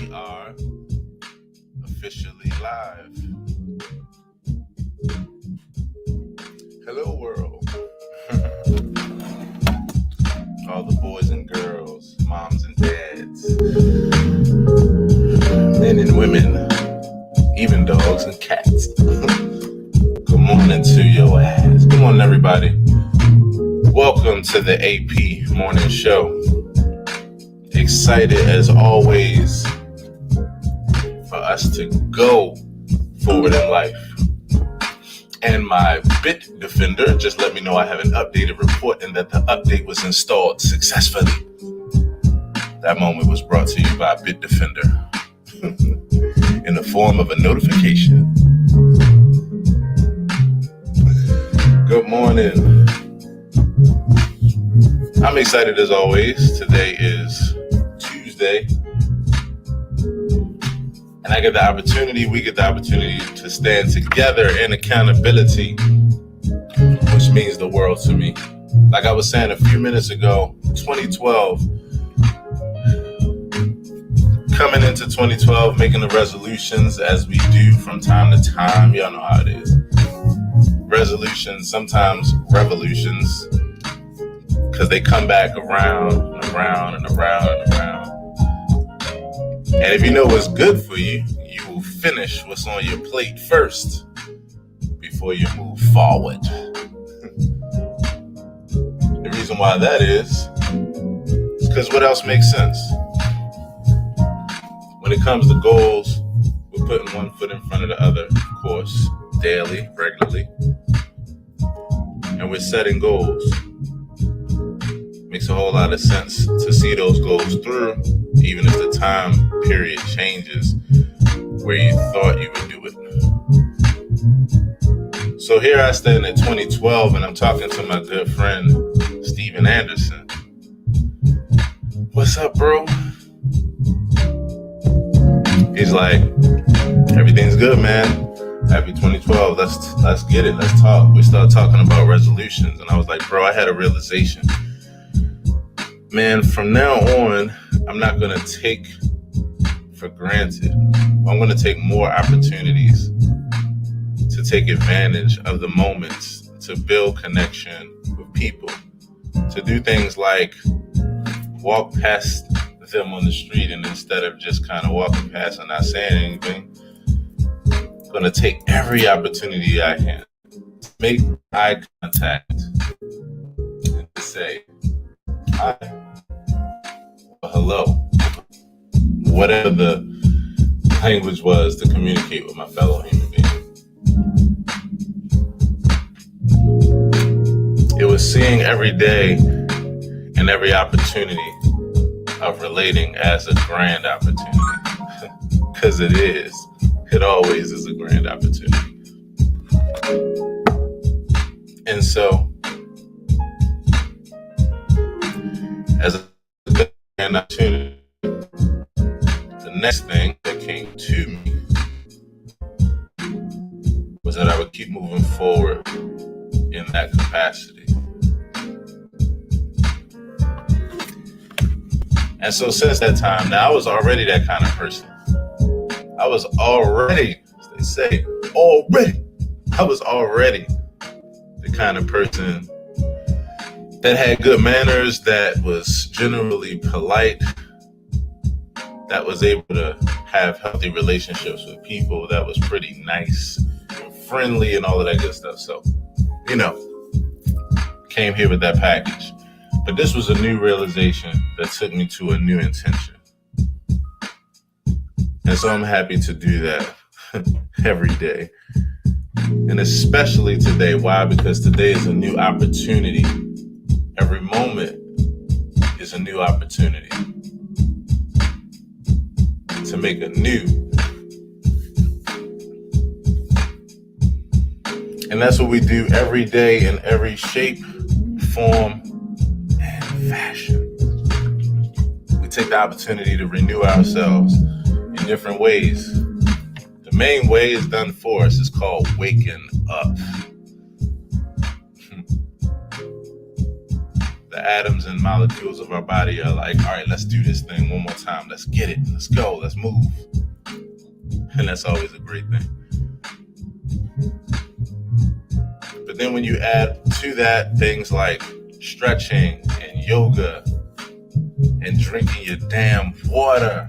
We are officially live. Hello, world. All the boys and girls, moms and dads, men and women, even dogs and cats. Good morning to your ass. Good morning, everybody. Welcome to the AP Morning Show. Excited as always for us to go forward in life. And my Bit Defender just let me know I have an updated report and that the update was installed successfully. That moment was brought to you by Bit Defender in the form of a notification. Good morning. I'm excited as always. Today is Tuesday. And we get the opportunity to stand together in accountability, which means the world to me. Like I was saying a few minutes ago, 2012, coming into 2012, making the resolutions as we do from time to time. Y'all know how it is. Resolutions, sometimes revolutions, because they come back around and around and around and around. And if you know what's good for you, you will finish what's on your plate first before you move forward. The reason why that is because what else makes sense? When it comes to goals, we're putting one foot in front of the other, of course, daily, regularly. And we're setting goals. Makes a whole lot of sense to see those goals through, even if the time period changes where you thought you would do it. So here I stand in 2012 and I'm talking to my good friend, Steven Anderson. What's up, bro? He's like, everything's good, man. Happy 2012. Let's get it. Let's talk. We started talking about resolutions and I was like, bro, I had a realization. Man, from now on, I'm not going to take for granted. I'm going to take more opportunities to take advantage of the moments, to build connection with people, to do things like walk past them on the street and instead of just kind of walking past and not saying anything, I'm going to take every opportunity I can to make eye contact and to say, hi, or hello, whatever the language was to communicate with my fellow human being. It was seeing every day and every opportunity of relating as a grand opportunity, because it is. It always is a grand opportunity. And so, as a grand opportunity, the next thing that came to me was that I would keep moving forward in that capacity. And so since that time, now I was already that kind of person. I was already the kind of person that had good manners, that was generally polite, that was able to have healthy relationships with people, that was pretty nice and friendly and all of that good stuff. So, came here with that package. But this was a new realization that took me to a new intention. And so I'm happy to do that every day. And especially today. Why? Because today is a new opportunity. Every moment is a new opportunity to make a new. And that's what we do every day in every shape, form, and fashion. We take the opportunity to renew ourselves in different ways. The main way is done for us. It's called waking up. The atoms and molecules of our body are like, all right, let's do this thing one more time. Let's get it. Let's go. Let's move. And that's always a great thing. But then when you add to that things like stretching and yoga and drinking your damn water,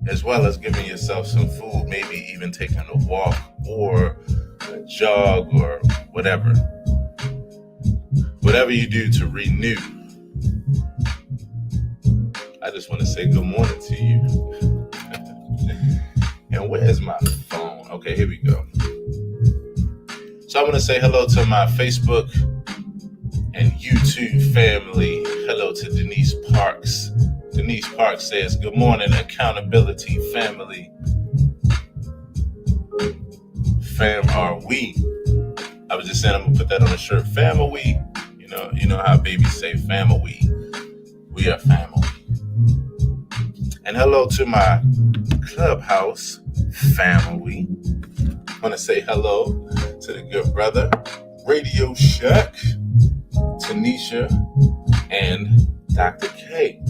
as well as giving yourself some food, maybe even taking a walk or a jog or whatever. Whatever you do to renew. I just want to say good morning to you. And where's my phone? Okay, here we go. So I want to say hello to my Facebook and YouTube family. Hello to Denise Parks. Denise Parks says, good morning, accountability family. Fam are we. I was just saying I'm going to put that on a shirt. Fam are we. You know how babies say family. We are family. And hello to my Clubhouse family. I want to say hello to the good brother, Radio Shack, Tanisha, and Dr. K,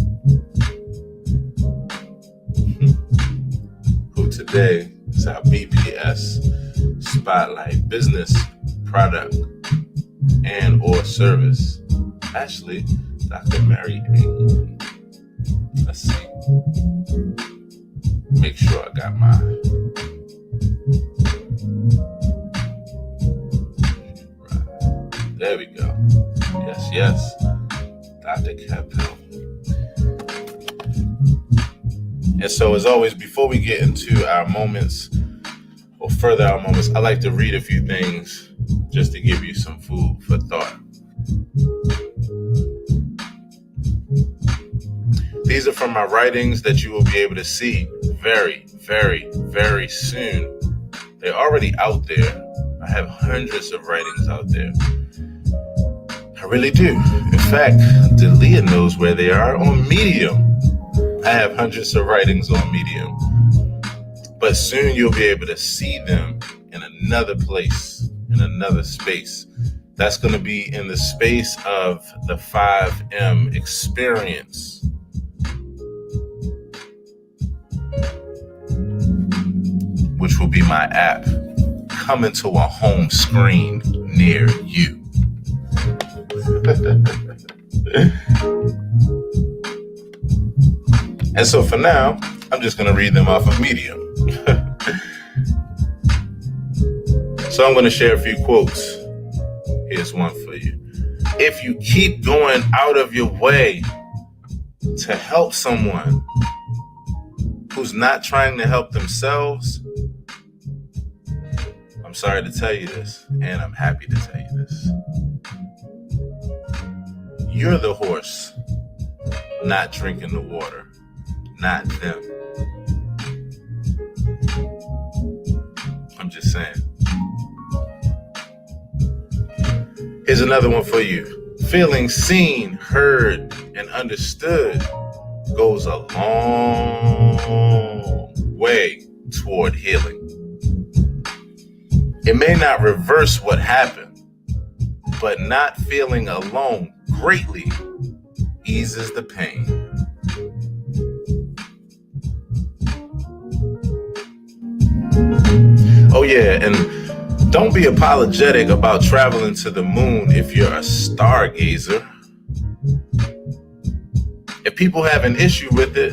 who today is our BPS Spotlight Business Product and or Service. Actually, Dr. Mary Ann. Let's see. Make sure I got my there we go. Yes. Dr. Capel. And so as always, before we get into our moments or further our moments, I like to read a few things just to give you some food for thought. These are from my writings that you will be able to see very, very, very soon. They're already out there. I have hundreds of writings out there. I really do. In fact, Delia knows where they are on Medium. I have hundreds of writings on Medium. But soon you'll be able to see them in another place, in another space. That's going to be in the space of the 5M experience. Which will be my app coming to a home screen near you. And so for now, I'm just going to read them off of Medium. So I'm going to share a few quotes. Here's one for you. If you keep going out of your way to help someone who's not trying to help themselves, I'm sorry to tell you this, and I'm happy to tell you this. You're the horse, not drinking the water, not them. I'm just saying. Here's another one for you. Feeling seen, heard, and understood goes a long way toward healing. It may not reverse what happened, but not feeling alone greatly eases the pain. Oh yeah, and don't be apologetic about traveling to the moon if you're a stargazer. If people have an issue with it,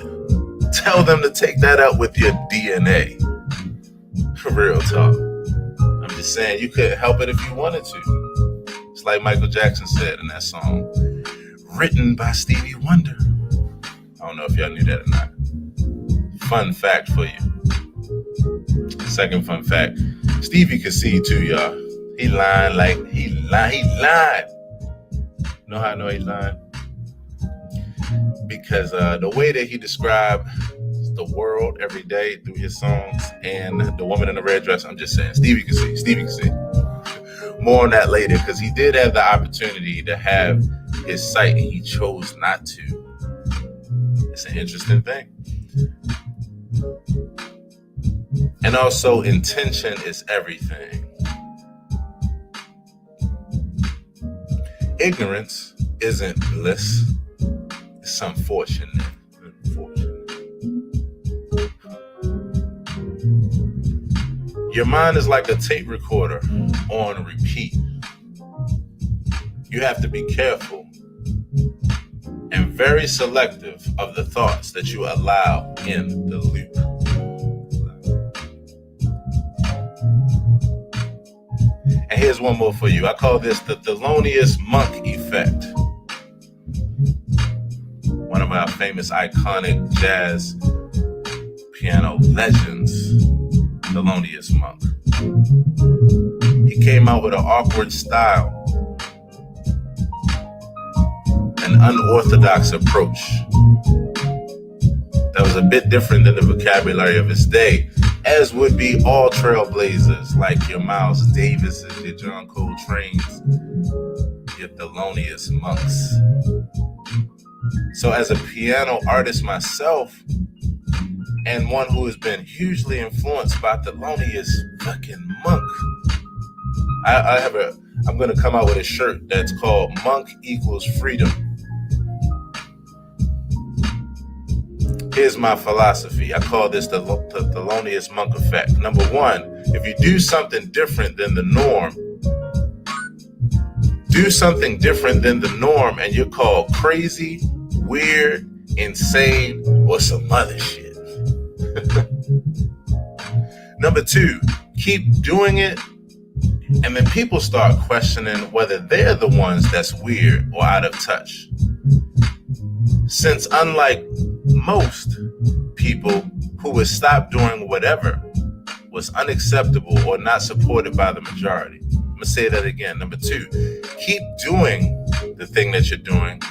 tell them to take that out with your DNA. Real talk. I'm just saying, you couldn't help it if you wanted to. It's like Michael Jackson said in that song, written by Stevie Wonder. I don't know if y'all knew that or not. Fun fact for you. Second fun fact. Stevie could see too, y'all. He lying like he lied. Know how I know he lying? Because the way that he described the world every day through his songs and the woman in the red dress, I'm just saying, Stevie can see. More on that later, because he did have the opportunity to have his sight and he chose not to. It's an interesting thing. And also, intention is everything. Ignorance isn't bliss. It's unfortunate. Your mind is like a tape recorder on repeat. You have to be careful and very selective of the thoughts that you allow in the loop. And here's one more for you. I call this the Thelonious monk effect. One of our famous iconic jazz piano legends, Thelonious Monk. He came out with an awkward style, an unorthodox approach that was a bit different than the vocabulary of his day, as would be all trailblazers like your Miles Davises, your John Coltrane's, your Thelonious Monks. So as a piano artist myself, and one who has been hugely influenced by Thelonious fucking Monk, I'm going to come out with a shirt that's called Monk Equals Freedom. Here's my philosophy. I call this the Thelonious Monk effect. Number one, if you do something different than the norm, and you're called crazy, weird, insane, or some other shit. Number two, keep doing it, and then people start questioning whether they're the ones that's weird or out of touch. Since unlike most people who would stop doing whatever was unacceptable or not supported by the majority. I'm going to say that again. Number two, keep doing the thing that you're doing,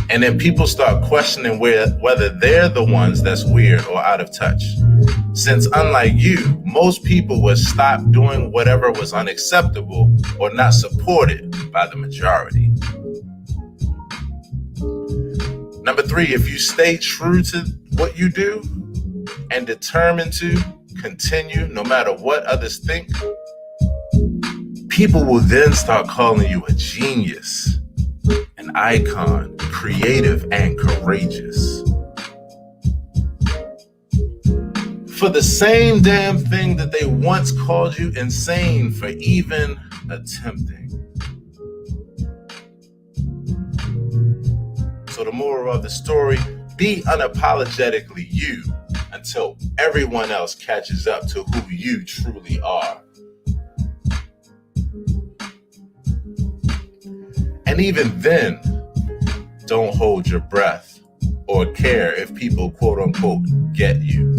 and then people start questioning whether they're the ones that's weird or out of touch. Since unlike you, most people would stop doing whatever was unacceptable or not supported by the majority. Number three, if you stay true to what you do and determined to continue no matter what others think, people will then start calling you a genius, an icon, creative, and courageous. For the same damn thing that they once called you insane for even attempting. So the moral of the story, be unapologetically you until everyone else catches up to who you truly are. And even then, don't hold your breath or care if people quote unquote get you.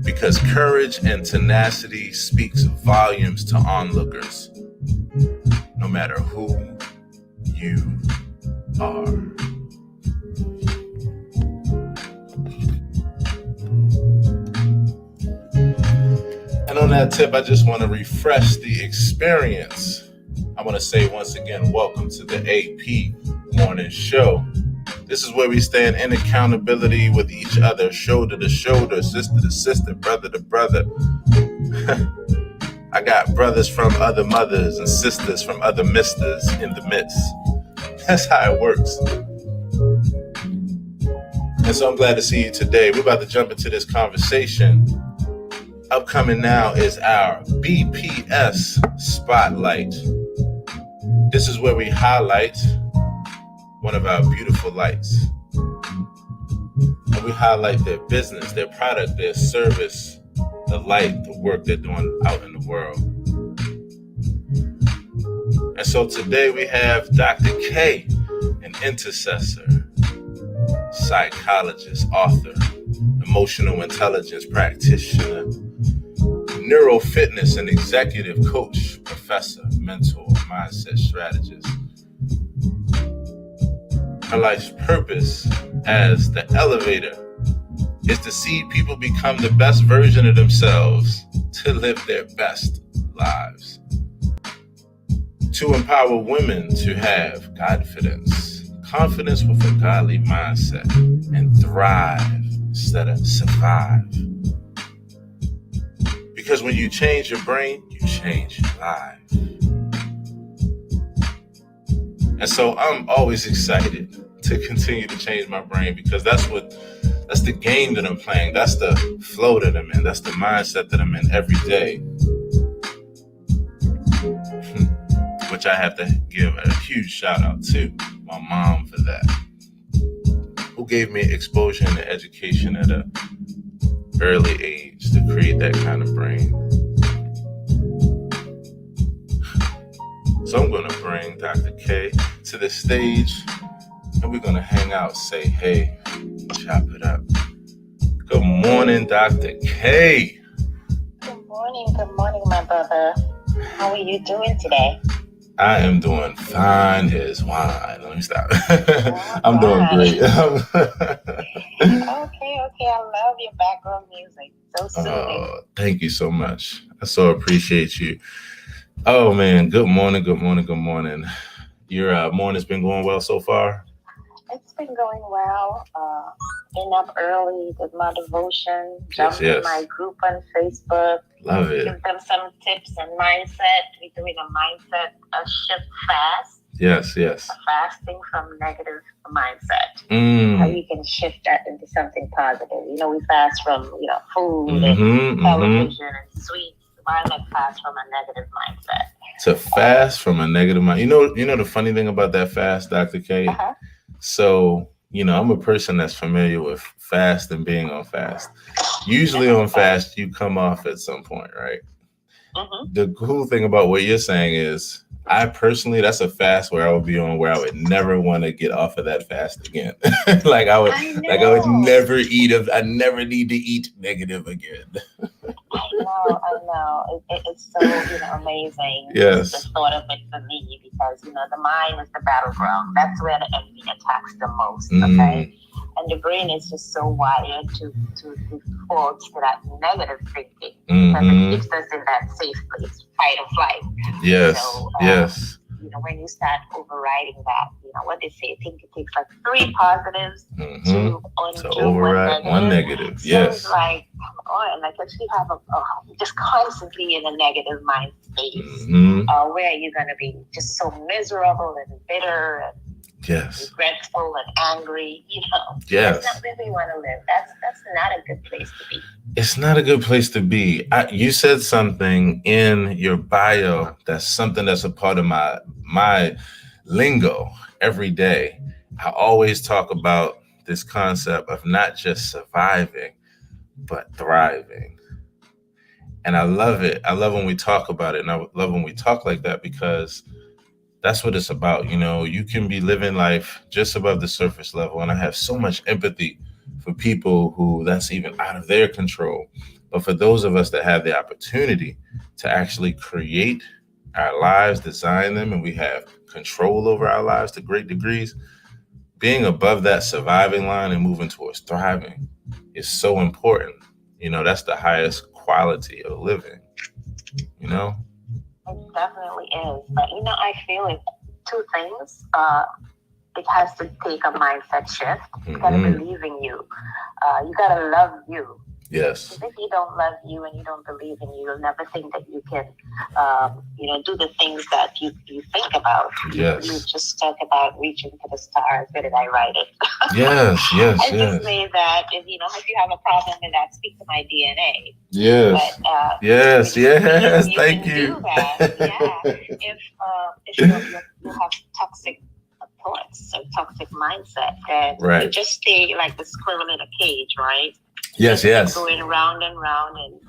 Because courage and tenacity speaks volumes to onlookers, no matter who you are. And on that tip, I just want to refresh the experience. I want to say once again, welcome to the AP Morning Show. This is where we stand in accountability with each other, shoulder to shoulder, sister to sister, brother to brother. I got brothers from other mothers and sisters from other misters in the midst. That's how it works. And so I'm glad to see you today. We're about to jump into this conversation. Upcoming now is our BPS Spotlight. This is where we highlight one of our beautiful lights. And we highlight their business, their product, their service, the light, the work they're doing out in the world. And so today we have Dr. K, an intercessor, psychologist, author, emotional intelligence practitioner, neurofitness and executive coach, professor, mentor, mindset strategist. Her life's purpose as the elevator is to see people become the best version of themselves to live their best lives. To empower women to have confidence with a godly mindset, and thrive instead of survive. Because when you change your brain, you change your life. And so I'm always excited to continue to change my brain, because that's the game that I'm playing. That's the flow that I'm in. That's the mindset that I'm in every day. Which I have to give a huge shout out to my mom for that, who gave me exposure and education at an early age to create that kind of brain. So I'm going to bring Dr. K to the stage, and we're going to hang out, say hey, chop it up. Good morning, Dr. K. Good morning, my brother. How are you doing today? I am doing fine as wine. Let me stop. I'm doing great. Okay. I love your background music. So soothing. Oh, thank you so much. I so appreciate you. Oh, man. Good morning. Your morning's been going well so far? It's been going well. Been up early, did my devotion, jumped in my group on Facebook. Love it. Give them some tips and mindset. We're doing a shift fast. Yes. Fasting from negative mindset. How you can shift that into something positive. We fast from food and television and sweets. Why not fast from a negative mindset? To fast from a negative mind. You know the funny thing about that fast, Dr. K? So, I'm a person that's familiar with fast and being on fast. Usually on fast, you come off at some point, right? The cool thing about what you're saying is, I personally, that's a fast where I would be on, where I would never want to get off of that fast again. I would never eat. I never need to eat negative again. I know. It's so amazing. Yes. The thought of it for me, because the mind is the battleground. That's where the enemy attacks the most. Okay. And the brain is just so wired to default to that negative thinking, because it keeps us in that safe place, fight or flight. Yes. So, when you start overriding that, what they say, I think it takes like 3 positives to override one negative. Yes. So it's if you have just constantly in a negative mind space, where you're going to be just so miserable and bitter and regretful and angry, That's not where we want to live. That's not a good place to be. It's not a good place to be. You said something in your bio that's something that's a part of my lingo every day. I always talk about this concept of not just surviving, but thriving. And I love it. I love when we talk about it. And I love when we talk like that, because that's what it's about. You can be living life just above the surface level. And I have so much empathy for people who that's even out of their control. But for those of us that have the opportunity to actually create our lives, design them, and we have control over our lives to great degrees, being above that surviving line and moving towards thriving is so important. That's the highest quality of living, It definitely is. But, I feel like 2 things. It has to take a mindset shift. You got to believe in you. You got to love you. Yes. If you don't love you and you don't believe in you, you'll never think that you can, do the things that you think about. Yes. You just talk about reaching to the stars. Where did I write it? Yes. I just say that, if you have a problem with that, speak to my DNA. Yes. But, yes. Thank you. Do that. Yeah. If you have toxic thoughts or toxic mindset, then you just stay like the squirrel in a cage, right? Yes. Going round and round and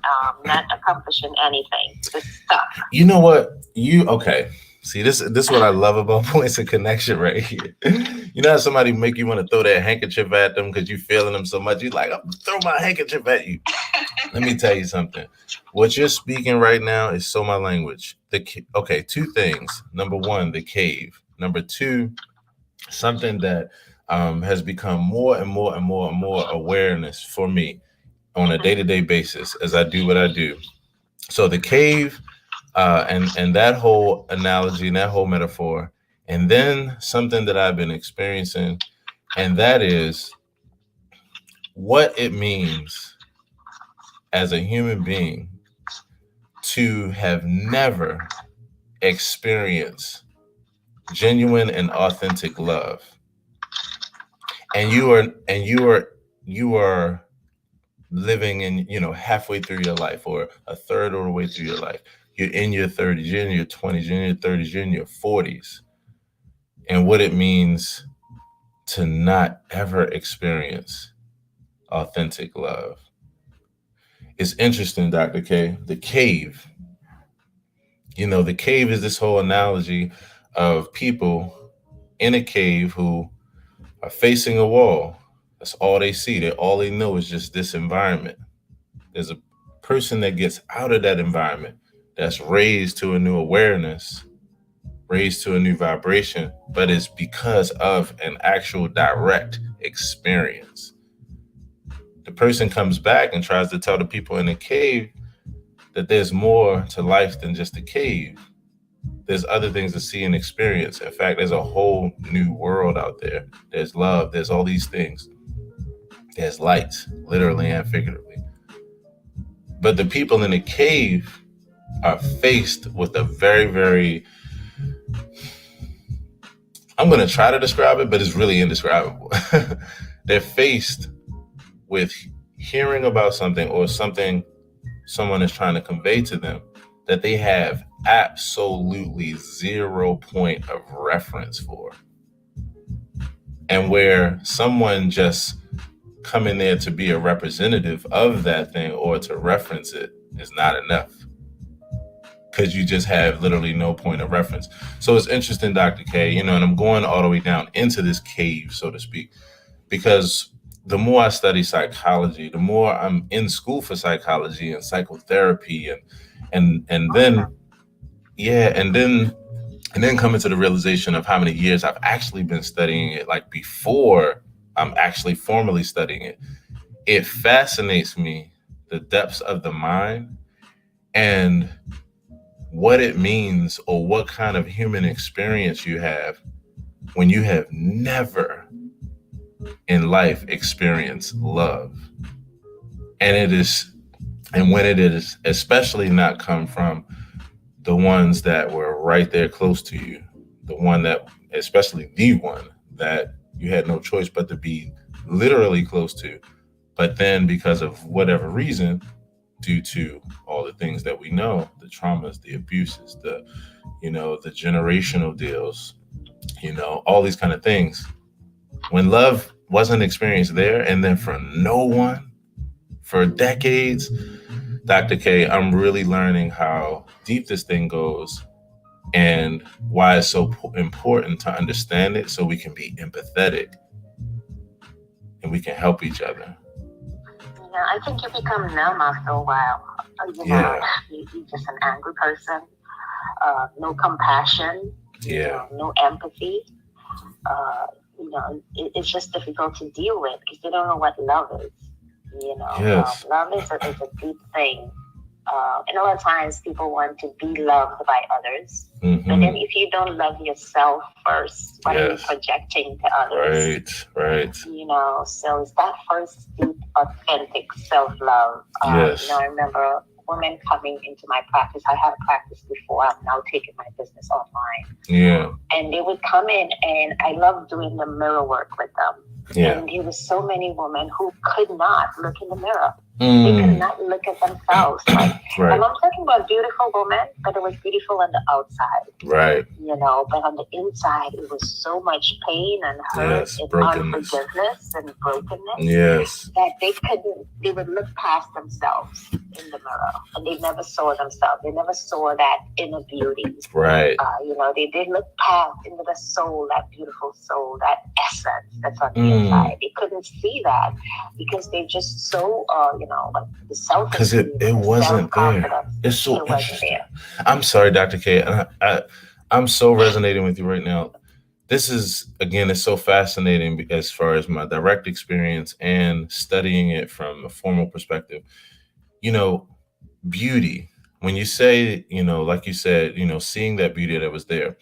not accomplishing anything. Just stuck. You know what? Okay. See, this is what I love about points of connection right here. You know how somebody make you want to throw that handkerchief at them because you're feeling them so much? You're like, I'm going to throw my handkerchief at you. Let me tell you something. What you're speaking right now is so my language. 2 things. Number 1, the cave. Number 2, something that has become more and more and more and more awareness for me on a day-to-day basis as I do what I do. So the cave, and that whole analogy and that whole metaphor, and then something that I've been experiencing, and that is what it means as a human being to have never experienced genuine and authentic love. And you are living in, halfway through your life, or a third of the way through your life. You're in your 30s, you're in your 20s, you're in your 30s, you're in your 40s. And what it means to not ever experience authentic love. It's interesting, Dr. K. The cave. The cave is this whole analogy of people in a cave who are facing a wall. That's all they see. All they know is just this environment. There's a person that gets out of that environment, that's raised to a new awareness, raised to a new vibration, but it's because of an actual direct experience. The person comes back and tries to tell the people in the cave that there's more to life than just a cave. There's other things to see and experience. In fact, there's a whole new world out there. There's love. There's all these things. There's light, literally and figuratively. But the people in the cave are faced with a very, very, I'm going to try to describe it, but it's really indescribable. They're faced with hearing about something, or something someone is trying to convey to them, that they have absolutely 0 point of reference for. And where someone just coming there to be a representative of that thing or to reference it is not enough, because you just have literally no point of reference. So it's interesting, Dr. K, and I'm going all the way down into this cave, so to speak, because the more I study psychology, the more I'm in school for psychology and psychotherapy, and then coming to the realization of how many years I've actually been studying it, like before I'm actually formally studying it. It fascinates me, the depths of the mind and what it means, or what kind of human experience you have when you have never in life experienced love. And when it is especially not come from the ones that were right there close to you, especially the one that you had no choice but to be literally close to. But then because of whatever reason, due to all the things that we know, the traumas, the abuses, the generational deals, all these kind of things, when love wasn't experienced there, and then from no one for decades, Dr. K, I'm really learning how deep this thing goes and why it's so important to understand it, so we can be empathetic and we can help each other. Yeah, I think you become numb after a while. You're just an angry person, no compassion, no empathy. It's just difficult to deal with because they don't know what love is. Love is a deep thing. And a lot of times people want to be loved by others. Mm-hmm. But then if you don't love yourself first, what are you projecting to others? Right. So it's that first deep, authentic self-love. I remember women coming into my practice. I had a practice before. I've now taken my business online. Yeah. And they would come in, and I love doing the mirror work with them. Yeah. And there were so many women who could not look in the mirror. They could not look at themselves. And I'm talking about beautiful women, but it was beautiful on the outside. Right. But on the inside, it was so much pain and hurt and unforgiveness and brokenness. Yes. That they would look past themselves in the mirror, and they never saw themselves. They never saw that inner beauty. Right. They did look past into the soul, that beautiful soul, that essence that's on the inside. They couldn't see that because they're just so, like the self-esteem. Because it wasn't there. It's so interesting. I'm sorry, Dr. K. I'm so resonating with you right now. This is, again, it's so fascinating as far as my direct experience and studying it from a formal perspective. Beauty. When you say, like you said, seeing that beauty that was there,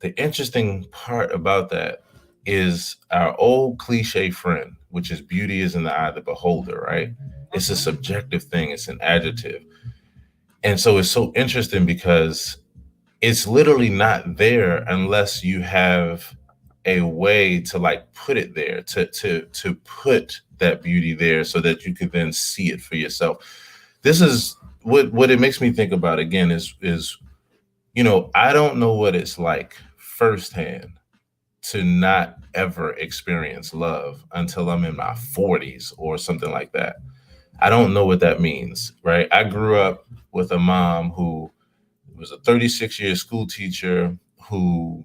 the interesting part about that is our old cliche friend, which is beauty is in the eye of the beholder, right? It's a subjective thing. It's an adjective. And so it's so interesting because it's literally not there unless you have a way to like put it there, to put that beauty there so that you could then see it for yourself. This is what it makes me think about again is I don't know what it's like firsthand to not ever experience love until I'm in my 40s or something like that. I don't know what that means, right? I grew up with a mom who was a 36-year school teacher who,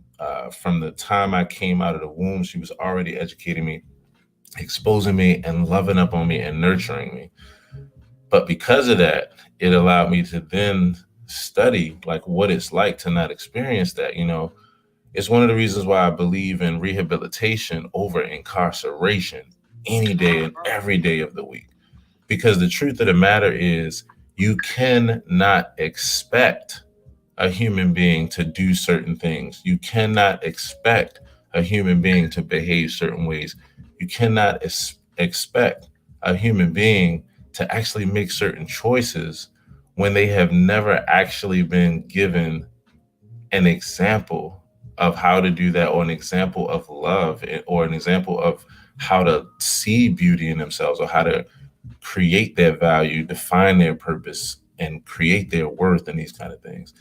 from the time I came out of the womb, she was already educating me, exposing me, and loving up on me and nurturing me. But because of that, it allowed me to then study like what it's like to not experience that. It's one of the reasons why I believe in rehabilitation over incarceration any day and every day of the week. Because the truth of the matter is, you cannot expect a human being to do certain things. You cannot expect a human being to behave certain ways. You cannot expect a human being to actually make certain choices when they have never actually been given an example of how to do that, or an example of love, or an example of how to see beauty in themselves, or how to create their value, define their purpose, and create their worth, and these kind of things.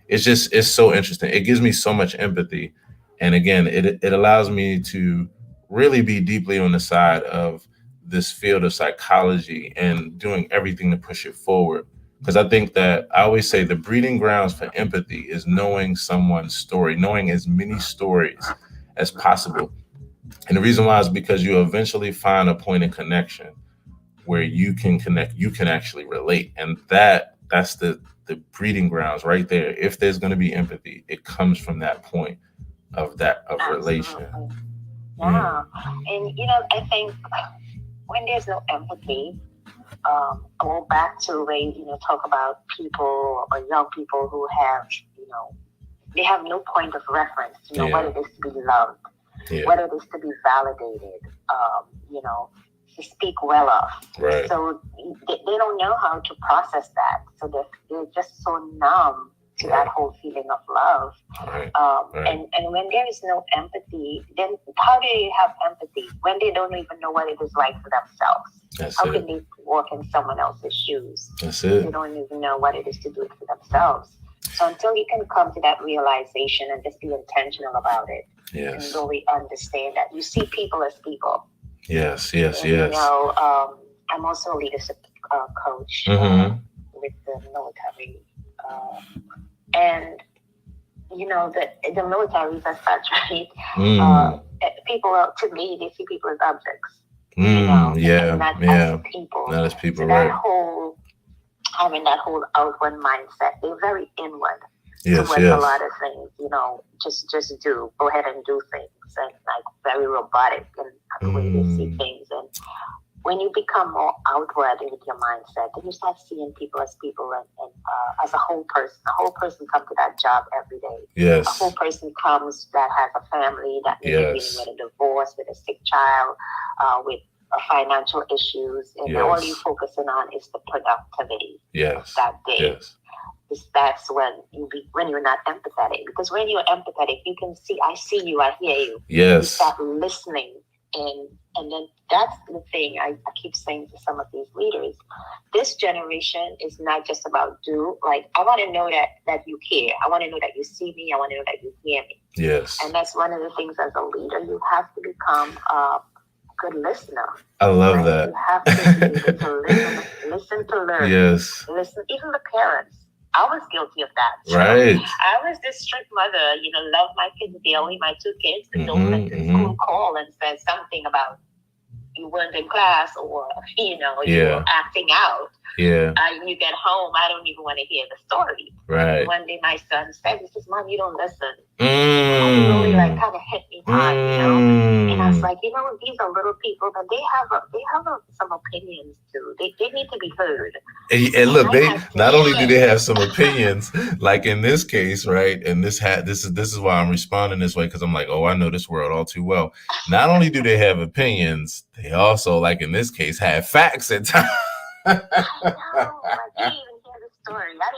It's so interesting. It gives me so much empathy. And again, it allows me to really be deeply on the side of this field of psychology and doing everything to push it forward. Because I think that I always say the breeding grounds for empathy is knowing someone's story, knowing as many stories as possible. And the reason why is because you eventually find a point of connection where you can connect, you can actually relate. And that's the breeding grounds right there. If there's going to be empathy, it comes from that point of relation. Yeah. And I think when there's no empathy, go back to when talk about people or young people who have they have no point of reference, what it is to be loved, what it is to be validated, to speak well of. Right. So they don't know how to process that. So they're just so numb to that whole feeling of love. Right. And when there is no empathy, then how do you have empathy when they don't even know what it is like for themselves? How can they walk in someone else's shoes? That's it. They don't even know what it is to do it for themselves. So until you can come to that realization and just be intentional about it, and really understand that you see people as people. Yes. I'm also a leadership coach with the military. And the military is as such, right? People, to me, they see people as objects. And not as people. Not as people, so right? Having that whole outward mindset, they're very inward towards a lot of things. Just go ahead and do things, and like very robotic in the way they see things. And when you become more outward with your mindset, then you start seeing people as people and as a whole person. A whole person comes to that job every day. Yes. A whole person comes that has a family, that may be dealing with a divorce, with a sick child, with financial issues, and all you're focusing on is the productivity of that day. That's when you're not empathetic. Because when you're empathetic, you can see, I see you, I hear you. Yes. You start listening. And then that's the thing I keep saying to some of these leaders. This generation is not just about I want to know that you care. I want to know that you see me. I want to know that you hear me. Yes. And that's one of the things as a leader, you have to become a good listener. I love that. You have to be able to listen to learn. Yes. Listen, even the parents. I was guilty of that. Right. I was this strict mother, love my kids dearly, my two kids, but don't let the school call and say something about you weren't in class or, you were acting out. Yeah. You get home, I don't even want to hear the story. Right. One day my son said, he says, Mom, you don't listen. And it really kind of hit me hard, And I was like, these are little people, but they have some opinions too. They need to be heard. And look, they not only do they have some opinions, like in this case, right? And this is why I'm responding this way, because I'm like, I know this world all too well. Not only do they have opinions, they also, like in this case, have facts at times. I know, I didn't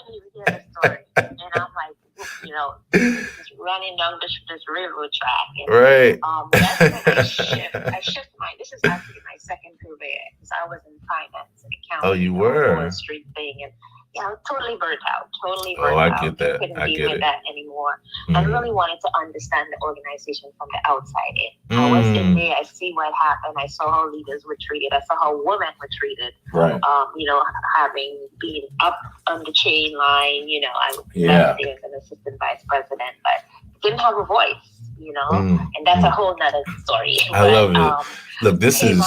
even hear the story. And I'm like, just running down this railroad track. And, right. That's when I shift this is actually my second career, because I was in finance and accounting. Oh, you were? Wall Street thing. And I was totally burnt out. I get that. Couldn't deal with that anymore. I really wanted to understand the organization from the outside in. I was in there. I see what happened. I saw how leaders were treated. I saw how women were treated. Right. Having been up on the chain line, I was left there as an assistant vice president, but didn't have a voice, and that's a whole nother story. I love it. Look, this is,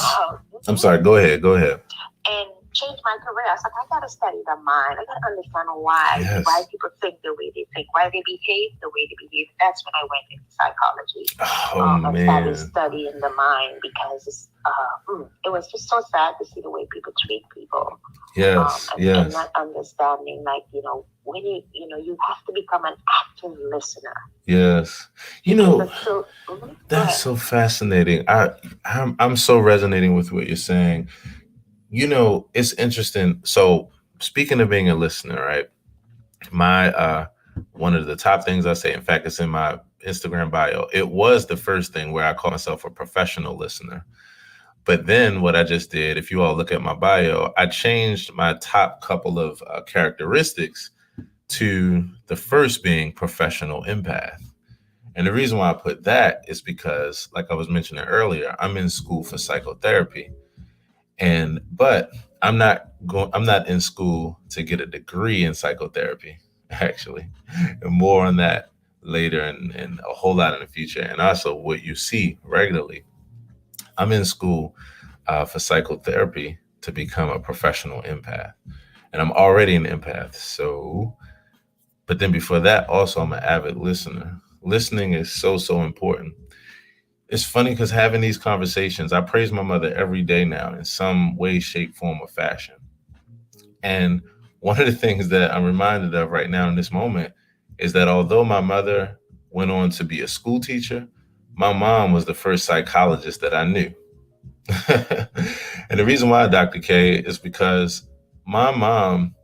I'm sorry, go ahead. And changed my career. I was like, I gotta study the mind. I gotta understand why people think the way they think, why they behave the way they behave. That's when I went into psychology. I started studying the mind, because it was just so sad to see the way people treat people. And not understanding, when you have to become an active listener. Yes. That's so fascinating. I'm so resonating with what you're saying. It's interesting. So speaking of being a listener, right? My one of the top things I say, in fact, it's in my Instagram bio. It was the first thing where I call myself a professional listener. But then what I just did, if you all look at my bio, I changed my top couple of characteristics to the first being professional empath. And the reason why I put that is because, like I was mentioning earlier, I'm in school for psychotherapy. But I'm not in school to get a degree in psychotherapy, actually. And more on that later, and a whole lot in the future. And also what you see regularly. I'm in school for psychotherapy to become a professional empath. And I'm already an empath. But then before that, also I'm an avid listener. Listening is so, so important. It's funny because having these conversations, I praise my mother every day now in some way, shape, form, or fashion. And one of the things that I'm reminded of right now in this moment is that although my mother went on to be a school teacher, my mom was the first psychologist that I knew. And the reason why, Dr. K, is because my mom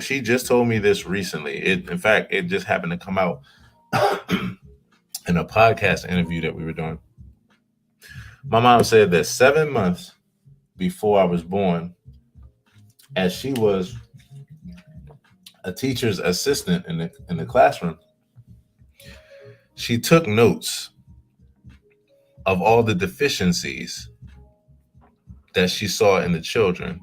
she just told me this recently. In fact, it just happened to come out in a podcast interview that we were doing. My mom said that 7 months before I was born, as she was a teacher's assistant in the classroom, she took notes of all the deficiencies that she saw in the children.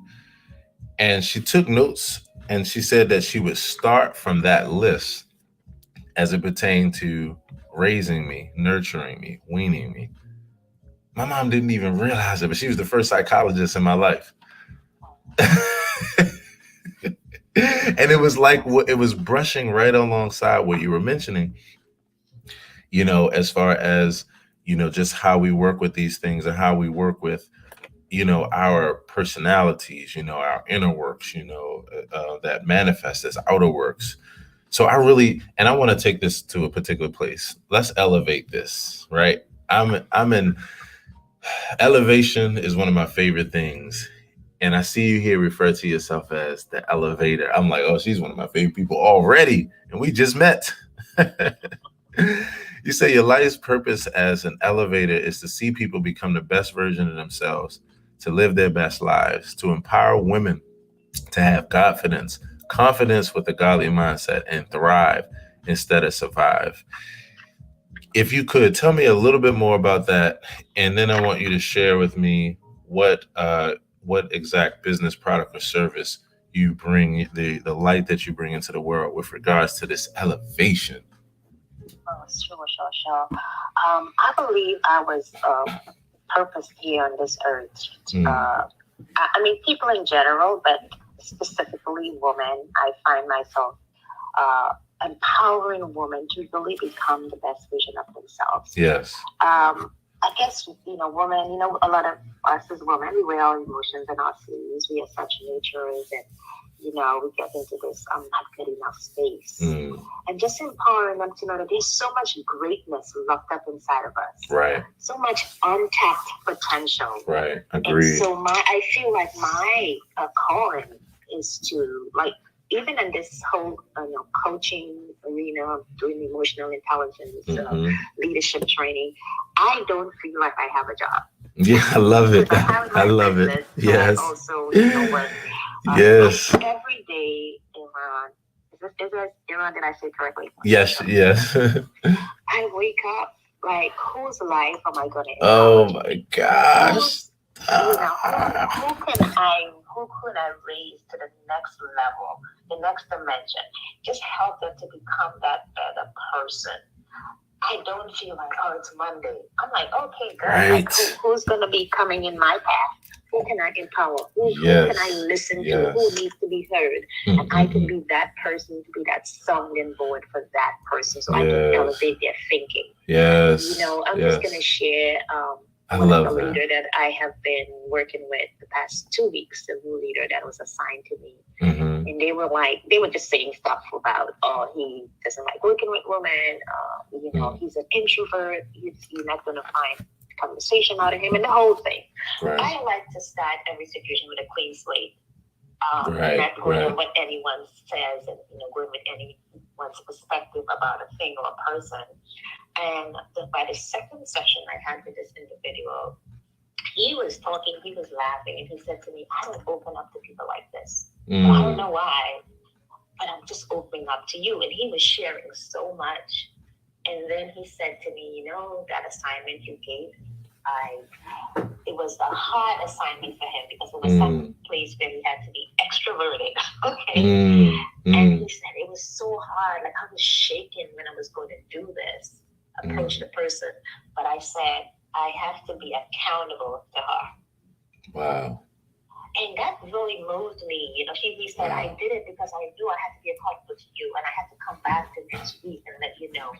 And she took notes, and she said that she would start from that list as it pertained to raising me, nurturing me, weaning me. My mom didn't even realize it, but she was the first psychologist in my life. And it was like, it was brushing right alongside what you were mentioning, as far as, just how we work with these things and how we work with, our personalities, our inner works, that manifest as outer works. So I want to take this to a particular place. Let's elevate this, right? Elevation is one of my favorite things. And I see you here refer to yourself as the elevator. I'm like, oh, she's one of my favorite people already. And we just met. You say your life's purpose as an elevator is to see people become the best version of themselves, to live their best lives, to empower women to have confidence with a godly mindset, and thrive instead of survive. If you could tell me a little bit more about that, and then I want you to share with me what exact business, product, or service you bring, the light that you bring into the world with regards to this elevation. Oh, sure. I believe I was purposed here on this earth. People in general, but specifically women. I find myself empowering women to really become the best version of themselves. Yes. I guess, women, a lot of us as women, we wear our emotions in our sleeves. We are such natures, and, we get into this I'm not good enough space. And just empowering them to know that there's so much greatness locked up inside of us. Right. So much untapped potential. Right. Agreed. And so I feel like my calling is to, even in this whole coaching arena, doing emotional intelligence, leadership training, I don't feel like I have a job. Yeah, I love it. I love it. Yes. I also, work. Yes. Every day, Iran. Is this Iran? Did I say correctly? Yes. Yes. I wake up like, whose life am I going to? Oh my gosh. Who could I raise to the next level, the next dimension? Just help them to become that better person. I don't feel like, oh, it's Monday. I'm like, okay, good. Right. Like, who's going to be coming in my path? Who can I empower? Who can I listen to? Who needs to be heard? And I can be that person, to be that sounding board for that person, so I can elevate their thinking. Yes. I'm just going to share one of the leader that I have been working with the past 2 weeks, the new leader that was assigned to me. And they were just saying stuff about, he doesn't like working with women. He's an introvert. You're not going to find conversation out of him, and the whole thing. Right. I like to start every situation with a clean slate. Not going on what anyone says, and going with anyone's perspective about a thing or a person. And by the second session I had with this individual, he was talking, he was laughing, and he said to me, I don't open up to people like this. I don't know why, but I'm just opening up to you. And he was sharing so much. And then he said to me, that assignment you gave, it was a hard assignment for him, because it was some place where he had to be extroverted. Okay. And he said it was so hard. Like, I was shaking when I was going to do this, approach the person. But I said, I have to be accountable to her. Wow. And that really moved me. He said, I did it because I knew I had to be accountable to you, and I had to come back to next week and let you know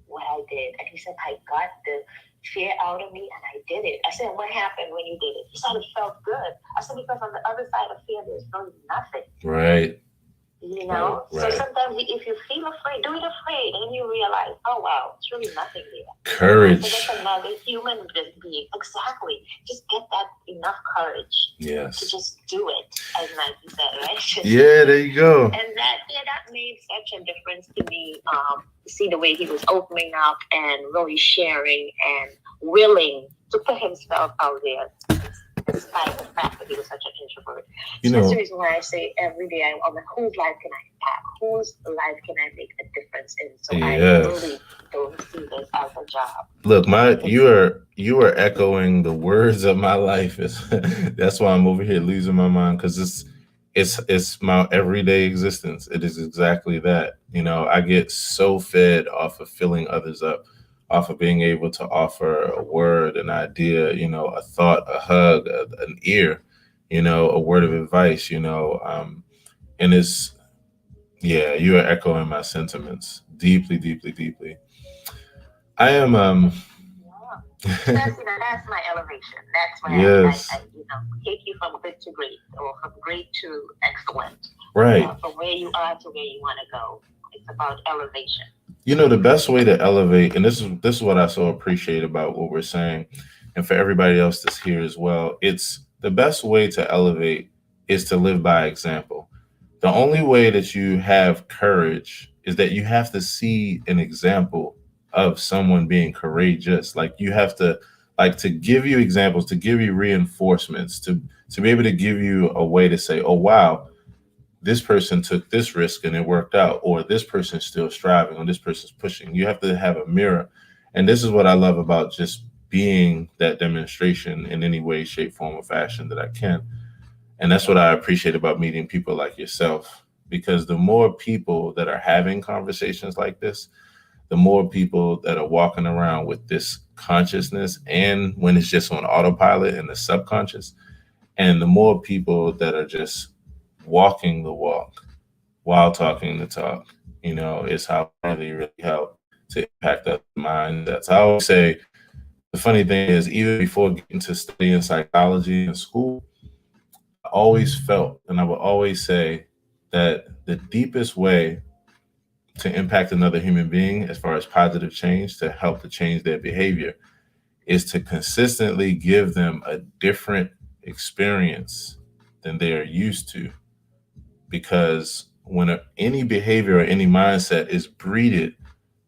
what I did. And he said, I got the fear out of me, and I did it. I said, what happened when you did it? He said, it felt good. I said, because on the other side of fear, there's really nothing. Right. So sometimes if you feel afraid, do it afraid, and you realize, oh wow, it's really nothing there. Courage. So that's another human being. Exactly. Just get that enough courage. Yes. To just do it, as Nike said, right? Yeah, there you go. And that made such a difference to me. See the way he was opening up and really sharing and willing to put himself out there, despite the fact that he was such an introvert. So that's the reason why I say every day, I'm like, whose life can I impact? Whose life can I make a difference in? So I really don't see this as a job. Look, you are echoing the words of my life. That's why I'm over here losing my mind, because it's my everyday existence. It is exactly that. I get so fed off of filling others up, off of being able to offer a word, an idea, a thought, a hug, an ear, a word of advice, and it's, you are echoing my sentiments deeply, deeply, deeply. I am, that's my elevation. That's why I take you from good to great, or from great to excellent. Right. From where you are to where you want to go. It's about elevation. The best way to elevate, and this is what I so appreciate about what we're saying, and for everybody else that's here as well, it's the best way to elevate is to live by example. The only way that you have courage is that you have to see an example of someone being courageous. Like, you have to, to give you examples, to give you reinforcements, to be able to give you a way to say, oh, wow, this person took this risk and it worked out, or this person's still striving, or this person's pushing. You have to have a mirror. And this is what I love about just being that demonstration in any way, shape, form, or fashion that I can. And that's what I appreciate about meeting people like yourself, because the more people that are having conversations like this, the more people that are walking around with this consciousness, and when it's just on autopilot in the subconscious, and the more people that are just walking the walk while talking the talk, is how I really help to impact other mindsets. I always say, the funny thing is, even before getting to studying psychology in school, I always felt, and I would always say, that the deepest way to impact another human being as far as positive change, to help to change their behavior, is to consistently give them a different experience than they are used to. Because when any behavior or any mindset is breeded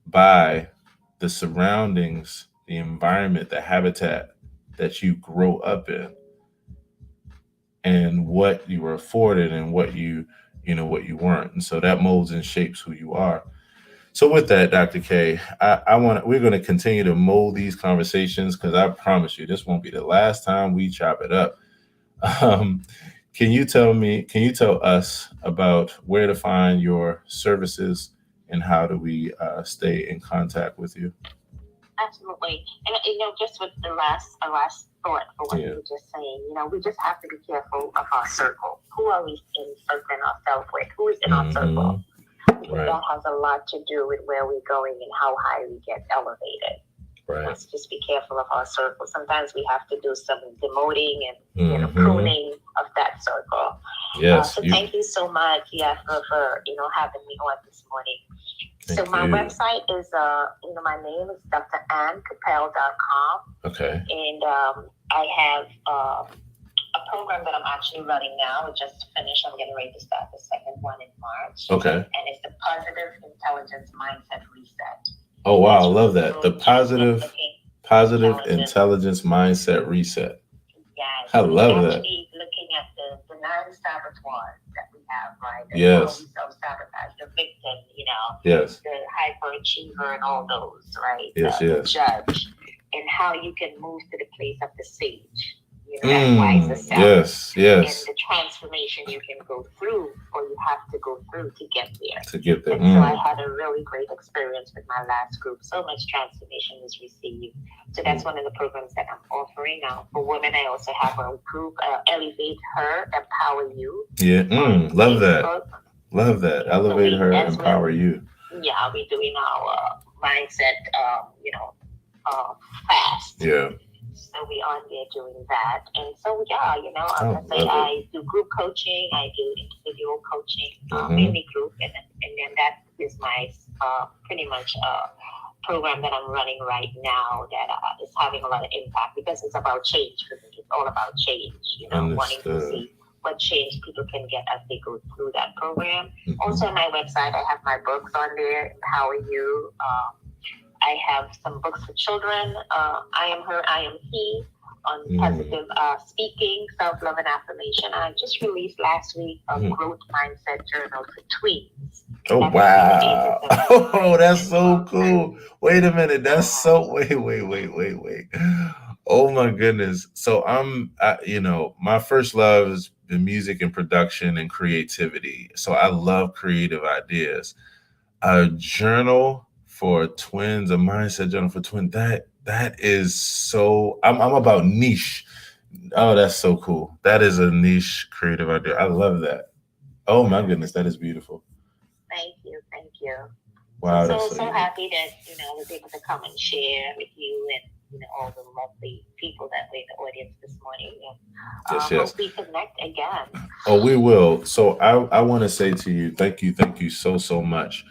by the surroundings, the environment, the habitat that you grow up in, and what you were afforded and what what you weren't. And so that molds and shapes who you are. So with that, Dr. K, we're going to continue to mold these conversations because I promise you this won't be the last time we chop it up. Um, can you tell us about where to find your services and how do we stay in contact with you? Absolutely. And, just with the last thought for what you were just saying, we just have to be careful of our circle. Who are we circling ourselves with? Who is in our circle? Because that has a lot to do with where we're going and how high we get elevated. Right. Let's just be careful of our circle. Sometimes we have to do some demoting and pruning of that circle. Yes. So thank you so much, for having me on this morning. So my website is, my name is drannecapel.com. Okay. And I have a program that I'm actually running now. It just finished. I'm getting ready to start the second one in March. Okay. And it's the Positive Intelligence Mindset Reset. Oh, wow. I love that. The Positive Intelligence Mindset Reset. Yes. I love that. Actually looking at the 9 saboteurs that we have, right? Yes. How we self-sabotage, the victim, Yes. the hyperachiever and all those, right? Yes, the judge, and how you can move to the place of the sage. That wiser self. Yes. And the transformation you can go through, or you have to go through to get there. And so I had a really great experience with my last group. So much transformation was received. So that's one of the programs that I'm offering now. For women, I also have a group, Elevate Her, Empower You. Yeah, love that. Love that. Elevate Her, Empower You. Yeah, we're doing our mindset, fast. Yeah. So we on there doing that. And so, I do group coaching. I do individual coaching, mainly group. And then that is my pretty much program that I'm running right now that is having a lot of impact because it's about change for me. It's all about change, wanting to see what change people can get as they go through that program. Also on my website, I have my books on there, Empower You. I have some books for children. I Am Her, I Am He, on positive speaking, self-love, and affirmation. I just released last week a growth mindset journal for tweens. Oh, wow. Oh, that's so cool. Wait a minute. That's so, wait. Oh my goodness. So my first love has been music and production and creativity. So I love creative ideas. A journal for twins, a mindset journal for twins. That is so, I'm about niche. Oh, that's so cool. That is a niche creative idea. I love that. Oh my goodness, that is beautiful. Thank you. Wow. So happy that I was able to come and share with you and all the lovely people that were in the audience this morning. And hope we connect again. Oh, we will. So I want to say to you, thank you so much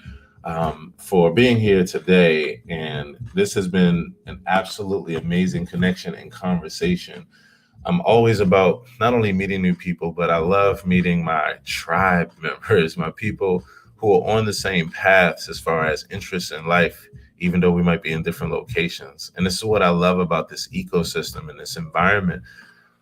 for being here today. And this has been an absolutely amazing connection and conversation. I'm always about not only meeting new people, but I love meeting my tribe members, my people who are on the same paths as far as interests in life, even though we might be in different locations. And this is what I love about this ecosystem and this environment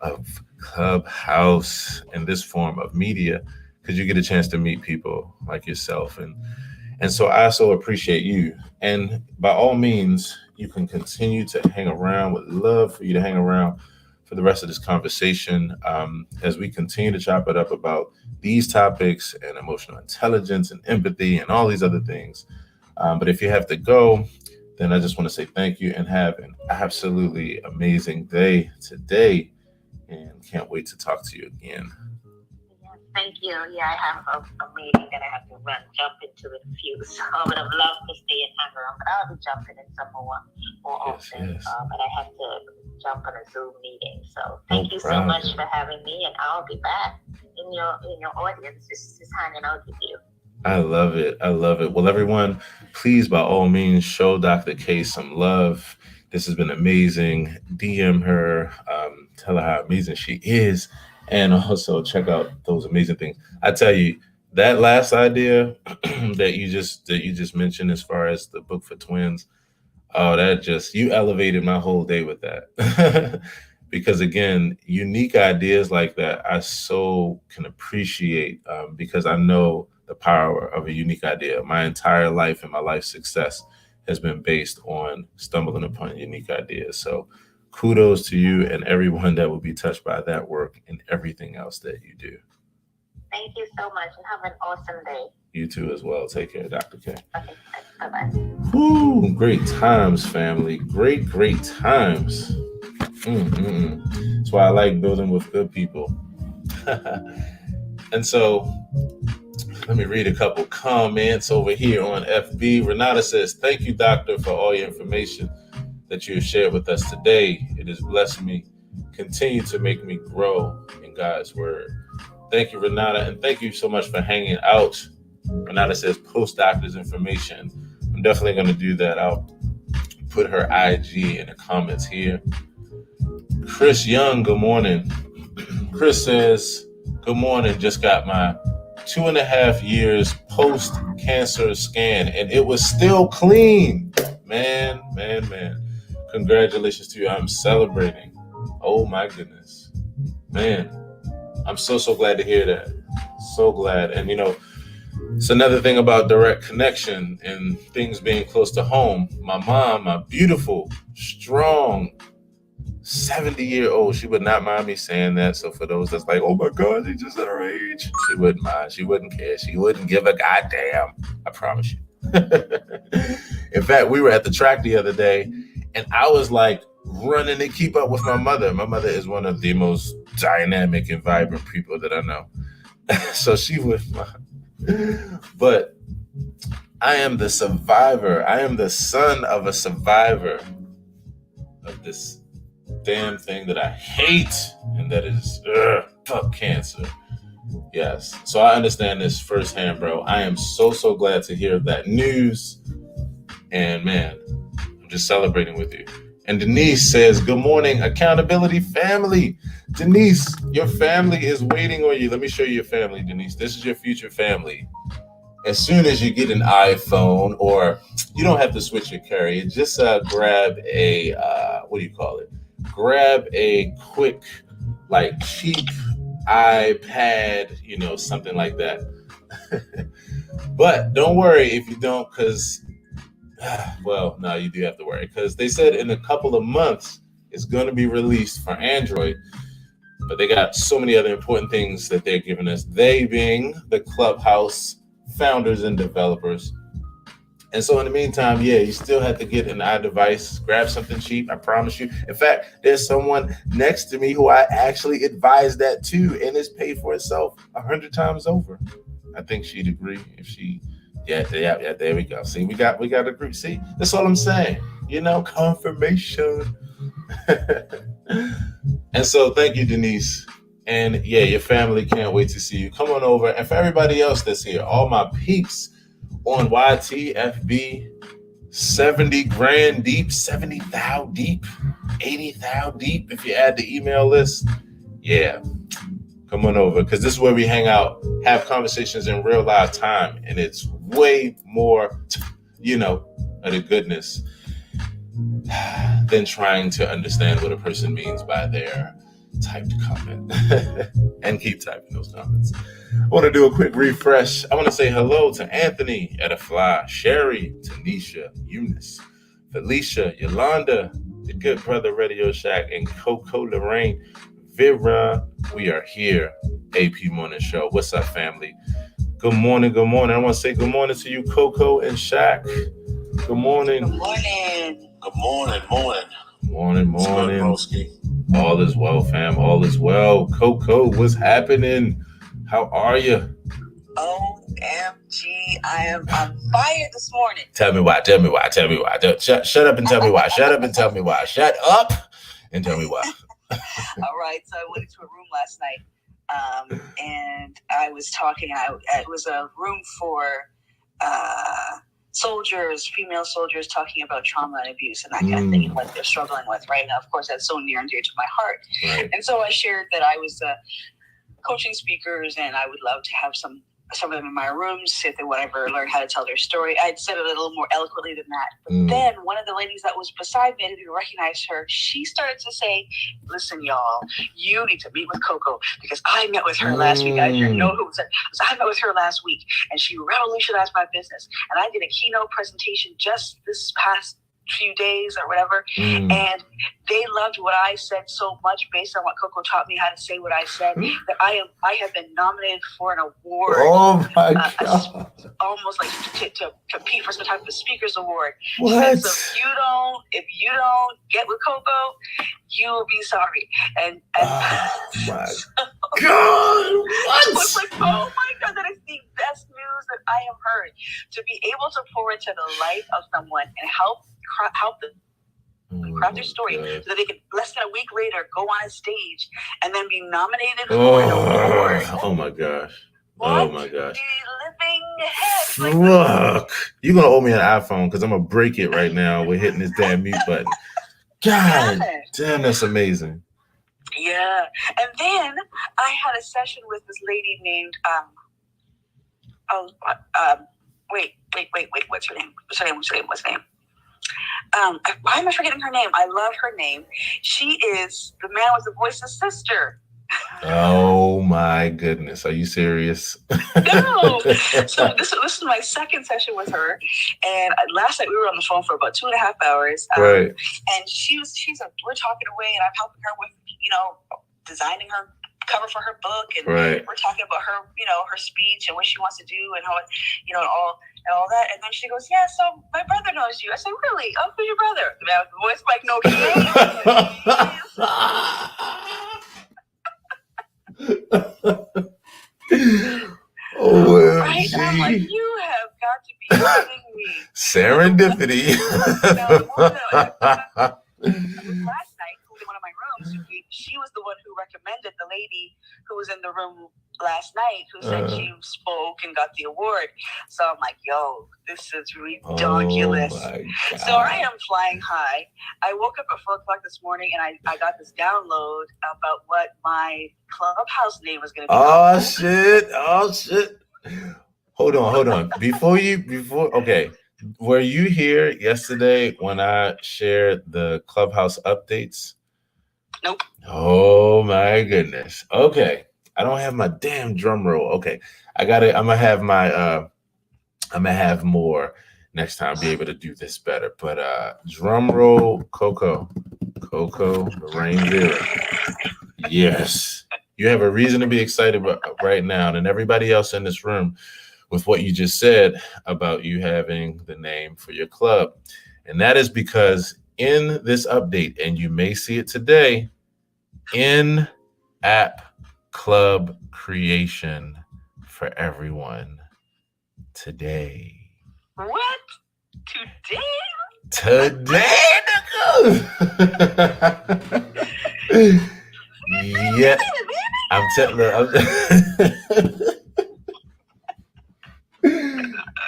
of Clubhouse and this form of media, because you get a chance to meet people like yourself. And so I so appreciate you. And by all means, you can continue to hang around. Would love for you to hang around for the rest of this conversation as we continue to chop it up about these topics and emotional intelligence and empathy and all these other things. But if you have to go, then I just want to say thank you and have an absolutely amazing day today. And can't wait to talk to you again. Thank you. Yeah, I have a meeting that I have to jump into in a few. So I would have loved to stay and hang around, but I'll be jumping in some more often. Yes. But I have to jump on a Zoom meeting. So thank you so much for having me, and I'll be back in your audience, just hanging out with you. I love it. Well, everyone, please, by all means, show Dr. K some love. This has been amazing. DM her, tell her how amazing she is. And also check out those amazing things. I tell you, that last idea that you just mentioned, as far as the book for twins, oh, that just, you elevated my whole day with that. Because again, unique ideas like that, I so can appreciate, because I know the power of a unique idea. My entire life and my life success has been based on stumbling upon unique ideas. So kudos to you and everyone that will be touched by that work and everything else that you do. Thank you so much, and have an awesome day. You too as well. Take care, Dr. K. Okay, bye-bye. Woo, great times, family. Great times. That's why I like building with good people. And so let me read a couple comments over here on FB. Renata says, thank you, doctor, for all your information that you have shared with us today. It has blessed me. Continue to make me grow in God's word. Thank you, Renata, and thank you so much for hanging out. Renata says, post doctor's information. I'm definitely going to do that. I'll put her IG in the comments here. Chris Young, good morning. Chris says, good morning. Just got my 2.5 years post-cancer scan, and it was still clean. Man. Congratulations to you. I'm celebrating. Oh, my goodness. Man, I'm so glad to hear that. So glad. And, it's another thing about direct connection and things being close to home. My mom, my beautiful, strong, 70-year-old, she would not mind me saying that. So for those that's like, oh my God, she's just at her age, she wouldn't mind. She wouldn't care. She wouldn't give a goddamn. I promise you. In fact, we were at the track the other day, and I was like running to keep up with my mother. My mother is one of the most dynamic and vibrant people that I know. So she wouldn't mind. But I am the survivor. I am the son of a survivor of this damn thing that I hate, and that is fuck cancer. Yes. So I understand this firsthand, bro. I am so glad to hear that news. And man, I'm just celebrating with you. And Denise says, good morning, accountability family. Denise, your family is waiting on you. Let me show you your family, Denise. This is your future family. As soon as you get an iPhone, or you don't have to switch your carrier, just grab a, grab a quick, like cheap iPad, something like that. But don't worry if you don't, because, no, you do have to worry, because they said in a couple of months it's going to be released for Android. But they got so many other important things that they're giving us, they being the Clubhouse founders and developers. And so in the meantime, you still have to get an iDevice, grab something cheap, I promise you. In fact, there's someone next to me who I actually advised that to, and it's paid for itself 100 times over. I think she'd agree if she, there we go. See, we got a group. See, that's all I'm saying. Confirmation. And so thank you, Denise. And your family can't wait to see you. Come on over. And for everybody else that's here, all my peeps on YTFB, 70 grand deep, 70,000 deep, 80,000 deep if you add the email list. Come on over, because this is where we hang out, have conversations in real live time, and it's way more, of the goodness than trying to understand what a person means by their typed comment. And keep typing those comments. I want to do a quick refresh. I want to say hello to Anthony, Edifly, Sherry, Tanisha, Eunice, Felicia, Yolanda, the Good Brother Radio Shack, and Coco Lorraine, Vera. We are here. AP Morning Show. What's up, family? Good morning. I want to say good morning to you, Coco and Shack. Good morning. Good morning. Good morning. Morning. All is well, fam. All is well. Coco, what's happening? How are you? OMG, I'm fired this morning. Tell me why. Shut up and tell me why. Shut up and tell me why. Shut up and tell me why. All right. So I went into a room last night, and I was talking. It was a room for soldiers, female soldiers, talking about trauma and abuse and that kind of thing, and what they're struggling with right now. Of course, that's so near and dear to my heart. Right. And so I shared that I was coaching speakers, and I would love to have some some of them in my rooms if they would ever learn how to tell their story. I'd said it a little more eloquently than that. But then one of the ladies that was beside me, I didn't even recognize her, she started to say, listen, y'all, you need to meet with Coco because I met with her last week. I didn't know who was it. I met with her last week and she revolutionized my business. And I did a keynote presentation just this past few days or whatever. And they loved what I said so much based on what Coco taught me how to say what I said that I have been nominated for an award. Oh my God. Almost like to compete for some type of speaker's award. What? So if you don't get with Coco, you will be sorry. And oh my God. What? I was like, oh my God, that is the best news that I have heard. To be able to pour into the life of someone and help them craft their story so that they can less than a week later go on a stage and then be nominated for an award. Oh my gosh. What? Oh my gosh. The living head. Fuck. You're going to owe me an iPhone because I'm going to break it right now. We're hitting this damn mute button. God damn, that's amazing. Yeah. And then I had a session with this lady named, wait. What's her name? Why am I forgetting her name? I love her name. She is the man with the voice's sister. Oh my goodness. Are you serious? No. So this is my second session with her. And last night we were on the phone for about 2.5 hours. Right. And we're talking away and I'm helping her with, designing her cover for her book. And we're talking about her, her speech and what she wants to do and how, all that. And then she goes, yeah, so my brother knows you. I said, really? Oh, who's your brother? The man with the voice like, no, oh, right? I'm like, you have got to be kidding me. Serendipity. Last night, who was in one of my rooms, she was the one who recommended the lady who was in the room last night who said she spoke and got the award. So I'm like, yo, this is ridiculous. Oh so I am flying high. I woke up at 4:00 this morning and I got this download about what my Clubhouse name was going to be. Oh shit. Hold on. Okay. Were you here yesterday when I shared the Clubhouse updates? Nope. Oh my goodness. Okay. I don't have my damn drum roll. Okay. I'm gonna have more next time, be able to do this better. But drum roll, Coco, the rain zero. Yes. You have a reason to be excited right now, and everybody else in this room with what you just said about you having the name for your club. And that is because in this update, and you may see it today, in-app club creation for everyone today. What? Today, nigga. Yeah. I'm telling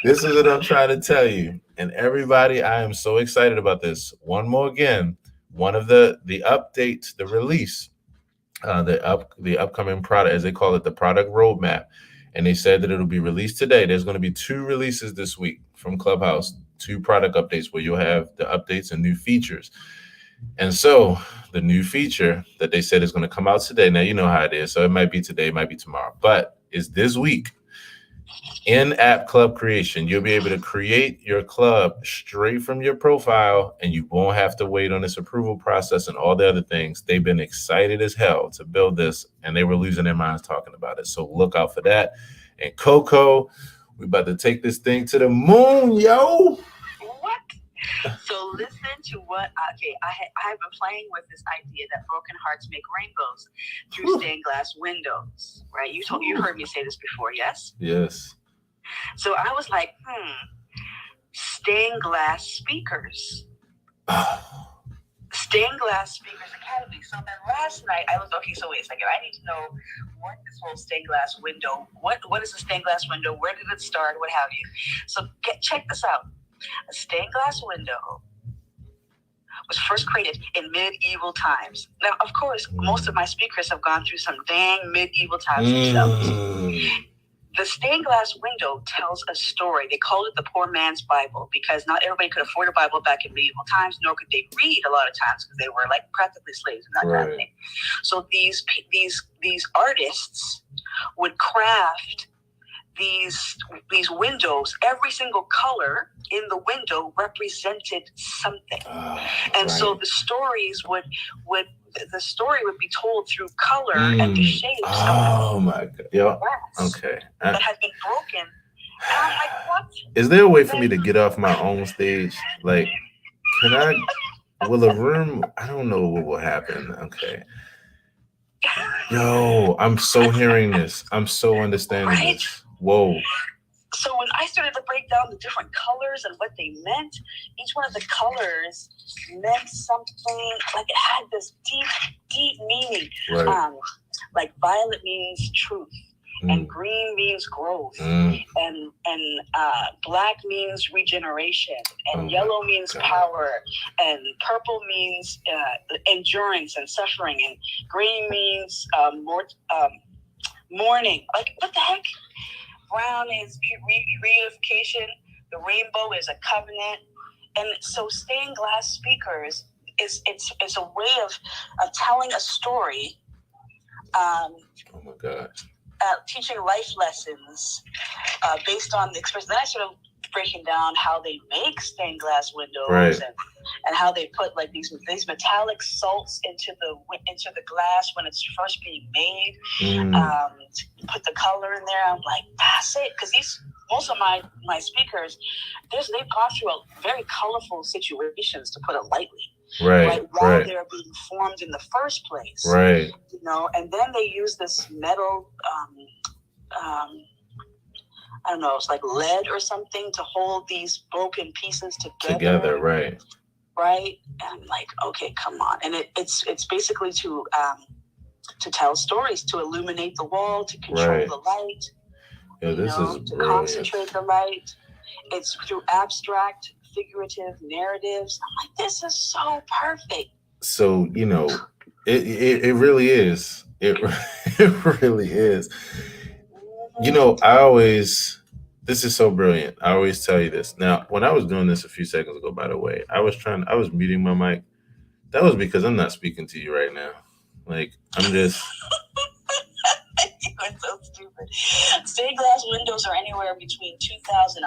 this is what I'm trying to tell you. And everybody, I am so excited about this. One more again, one of the updates, the release, the upcoming product, as they call it, the product roadmap. And they said that it'll be released today. There's going to be 2 releases this week from Clubhouse, 2 product updates where you'll have the updates and new features. And so the new feature that they said is going to come out today. Now, you know how it is. So it might be today, it might be tomorrow, but it's this week. In-app club creation. You'll be able to create your club straight from your profile, and you won't have to wait on this approval process and all the other things. They've been excited as hell to build this, and they were losing their minds talking about it. So look out for that. And Coco, we about to take this thing to the moon, yo. What? So listen to what, I have been playing with this idea that broken hearts make rainbows through stained glass windows, right? You heard me say this before, yes? Yes. So I was like, stained glass speakers. Stained Glass Speakers Academy. So then last night I was, so wait a second. I need to know what this whole stained glass window, what is a stained glass window? Where did it start? What have you? So check this out. A stained glass window was first created in medieval times. Now, of course, most of my speakers have gone through some dang medieval times themselves. The stained glass window tells a story. They called it the poor man's Bible because not everybody could afford a Bible back in medieval times, nor could they read a lot of times because they were like practically slaves and that kind of thing. So these artists would craft these windows. Every single color in the window represented something, so the stories would be told through color and the shapes. Oh my God! Yeah. Okay. That had been broken. And I'm like, what? Is there a way for me to get off my own stage? Like, can I? Will a room? I don't know what will happen. Okay. Yo, I'm so hearing this. I'm so understanding this. Whoa. So when I started to break down the different colors and what they meant, each one of the colors meant something. Like it had this deep meaning. Right. Like violet means truth, and green means growth, and black means regeneration, and yellow means power, and purple means endurance and suffering, and green means mourning. Like what the heck? Brown is reunification. The rainbow is a covenant, and so stained glass speakers it's a way of telling a story. Oh my God. Teaching life lessons based on the experience. Then I started breaking down how they make stained glass windows and how they put like these metallic salts into the glass when it's first being made. Put the color in there. I'm like, that's it, because most of my speakers, they've gone through very colorful situations, to put it lightly. While they're being formed in the first place. Right. And then they use this metal, I don't know, it's like lead or something to hold these broken pieces together. Right. And I'm like, okay, come on. And it's basically to tell stories, to illuminate the wall, to control the light. Yeah, this is to concentrate the light. It's through abstract, figurative narratives. I'm like, this is so perfect. So, it really is. It really is. This is so brilliant. I always tell you this. Now, when I was doing this a few seconds ago, by the way, I was muting my mic. That was because I'm not speaking to you right now. Like, I'm just... You're so stupid. Stained glass windows are anywhere between $2,000 and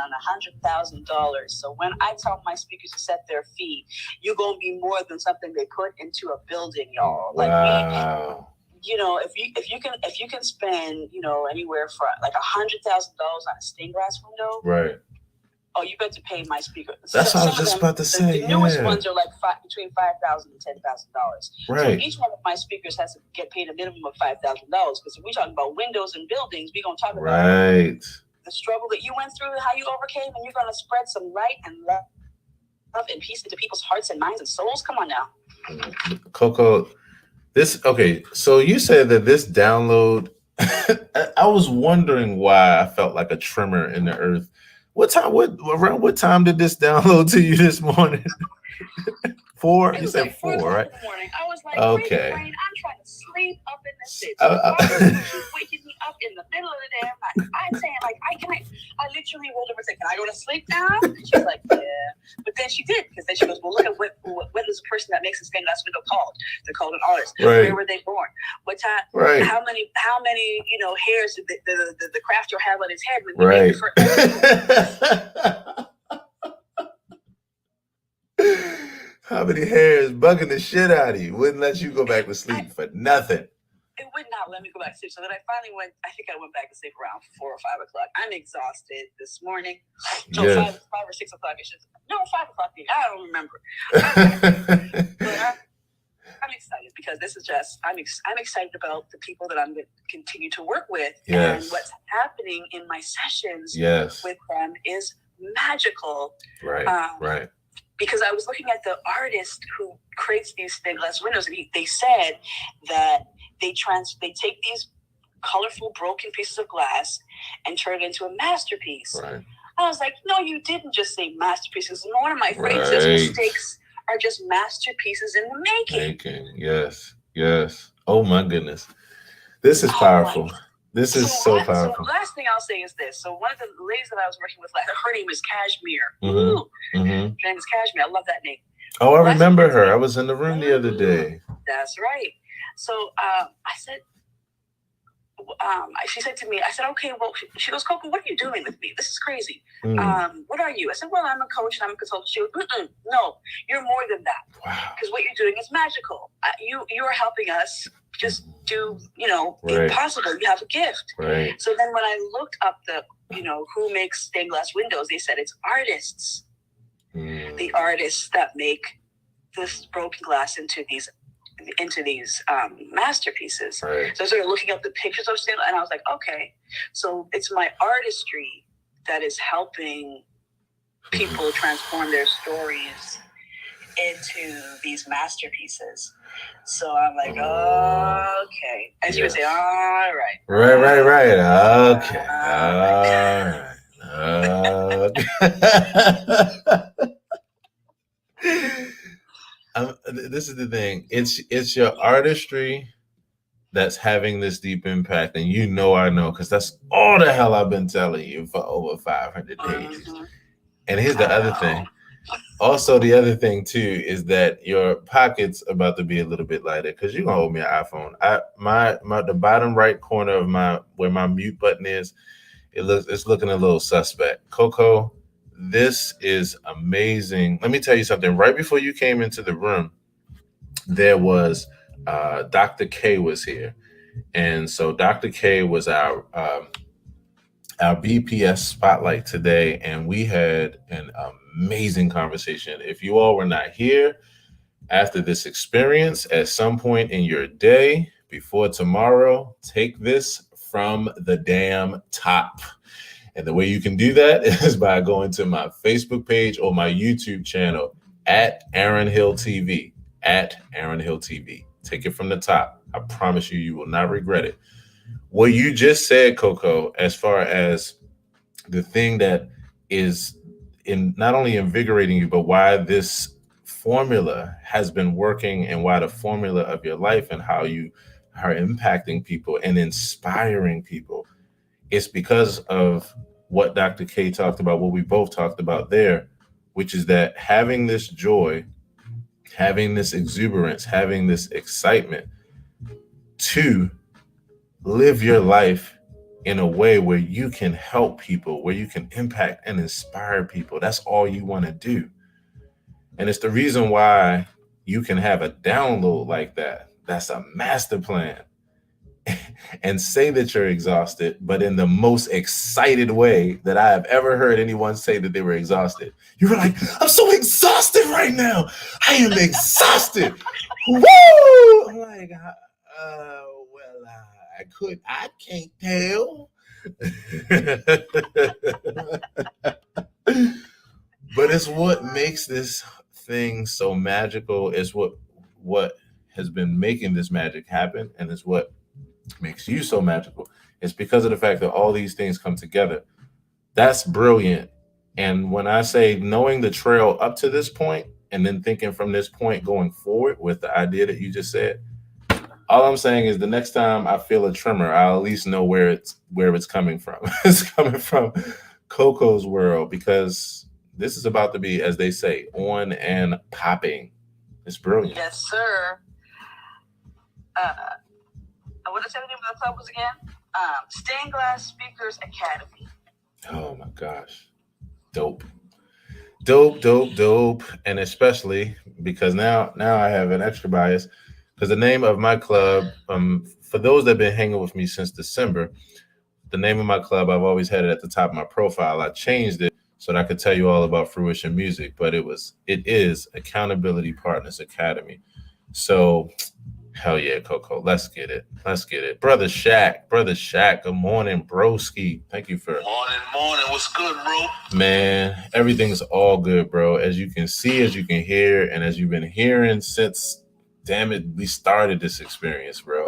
$100,000. So when I tell my speakers to set their fee, you're gonna be more than something they put into a building, y'all. Like, wow. If you can spend anywhere from like $100,000 on a stained glass window, right? Oh, you better pay my speaker. That's what I was just about to say. The newest ones are like between $5,000 and $10,000. Right. So each one of my speakers has to get paid a minimum of $5,000. Because if we're talking about windows and buildings, we're gonna talk about the struggle that you went through, how you overcame, and you're gonna spread some light and love and peace into people's hearts and minds and souls. Come on now, Coco. So you said that this download. I was wondering why I felt like a tremor in the earth. Around what time did this download to you this morning? 4? You said 4, right? Morning. I was like, okay. I'm trying to sleep up in the city. She's waking me up in the middle of the damn night. I'm saying, like, I literally rolled over and said, can I go to sleep now? And she's like, yeah. But then she did, because then she goes, well, look at what is the person that makes the stained glass window called? They're called an artist. Right. Where were they born? What time? Right. How many hairs did the crafter have on his head when he made the first? How many hairs bugging the shit out of you? Wouldn't let you go back to sleep for nothing. It would not let me go back to sleep. So then I finally went back to sleep around 4 or 5 o'clock. I'm exhausted this morning. No, yes. 5 or 6 o'clock. 5 o'clock. I don't remember. But I'm excited because this is I'm excited about the people that I'm going to continue to work with. Yes. And what's happening in my sessions with them is magical. Right. Because I was looking at the artist who creates these stained glass windows, and they said that they take these colorful broken pieces of glass and turn it into a masterpiece. Right. I was like, no, you didn't just say masterpieces. One of my phrases, mistakes are just masterpieces in the making. Yes. Oh my goodness. This is powerful. This is so powerful. So last thing I'll say is this. So one of the ladies that I was working with, her name is Cashmere. Her name is Cashmere. I love that name. Oh, I remember her. I was in the room the other day. That's right. So I said, she said to me, I said, okay, well, she goes, Coco, what are you doing with me? This is crazy. What are you? I said, well, I'm a coach and I'm a consultant. She goes, no, you're more than that. Wow. Because what you're doing is magical. You are helping us just do, the impossible. You have a gift. Right. So then when I looked up who makes stained glass windows, they said it's artists. The artists that make this broken glass into these masterpieces. Right. So I started looking up the pictures of stained glass, and I was like, okay, so it's my artistry that is helping people transform their stories into these masterpieces. So I'm like, okay. As you would say, all right. Right. Okay. All right. This is the thing. It's your artistry that's having this deep impact, and I know, because that's all the hell I've been telling you for over 500 days. And here's the other thing. Also, the other thing too is that your pocket's about to be a little bit lighter, because you're gonna hold me an iPhone. The bottom right corner of where my mute button is, it's looking a little suspect. Coco, this is amazing. Let me tell you something. Right before you came into the room, there was Dr. K was here, and so Dr. K was our BPS spotlight today, and we had an amazing conversation. If you all were not here after this experience, at some point in your day before tomorrow, take this from the damn top. And the way you can do that is by going to my Facebook page or my YouTube channel at Aaron Hill TV. At Aaron Hill TV. Take it from the top. I promise you will not regret it. What you just said, Coco, as far as the thing that is in not only invigorating you, but why this formula has been working, and why the formula of your life and how you are impacting people and inspiring people, it's because of what Dr. K talked about, what we both talked about there, which is that having this joy, having this exuberance, having this excitement to live your life in a way where you can help people, where you can impact and inspire people. That's all you want to do. And it's the reason why you can have a download like that. That's a master plan. And say that you're exhausted, but in the most excited way that I have ever heard anyone say that they were exhausted. You were like, I'm so exhausted right now. I am exhausted. Woo! I'm like, I can't tell. But it's what makes this thing so magical. It's what has been making this magic happen, and it's what makes you so magical. It's because of the fact that all these things come together. That's brilliant. And when I say knowing the trail up to this point and then thinking from this point going forward with the idea that you just said, all I'm saying is the next time I feel a tremor, I'll at least know where it's coming from. It's coming from Coco's world, because this is about to be, as they say, on and popping. It's brilliant. Yes, sir. What did I say the name of the club was again? Stained Glass Speakers Academy. Oh my gosh. Dope. And especially because now I have an extra bias, because the name of my club, for those that have been hanging with me since December, the name of my club, I've always had it at the top of my profile. I changed it so that I could tell you all about Fruition Music, but it is Accountability Partners Academy. So hell yeah, Coco. Let's get it. Brother Shaq. Good morning, broski. Thank you for... Morning. What's good, bro? Man, everything's all good, bro. As you can see, as you can hear, and as you've been hearing since, damn it, we started this experience, bro.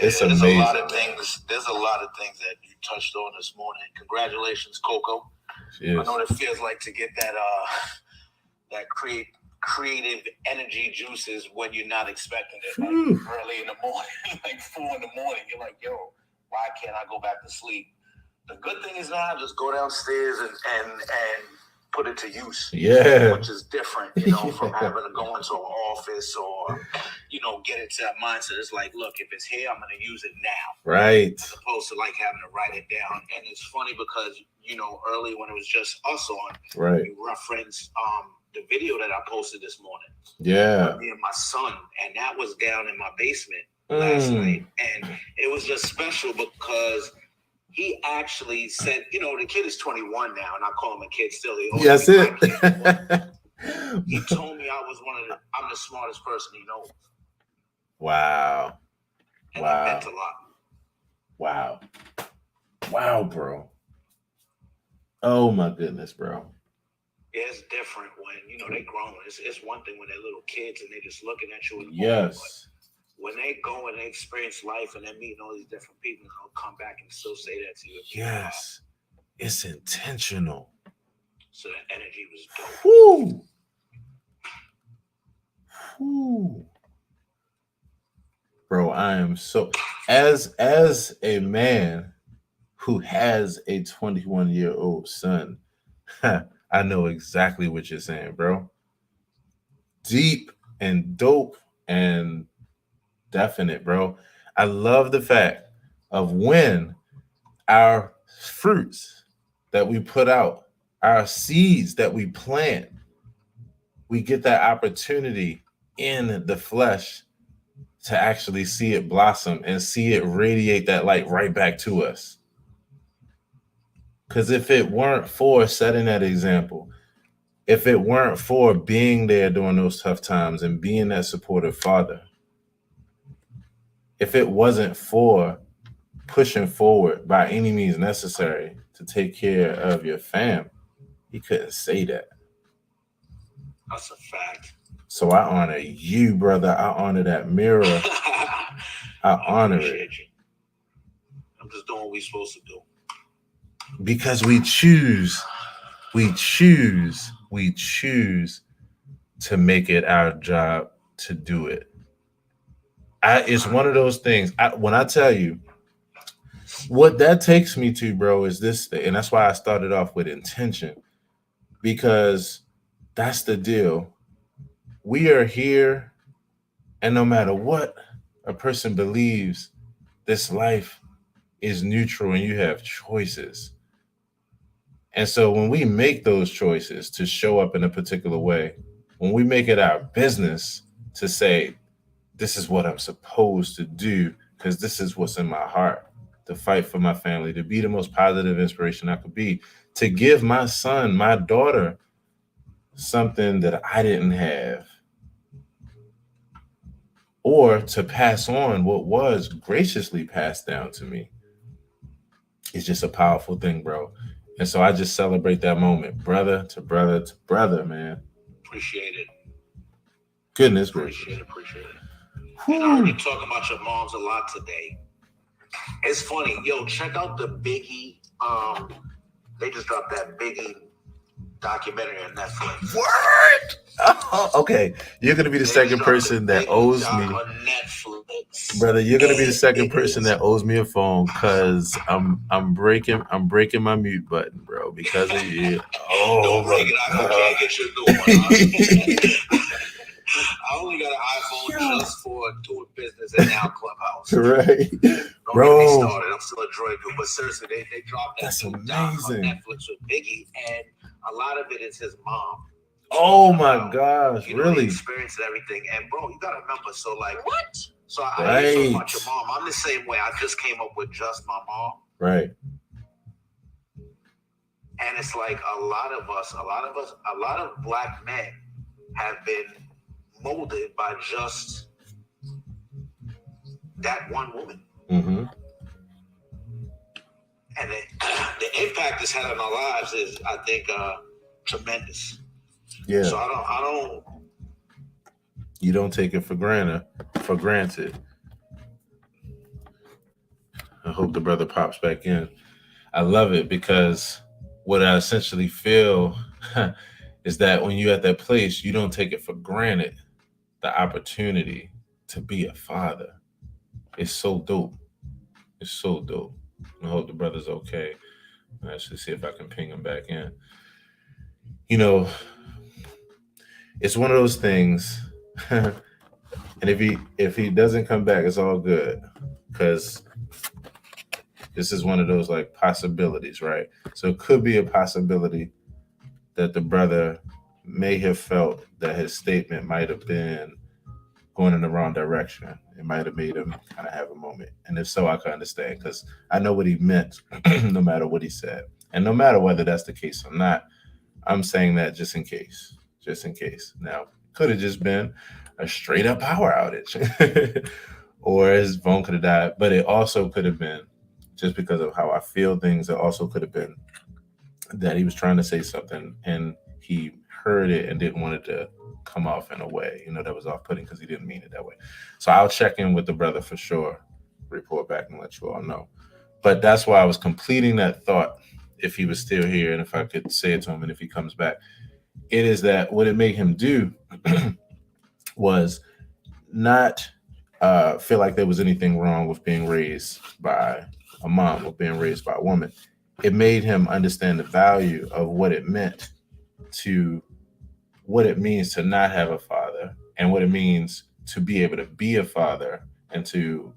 It's amazing. There's a lot of things that you touched on this morning. Congratulations, Coco. Cheers. I know what it feels like to get that creative energy juices when you're not expecting it, like early in the morning, like 4 in the morning. You're like, yo, Why can't I go back to sleep? The good thing is now I just go downstairs and put it to use. Yeah. Which is different, from having to go into an office or, get into that mindset. It's like, look, if it's here, I'm going to use it now. Right. As opposed to like having to write it down. And it's funny because, early when it was just us on, right, you referenced the video that I posted this morning. Yeah. With me and my son. And that was down in my basement last night. And it was just special because he actually said, the kid is 21 now, and I call him a kid still. That's it. He told me I'm the smartest person he knows. Wow. And that meant a lot. Wow. Wow, bro. Oh my goodness, bro. Yeah, it's different when, they're grown. It's one thing when they're little kids and they're just looking at you. Yes. When they go and they experience life and they're meeting all these different people, and they'll come back and still say that to you. Yes. It's intentional. So that energy was dope. Woo. Woo. Bro, I am so as a man who has a 21-year-old son, I know exactly what you're saying, bro. Deep and dope and definite, bro. I love the fact of when our fruits that we put out, our seeds that we plant, we get that opportunity in the flesh to actually see it blossom and see it radiate that light right back to us. Because if it weren't for setting that example, if it weren't for being there during those tough times and being that supportive father, if it wasn't for pushing forward by any means necessary to take care of your fam, he couldn't say that. That's a fact. So I honor you, brother. I honor that mirror. I honor it. You. I'm just doing what we're supposed to do. Because we choose to make it our job to do it. It's one of those things. When I tell you, what that takes me to, bro, is this thing. And that's why I started off with intention. Because that's the deal. We are here, and no matter what a person believes, this life is neutral and you have choices. And so when we make those choices to show up in a particular way, when we make it our business to say, this is what I'm supposed to do, because this is what's in my heart, to fight for my family, to be the most positive inspiration I could be, to give my son, my daughter, something that I didn't have, or to pass on what was graciously passed down to me. It's just a powerful thing, bro. And so I just celebrate that moment, brother to brother to brother, man. Appreciate it. Goodness gracious. Appreciate it. And I heard you talking about your moms a lot today. It's funny. Yo, check out the Biggie. They just dropped that Biggie documentary on Netflix. What? Oh, okay. You're going to be the second person that owes me. On Netflix. Brother, you're going to be the second person that owes me a phone because I'm breaking my mute button, bro, because of you. Oh, don't break it. I can't get you a new one. I only got an iPhone just for doing business and now Clubhouse. Right. Don't bro. Get me started. I'm still a droid dude, but seriously, they dropped that That's doc amazing. on Netflix with Biggie, and a lot of it is his mom. Oh my gosh, really? The experience and everything. And bro, you gotta remember, so like what? So I ain't talking about your mom. I'm the same way. I just came up with just my mom. Right. And it's like a lot of black men have been molded by just that one woman. Mm-hmm. And the impact it's had on our lives is, I think, tremendous. Yeah. So I don't. You don't take it for granted. I hope the brother pops back in. I love it because what I essentially feel is that when you're at that place, you don't take it for granted. The opportunity to be a father is so dope. It's so dope. I hope the brother's okay. I'll actually see if I can ping him back in. You know, it's one of those things. And if he doesn't come back, it's all good. Because this is one of those like possibilities, right? So it could be a possibility that the brother may have felt that his statement might have been going in the wrong direction. It might have made him kind of have a moment. And if so, I can understand because I know what he meant no matter what he said. And no matter whether that's the case or not, I'm saying that just in case. Just in case. Now, could have just been a straight up power outage. Or his phone could have died. But it also could have been, just because of how I feel things, it also could have been that he was trying to say something and he heard it and didn't want it to come off in a way, that was off-putting because he didn't mean it that way. So I'll check in with the brother for sure, report back and let you all know. But that's why I was completing that thought, if he was still here and if I could say it to him and if he comes back. It is that what it made him do was not feel like there was anything wrong with being raised by a mom or being raised by a woman. It made him understand the value of what it means to not have a father and what it means to be able to be a father and to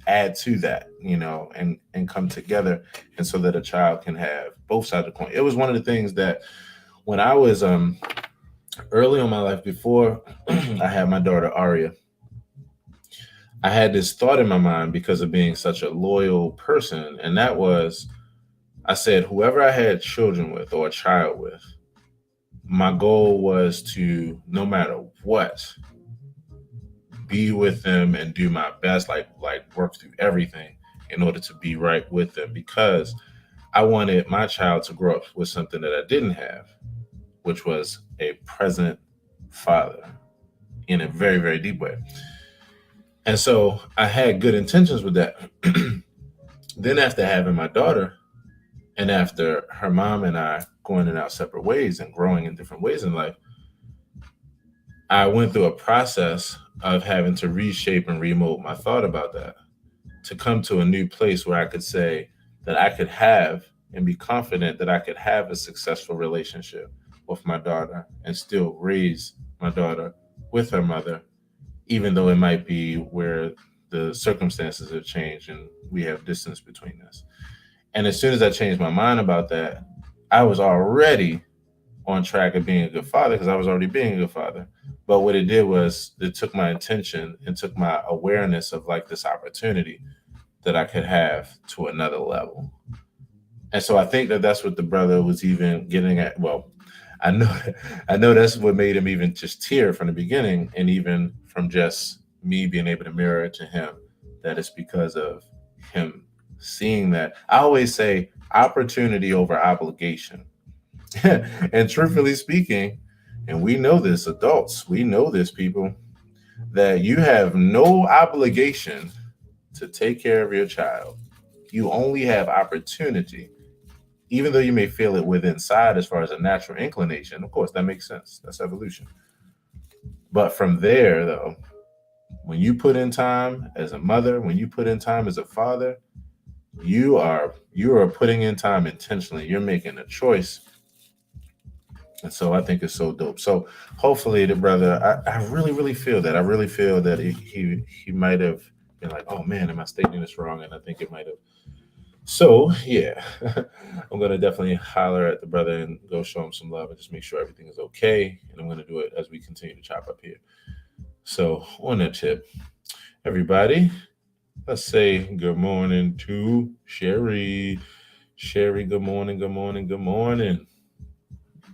add to that, and come together, and so that a child can have both sides of the coin. It was one of the things that when I was early in my life, before I had my daughter Aria, I had this thought in my mind because of being such a loyal person, and that was, I said, whoever I had children with or a child with, my goal was to, no matter what, be with them and do my best, like work through everything in order to be right with them, because I wanted my child to grow up with something that I didn't have, which was a present father in a very, very deep way. And so I had good intentions with that. Then after having my daughter, and after her mom and I going in our separate ways and growing in different ways in life, I went through a process of having to reshape and remold my thought about that, to come to a new place where I could say that I could have and be confident that I could have a successful relationship with my daughter and still raise my daughter with her mother, even though it might be where the circumstances have changed and we have distance between us. And as soon as I changed my mind about that, I was already on track of being a good father because I was already being a good father. But what it did was it took my attention and took my awareness of like this opportunity that I could have to another level. And so I think that that's what the brother was even getting at. Well, I know that's what made him even just tear from the beginning, and even from just me being able to mirror it to him, that it's because of him seeing that. I always say opportunity over obligation. And truthfully speaking, and we know this, adults, we know this, people, that you have no obligation to take care of your child. You only have opportunity, even though you may feel it within inside as far as a natural inclination. Of course, that makes sense. That's evolution. But from there, though, when you put in time as a mother, when you put in time as a father, you are putting in time intentionally. You're making a choice. And so I think it's so dope. So hopefully the brother, I really, really feel that. I really feel that he might have been like, oh man, am I stating this wrong? And I think it might have. So yeah, I'm going to definitely holler at the brother and go show him some love and just make sure everything is okay. And I'm going to do it as we continue to chop up here. So on that tip, everybody, let's say good morning to Sherry. Sherry, good morning, good morning, good morning.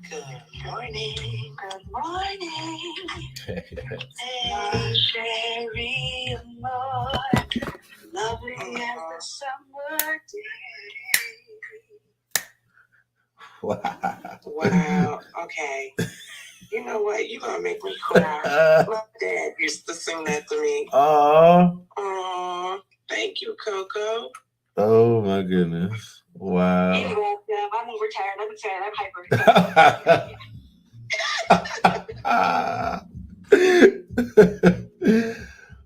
Good morning. Good morning. Hey, Sherry, more lovely as the summer day. Wow. Okay. You know what? You're gonna make me cry. My dad used to sing that to me. Oh, thank you, Coco. Oh my goodness. Wow. You're welcome. I'm overtired. I'm excited. I'm hyper.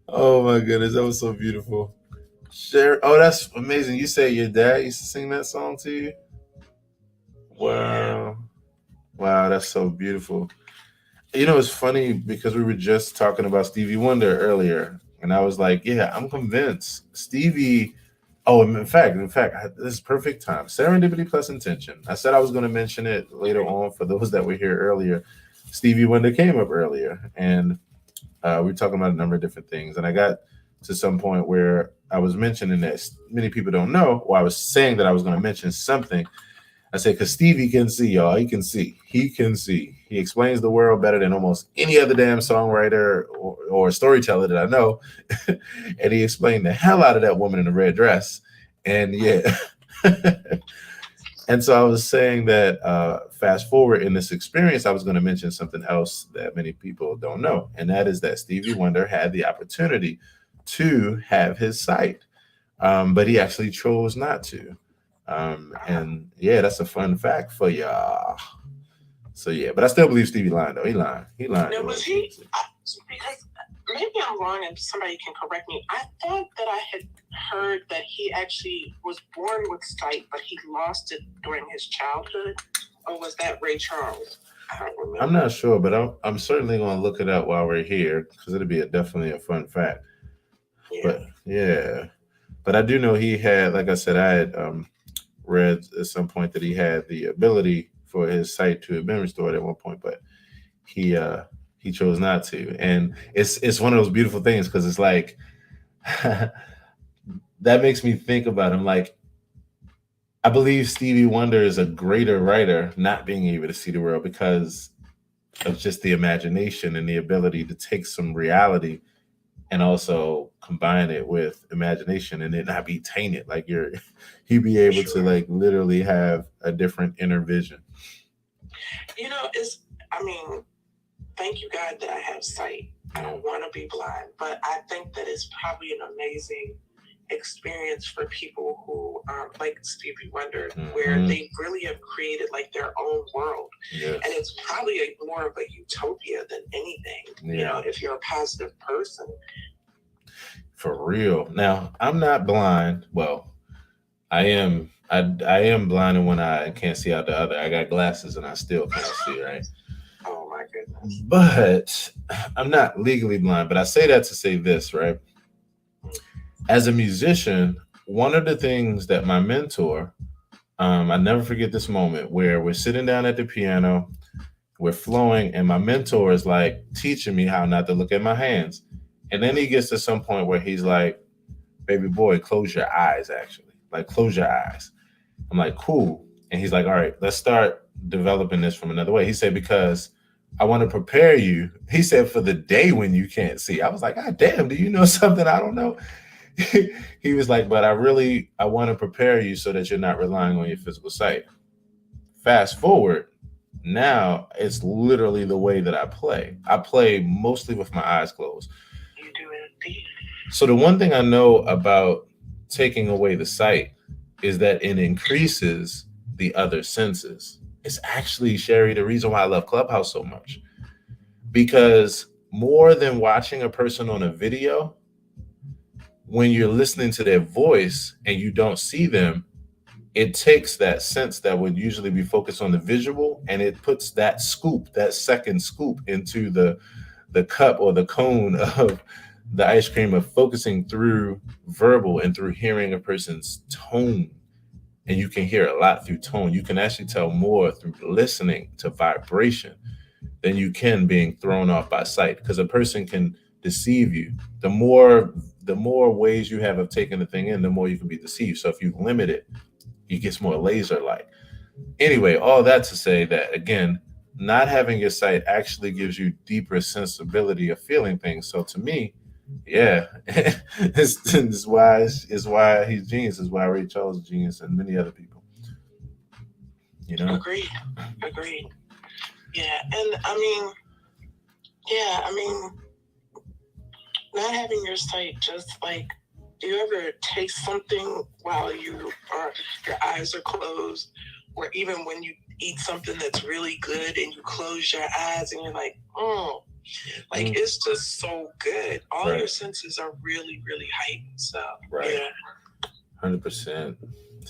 Oh my goodness, that was so beautiful. Sure. Oh, that's amazing. You say your dad used to sing that song to you? Wow. Wow, that's so beautiful. You know, it's funny because we were just talking about Stevie Wonder earlier, and I was like, yeah, I'm convinced Stevie. Oh, in fact, this is perfect time. Serendipity plus intention. I said I was going to mention it later on for those that were here earlier. Stevie Wonder came up earlier, and we were talking about a number of different things, and I got to some point where I was mentioning that many people don't know, or I was saying that I was going to mention something. I said, because Stevie can see, y'all. He can see. He can see. He explains the world better than almost any other damn songwriter or storyteller that I know. And he explained the hell out of that woman in the red dress. And yeah. And so I was saying that fast forward in this experience, I was going to mention something else that many people don't know. And that is that Stevie Wonder had the opportunity to have his sight, but he actually chose not to. And yeah, that's a fun fact for y'all. So yeah, but I still believe Stevie lying though. He lying. Now, was he? Because maybe I'm wrong, and somebody can correct me. I thought that I had heard that he actually was born with sight, but he lost it during his childhood. Or was that Ray Charles? I don't remember. I'm not sure, but I'm certainly going to look it up while we're here because it'll be definitely a fun fact. Yeah. But yeah, but I do know he had, like I said, I had read at some point that he had the ability for his sight to have been restored at one point, but he chose not to. And it's one of those beautiful things because it's like that makes me think about him. Like, I believe Stevie Wonder is a greater writer not being able to see the world because of just the imagination and the ability to take some reality and also combine it with imagination and it not be tainted. Like he'd be able to like literally have a different inner vision. You know, thank you God that I have sight. I don't want to be blind, but I think that it's probably an amazing experience for people who like Stevie Wonder, where they really have created like their own world. Yes. And it's probably more of a utopia than anything, you know, if you're a positive person. For real. Now, I'm not blind. Well, I am blind in one eye and can't see out the other. I got glasses and I still can't see, right? Oh my goodness. But I'm not legally blind, but I say that to say this, right? As a musician, one of the things that my mentor, I never forget this moment where we're sitting down at the piano, we're flowing, and my mentor is like teaching me how not to look at my hands. And then he gets to some point where he's like, baby boy, close your eyes, actually. Like, close your eyes. I'm like, cool. And he's like, all right, let's start developing this from another way. He said, because I want to prepare you. He said, for the day when you can't see. I was like, God damn, do you know something I don't know? He was like, but I want to prepare you so that you're not relying on your physical sight. Fast forward, now it's literally the way that I play. I play mostly with my eyes closed. You do it indeed. So the one thing I know about taking away the sight is that it increases the other senses. It's actually, Sherry, the reason why I love Clubhouse so much. Because more than watching a person on a video, when you're listening to their voice and you don't see them, it takes that sense that would usually be focused on the visual and it puts that second scoop into the cup or the cone of the ice cream of focusing through verbal and through hearing a person's tone. And you can hear a lot through tone. You can actually tell more through listening to vibration than you can being thrown off by sight, because a person can deceive you. The more ways you have of taking the thing in, the more you can be deceived. So if you limit it, it gets more laser-like. Anyway, all that to say that, again, not having your sight actually gives you deeper sensibility of feeling things. So to me, yeah, it's why he's genius. Is why Ray Charles is genius and many other people. You know? Agreed. Yeah, and not having your sight, just like, do you ever taste something while your eyes are closed, or even when you eat something that's really good and you close your eyes and you're like, Like, it's just so good. All your senses are really, really heightened. So, yeah. 100%.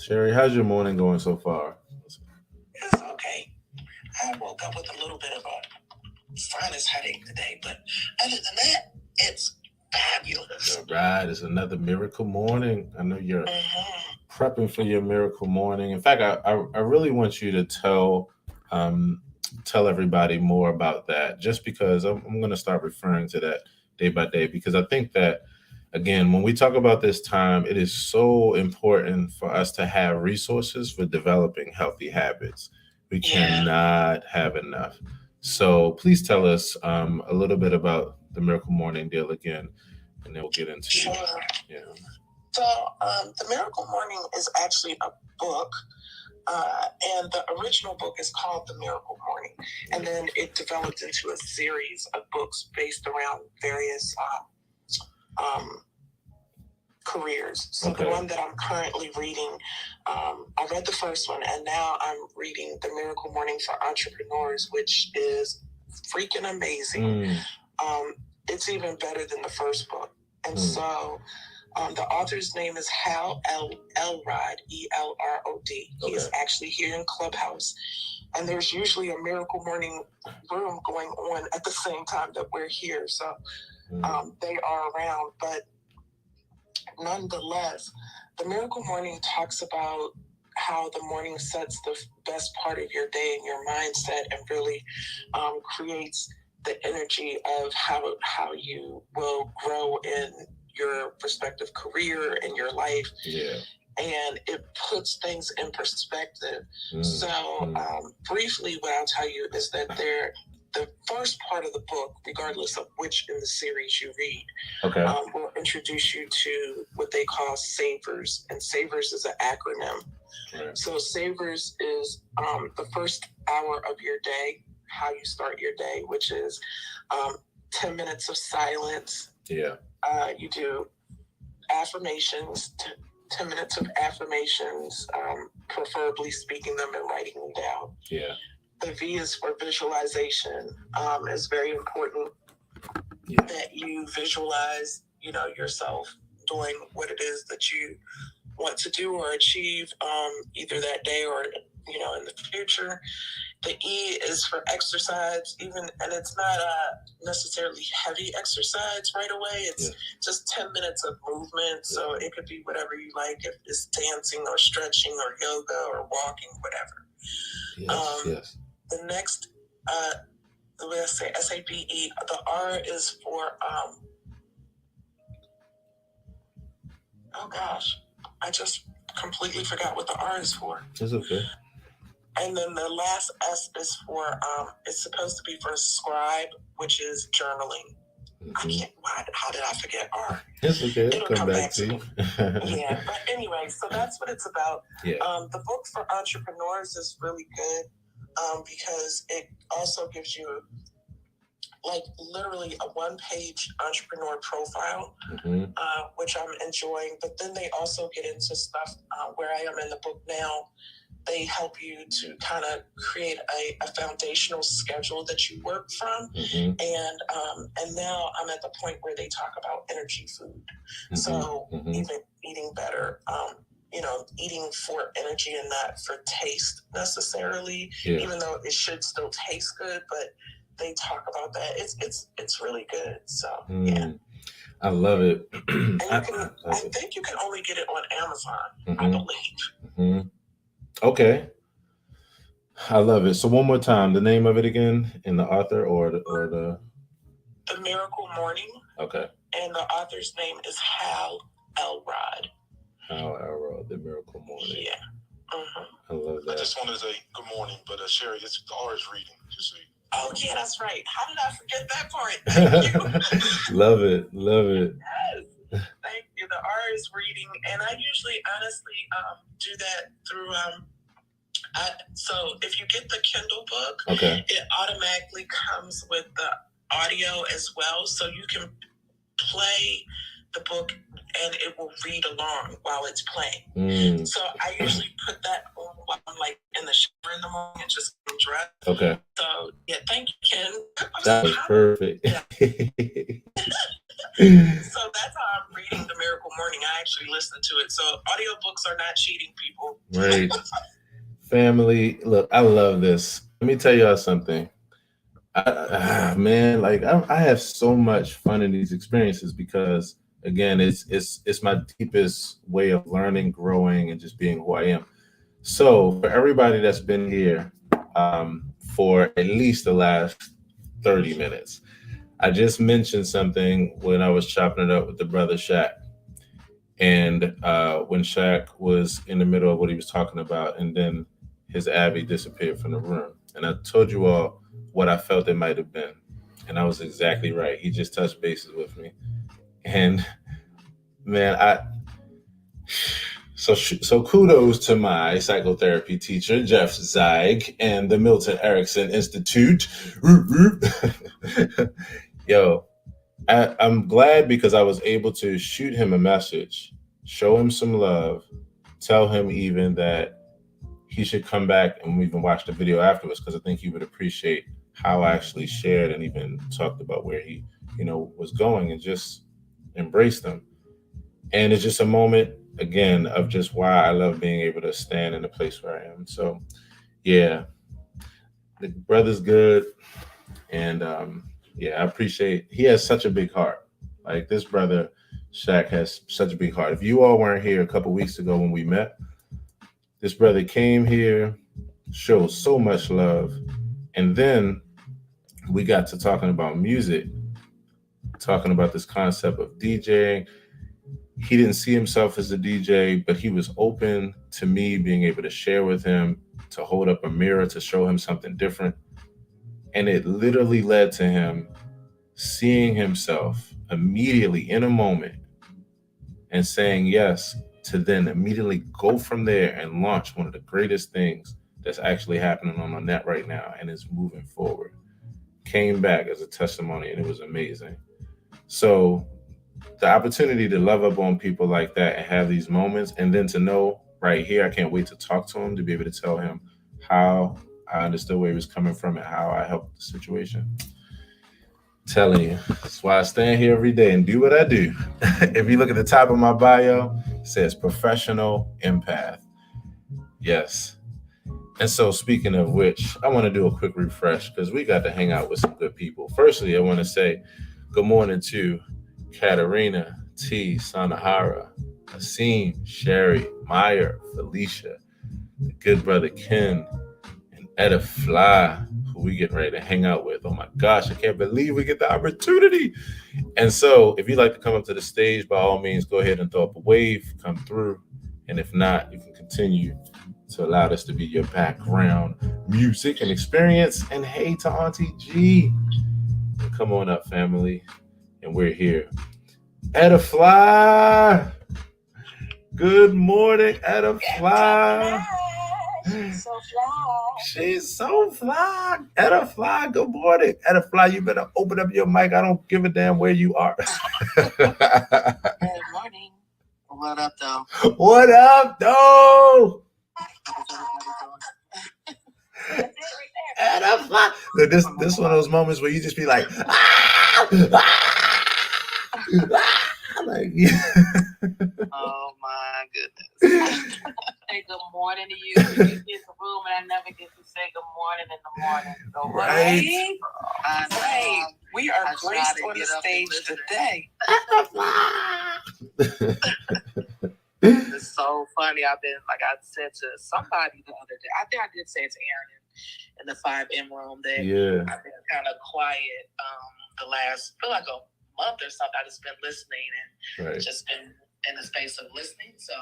Sherry, how's your morning going so far? It's okay. I woke up with a little bit of a sinus headache today, but other than that, it's fabulous. All right, it's another miracle morning. I know you're prepping for your miracle morning. In fact, I really want you to tell everybody more about that, just because I'm going to start referring to that day by day, because I think that, again, when we talk about this time, it is so important for us to have resources for developing healthy habits. We cannot have enough. So please tell us a little bit about the Miracle Morning deal again, and then we'll get into it. Yeah. So the Miracle Morning is actually a book. And the original book is called The Miracle Morning. And then it developed into a series of books based around various careers. So the one that I'm currently reading, I read the first one, and now I'm reading The Miracle Morning for Entrepreneurs, which is freaking amazing. It's even better than the first book. And so the author's name is Hal Elrod, E-L-R-O-D. He is actually here in Clubhouse. And there's usually a Miracle Morning room going on at the same time that we're here. So they are around. But nonetheless, the Miracle Morning talks about how the morning sets the best part of your day and your mindset, and really creates the energy of how you will grow in your respective career and your life. And it puts things in perspective. So briefly, what I'll tell you is that the first part of the book, regardless of which in the series you read, will introduce you to what they call SAVERS. And SAVERS is an acronym. So SAVERS is the first hour of your day, how you start your day, which is 10 minutes of silence. You do affirmations, 10 minutes of affirmations, preferably speaking them and writing them down. The V is for visualization. It's very important that you visualize, yourself doing what it is that you want to do or achieve, either that day or, in the future. The E is for exercise, and it's not necessarily heavy exercise right away. It's just 10 minutes of movement. So it could be whatever you like, if it's dancing or stretching or yoga or walking, whatever. The next, the way I say SABE, the R is for, oh gosh, I just completely forgot what the R is for. It's okay. And then the last S is for, it's supposed to be for scribe, which is journaling. How did I forget R? It's okay. It'll come back to me. But anyway, so that's what it's about. The book for entrepreneurs is really good because it also gives you literally a one-page entrepreneur profile, which I'm enjoying. But then they also get into stuff where I am in the book now. They help you to kind of create a foundational schedule that you work from. And now I'm at the point where they talk about energy food. So even eating better, eating for energy and not for taste necessarily, even though it should still taste good, but they talk about that. It's really good. So I love it. And I think you can only get it on Amazon, I believe. Okay. I love it. So one more time, the name of it again, and the author or the The Miracle Morning. Okay. And the author's name is Hal Elrod. Hal Elrod, The Miracle Morning. I love that. I just wanted to say good morning, but Sherry, it's the R is reading, just so you. Oh yeah, that's right. How did I forget that part? Thank you. Love it. Yes. Thank you. The R is reading, and I usually honestly do that through so if you get the Kindle book, it automatically comes with the audio as well, so you can play the book and it will read along while it's playing. So I usually put that on while I'm like in the shower in the morning and just getting dressed. Okay. So yeah, thank you, Ken. That was perfect. Yeah. So that's how I'm reading the Miracle Morning. I actually listen to it. So audiobooks are not cheating, people. Right. Family, look, I love this. Let me tell y'all something. Man, like I have so much fun in these experiences because again, it's my deepest way of learning, growing, and just being who I am. So for everybody that's been here for at least the last 30 minutes, I just mentioned something when I was chopping it up with the brother Shaq. And when Shaq was in the middle of what he was talking about, and then his Abby disappeared from the room. And I told you all what I felt it might have been. And I was exactly right. He just touched bases with me. And man, so kudos to my psychotherapy teacher, Jeff Zeig, and the Milton Erickson Institute. Yo, I'm glad because I was able to shoot him a message, show him some love, tell him even that he should come back and we even watch the video afterwards because I think he would appreciate how I actually shared and even talked about where he, was going and just embraced them. And it's just a moment, again, of just why I love being able to stand in the place where I am. So, yeah, the brother's good. And, I appreciate, he has such a big heart. Like this brother, Shaq, has such a big heart. If you all weren't here a couple weeks ago when we met, this brother came here, showed so much love. And then we got to talking about music, talking about this concept of DJing. He didn't see himself as a DJ, but he was open to me being able to share with him, to hold up a mirror, to show him something different. And it literally led to him seeing himself immediately in a moment and saying yes, to then immediately go from there and launch one of the greatest things that's actually happening on the net right now and is moving forward. Came back as a testimony and it was amazing. So the opportunity to love up on people like that and have these moments, and then to know right here, I can't wait to talk to him, to be able to tell him how I understood where he was coming from and how I helped the situation. Telling you, that's why I stand here every day and do what I do. If you look at the top of my bio, it says professional empath. Yes. And so speaking of which, I want to do a quick refresh because we got to hang out with some good people. Firstly, I want to say good morning to Katarina, T, Sanahara, Asim, Sherry, Meyer, Felicia, the good brother Ken, and Etta Fly, who we getting ready to hang out with. Oh my gosh, I can't believe we get the opportunity. And so if you'd like to come up to the stage, by all means, go ahead and throw up a wave, come through. And if not, you can continue to allow this to be your background music and experience. And hey to Auntie G. Come on up, family. And we're here. Etta Fly. Good morning, Etta Fly. She's so fly. She's so fly. Etta Fly, good morning. Etta Fly, you better open up your mic. I don't give a damn where you are. Good morning. What up, though? What up, though? Etta Fly. Look, this one of those moments where you just be like, like, oh my goodness. Say good morning to you. You get in the room and I never get to say good morning in the morning. So right. Right. We are graced on the stage today. It's so funny. I've been, like I said to somebody the other day, I think I did say it to Aaron in the 5M room that I've been kind of quiet the last, feel like a month or something. I've just been listening and just been in the space of listening. So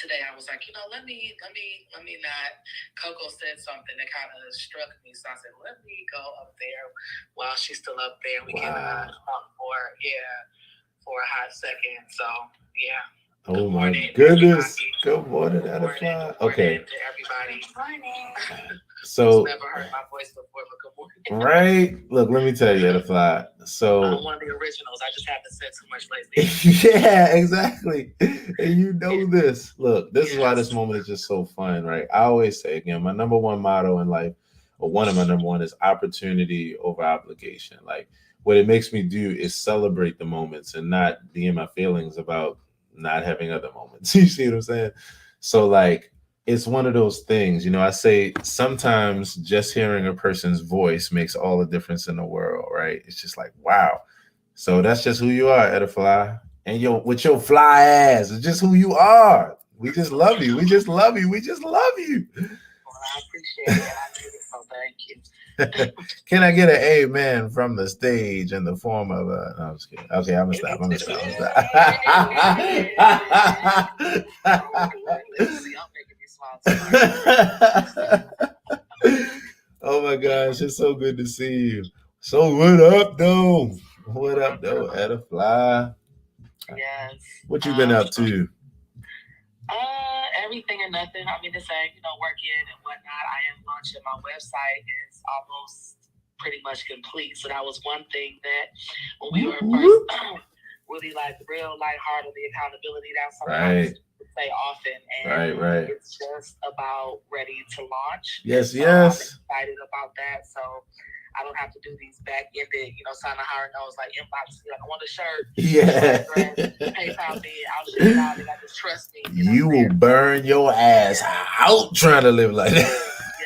today I was like, let me not. Coco said something that kind of struck me, so I said, let me go up there while she's still up there. We can talk for a hot second. So Oh morning, my goodness! everybody. Good morning, Etta Fly. Okay. To everybody. Morning. So never heard my voice before, but good morning. Right? Look, let me tell you, Edify. So I'm one of the originals. I just haven't said too much lately. Yeah, exactly. And you know this. Look, this is why this moment is just so fun, right? I always say again, my number one motto in life, or one of my number one, is opportunity over obligation. Like what it makes me do is celebrate the moments and not be in my feelings about not having other moments. You see what I'm saying? So like it's one of those things, you know, I say sometimes just hearing a person's voice makes all the difference in the world, right? It's just like, wow. So that's just who you are, Edify. And with your fly ass, it's just who you are. We just love you. We just love you. We just love you. Well, I appreciate it. I did it, so thank you. Can I get an amen from the stage in the form of a... No, I'm just kidding. Okay, I'm going to stop. Oh my gosh, it's so good to see you. So what up, though? What up, though, Edify? Yes. What you been up to? Everything and nothing. I mean, to say, working and whatnot. I am launching my website. It's almost pretty much complete. So that was one thing that when we were first really like real lighthearted, the accountability that sometimes say often, and right. It's just about ready to launch. Yes. I'm excited about that. So I don't have to do these back-ended, sign a hard nose, like inbox, I want a shirt. Yeah. PayPal me, I'll ship it out, just trust me. You will burn your ass out trying to live like that.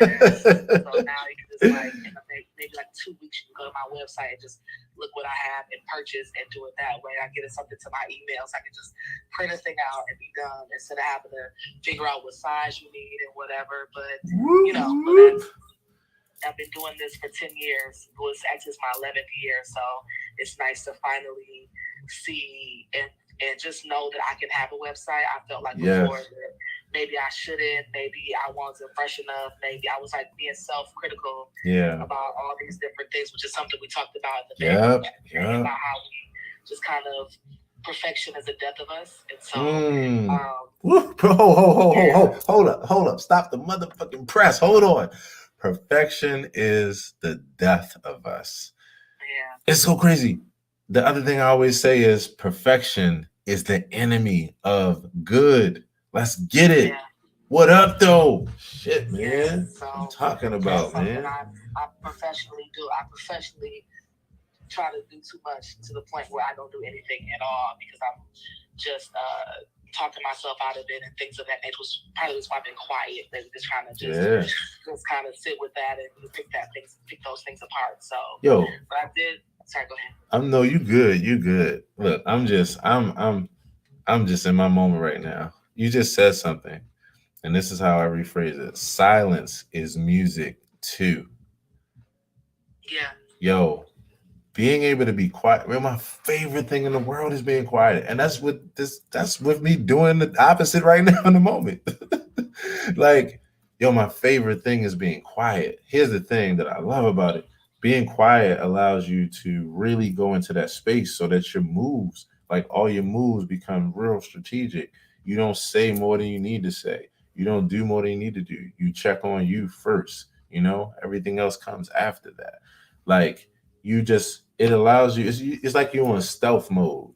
Yes. So now you can just maybe 2 weeks, you can go to my website and just look what I have and purchase and do it that way. I get it something to my emails. I can just print a thing out and be done instead of having to figure out what size you need and whatever. But, I've been doing this for 10 years. It was actually my 11th year. So it's nice to finally see and just know that I can have a website. I felt like before that maybe I shouldn't, maybe I wasn't fresh enough, maybe I was being self-critical about all these different things, which is something we talked about in the beginning, about how we just kind of perfection is the death of us. And so hold up, stop the motherfucking press. Hold on. Perfection is the death of us. Yeah. It's so crazy. The other thing I always say is perfection is the enemy of good. Let's get it. Yeah. What up, though? Shit, man. Yeah, so what I'm talking about, man. I professionally do. I professionally try to do too much to the point where I don't do anything at all because I'm just talking myself out of it and things of that nature. Was part of this why I've been quiet. Just trying to just kind of sit with that and pick those things apart. So but I did. Sorry, go ahead. No, you good. You good. Look, I'm just in my moment right now. You just said something, and this is how I rephrase it. Silence is music too. Yeah. Being able to be quiet. Well, my favorite thing in the world is being quiet. And that's with me doing the opposite right now in the moment. My favorite thing is being quiet. Here's the thing that I love about it. Being quiet allows you to really go into that space so that your moves, all your moves become real strategic. You don't say more than you need to say. You don't do more than you need to do. You check on you first. Everything else comes after that. It allows you, it's like you're on stealth mode.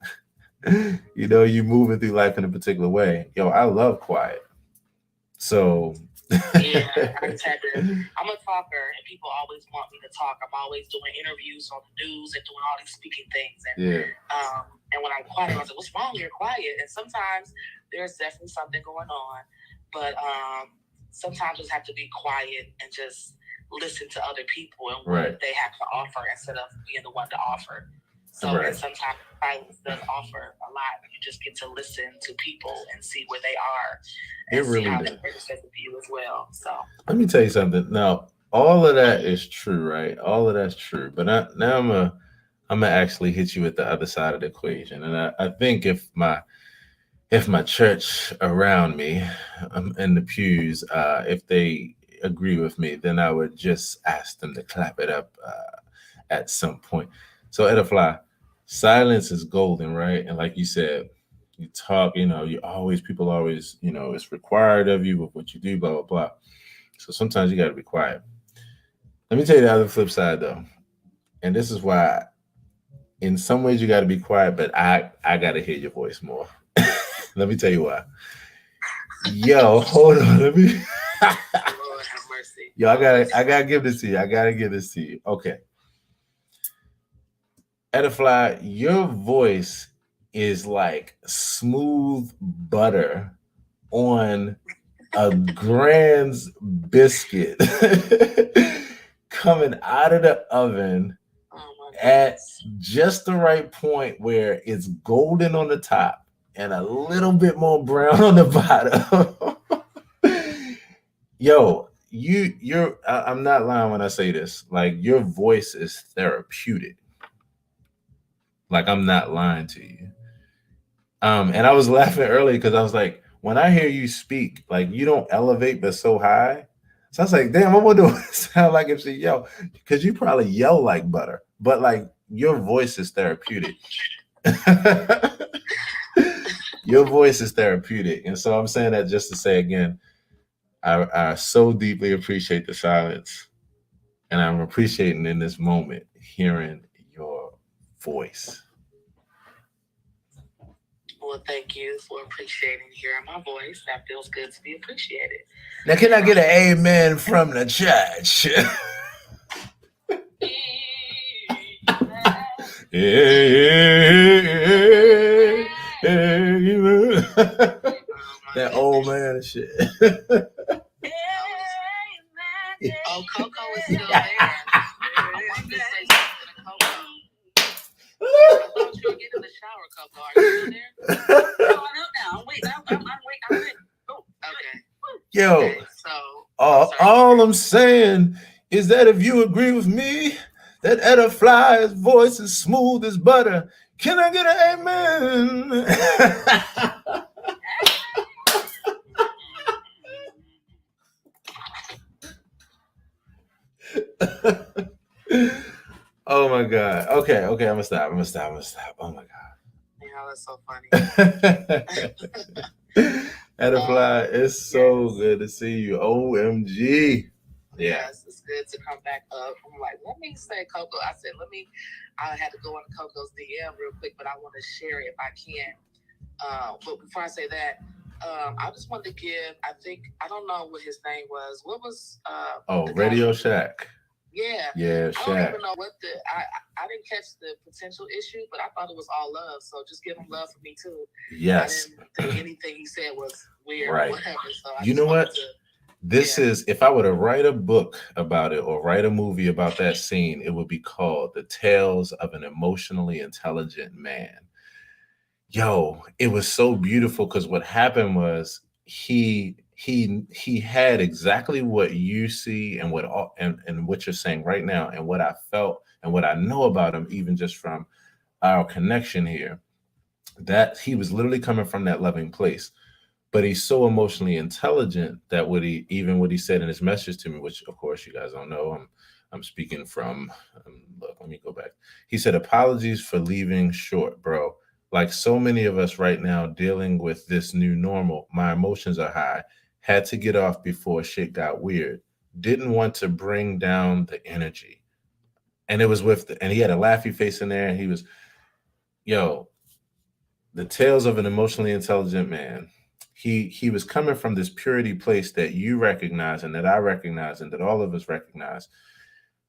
You're moving through life in a particular way. I love quiet. So I'm a talker and people always want me to talk. I'm always doing interviews on the news and doing all these speaking things. And when I'm quiet, I was like, what's wrong? You're quiet. And sometimes there's definitely something going on. But sometimes just have to be quiet and just listen to other people and what they have to offer instead of being the one to offer. So and sometimes silence does offer a lot. You just get to listen to people and see where they are and see how they represent you as well. So let me tell you something. Now, all of that is true, right? All of that's true. But now I'm gonna actually hit you at the other side of the equation. And I think if my church around me in the pews, if they agree with me, then I would just ask them to clap it up at some point. So Edify, silence is golden, right? And like you said, you talk, people always, it's required of you with what you do, blah, blah, blah. So sometimes you got to be quiet. Let me tell you the other flip side though. And this is why in some ways you got to be quiet, but I got to hear your voice more. Let me tell you why. Yo, hold on. Let me. Lord have mercy. Yo, I gotta give this to you. I gotta give this to you. Okay. Edify, your voice is like smooth butter on a Grand's biscuit coming out of the oven at just the right point where it's golden on the top and a little bit more brown on the bottom. Yo, I'm not lying when I say this. Like, your voice is therapeutic. Like, I'm not lying to you. And I was laughing earlier because I was like, when I hear you speak, like, you don't elevate but so high. So I was like, damn, I wonder what it sound like if she yell. Because you probably yell like butter, but like your voice is therapeutic. Your voice is therapeutic. And so I'm saying that just to say again, I so deeply appreciate the silence. And I'm appreciating in this moment hearing your voice. Well, thank you for appreciating hearing my voice. That feels good to be appreciated. Now, can I get an amen from the church? That old man shit. Oh, Coco is still there. I wanted to say something to Coco. I thought you were getting in the shower, Coco. Are you still there? No, I'm waiting. I'm waiting. Oh, okay. Yo, okay, so all I'm saying is that if you agree with me that Edify's voice is smooth as butter, can I get an amen? Oh my God. Okay, I'm gonna stop. Oh my God. Yeah, that's so funny. Edify, it's so good to see you. OMG. Yeah. Yes, it's good to come back up. I'm like, let me say Coco. I said, I had to go into Coco's DM real quick, but I want to share it if I can. But before I say that, I just wanted to give, I don't know what his name was. What was Radio Shack. Yeah. Yeah, Shack. I don't even know what I didn't catch the potential issue, but I thought it was all love. So just give him love for me too. Yes. I didn't think anything he said was weird right. or whatever. So you know what? This is, if I were to write a book about it or write a movie about that scene, it would be called The Tales of an Emotionally Intelligent Man. Yo, it was so beautiful because what happened was he had exactly what you see and what you're saying right now and what I felt and what I know about him, even just from our connection here, that he was literally coming from that loving place. But he's so emotionally intelligent that what he said in his message to me, which of course you guys don't know, I'm speaking from, look, let me go back. He said, apologies for leaving short, bro. Like so many of us right now dealing with this new normal, my emotions are high. Had to get off before shit got weird. Didn't want to bring down the energy. And it was and he had a laughy face in there. And he was, yo, the tales of an emotionally intelligent man. He was coming from this purity place that you recognize and that I recognize and that all of us recognize.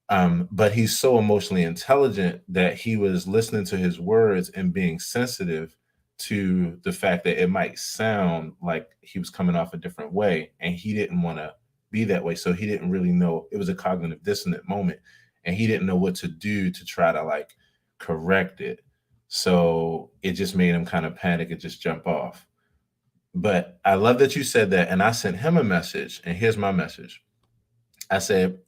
But he's so emotionally intelligent that he was listening to his words and being sensitive to the fact that it might sound like he was coming off a different way, and he didn't want to be that way. So he didn't really know. It was a cognitive dissonant moment, and he didn't know what to do to try to like correct it. So it just made him kind of panic and just jump off. But I love that you said that, and I sent him a message, and here's my message. I said,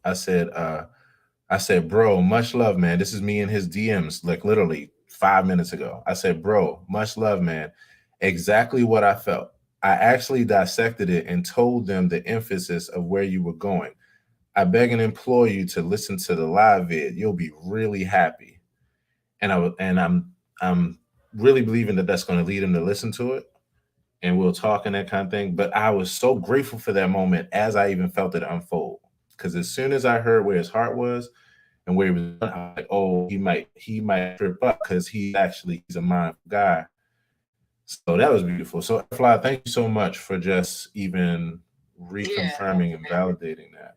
bro, much love, man. This is me in his DMs, like literally 5 minutes ago. I said, bro, much love, man. Exactly what I felt. I actually dissected it and told them the emphasis of where you were going. I beg and implore you to listen to the live vid. You'll be really happy. And I'm really believing that that's going to lead him to listen to it. And we'll talk and that kind of thing. But I was so grateful for that moment as I even felt it unfold. Because as soon as I heard where his heart was and where he was, I was like, oh, he might trip up because he's a mindful guy. So that was beautiful. So Fly, thank you so much for just even reconfirming and validating that.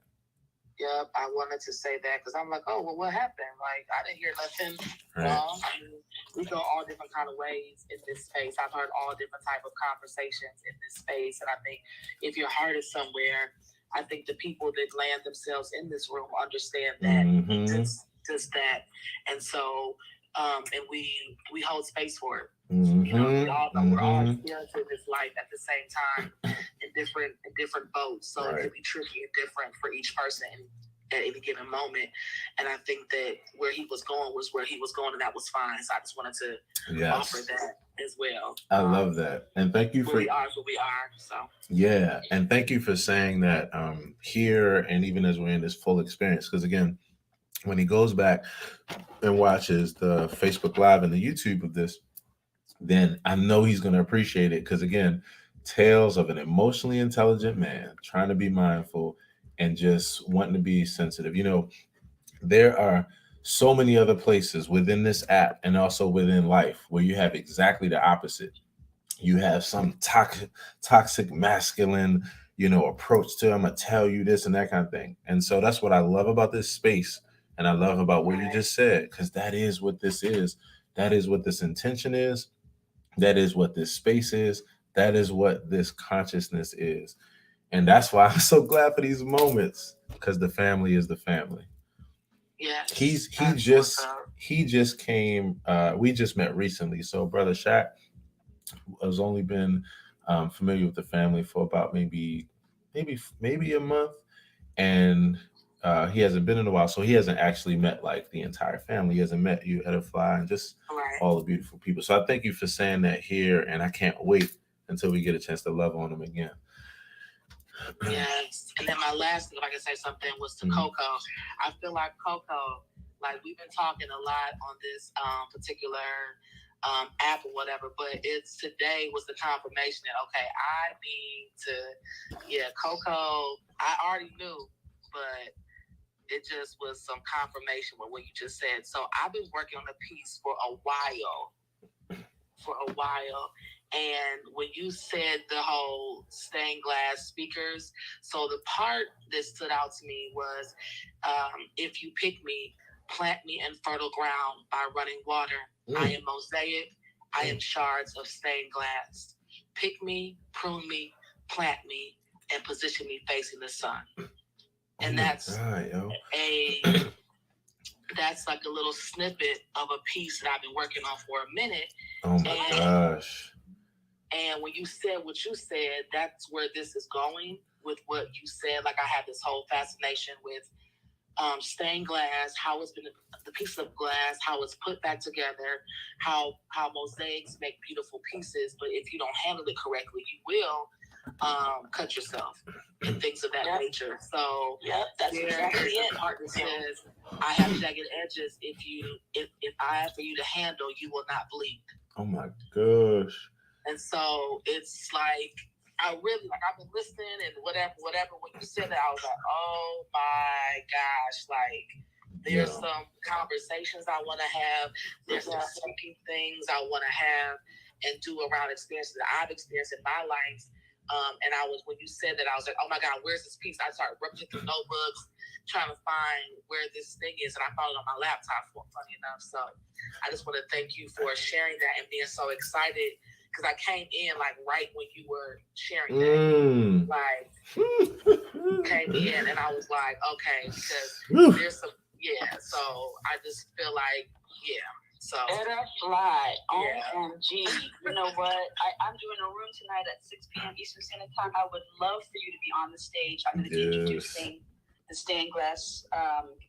Yep, I wanted to say that because I'm like, oh, well, what happened? Like, I didn't hear nothing wrong. I mean, we go all different kind of ways in this space. I've heard all different type of conversations in this space, and I think if your heart is somewhere, I think the people that land themselves in this room understand that, just that, and so, and we hold space for it. You know, we're all here to this life at the same time in different boats. So it could be tricky and different for each person at any given moment. And I think that where he was going was where he was going, and that was fine. So I just wanted to offer that as well. I love that. And thank you for we are who we are. So yeah. And thank you for saying that here and even as we're in this full experience. Because again, when he goes back and watches the Facebook Live and the YouTube of this, then I know he's going to appreciate it. Because again, tales of an emotionally intelligent man trying to be mindful and just wanting to be sensitive. You know, there are so many other places within this app and also within life where you have exactly the opposite. You have some toxic masculine, approach to, I'm going to tell you this and that kind of thing. And so that's what I love about this space. And I love about what you just said, because that is what this is. That is what this intention is. That is what this space is. That is what this consciousness is. And that's why I'm so glad for these moments, because the family is the family. Yeah. He just came, we just met recently. So Brother Shaq has only been familiar with the family for about maybe a month. And he hasn't been in a while, so he hasn't actually met like the entire family. He hasn't met you, Edify, and just all the beautiful people. So I thank you for saying that here, and I can't wait until we get a chance to love on him again. Yes, and then my last thing, if I can say something, was to Coco. I feel like Coco, like we've been talking a lot on this particular app or whatever, but today was the confirmation that okay, I need to, Coco. I already knew, but it just was some confirmation with what you just said. So I've been working on a piece for a while. And when you said the whole stained glass speakers, so the part that stood out to me was, if you pick me, plant me in fertile ground by running water. I am mosaic. I am shards of stained glass. Pick me, prune me, plant me, and position me facing the sun. And that's that's like a little snippet of a piece that I've been working on for a minute. Oh my gosh. And when you said what you said, that's where this is going with what you said. Like I have this whole fascination with stained glass, how it's been the piece of glass, how it's put back together, how mosaics make beautiful pieces, but if you don't handle it correctly, you will cut yourself and things of that nature. So that's exactly it. Part that says, I have jagged edges. If I have for you to handle, you will not bleed. Oh my gosh. And so it's like, I really, like, I've been listening and whatever, when you said that, I was like, oh my gosh, like, there's some conversations I want to have. There's some speaking things I want to have and do around experiences that I've experienced in my life. And when you said that, I was like, oh my God, where's this piece? I started ripping through notebooks, trying to find where this thing is. And I found it on my laptop, funny enough. So I just want to thank you for sharing that and being so excited. Because I came in like right when you were sharing that. Like, came in and I was like, okay, because there's some, so I just feel like, so. Better fly, OMG. You know what? I'm doing a room tonight at 6 p.m. Eastern Standard Time. I would love for you to be on the stage. I'm going to be introducing the stained glass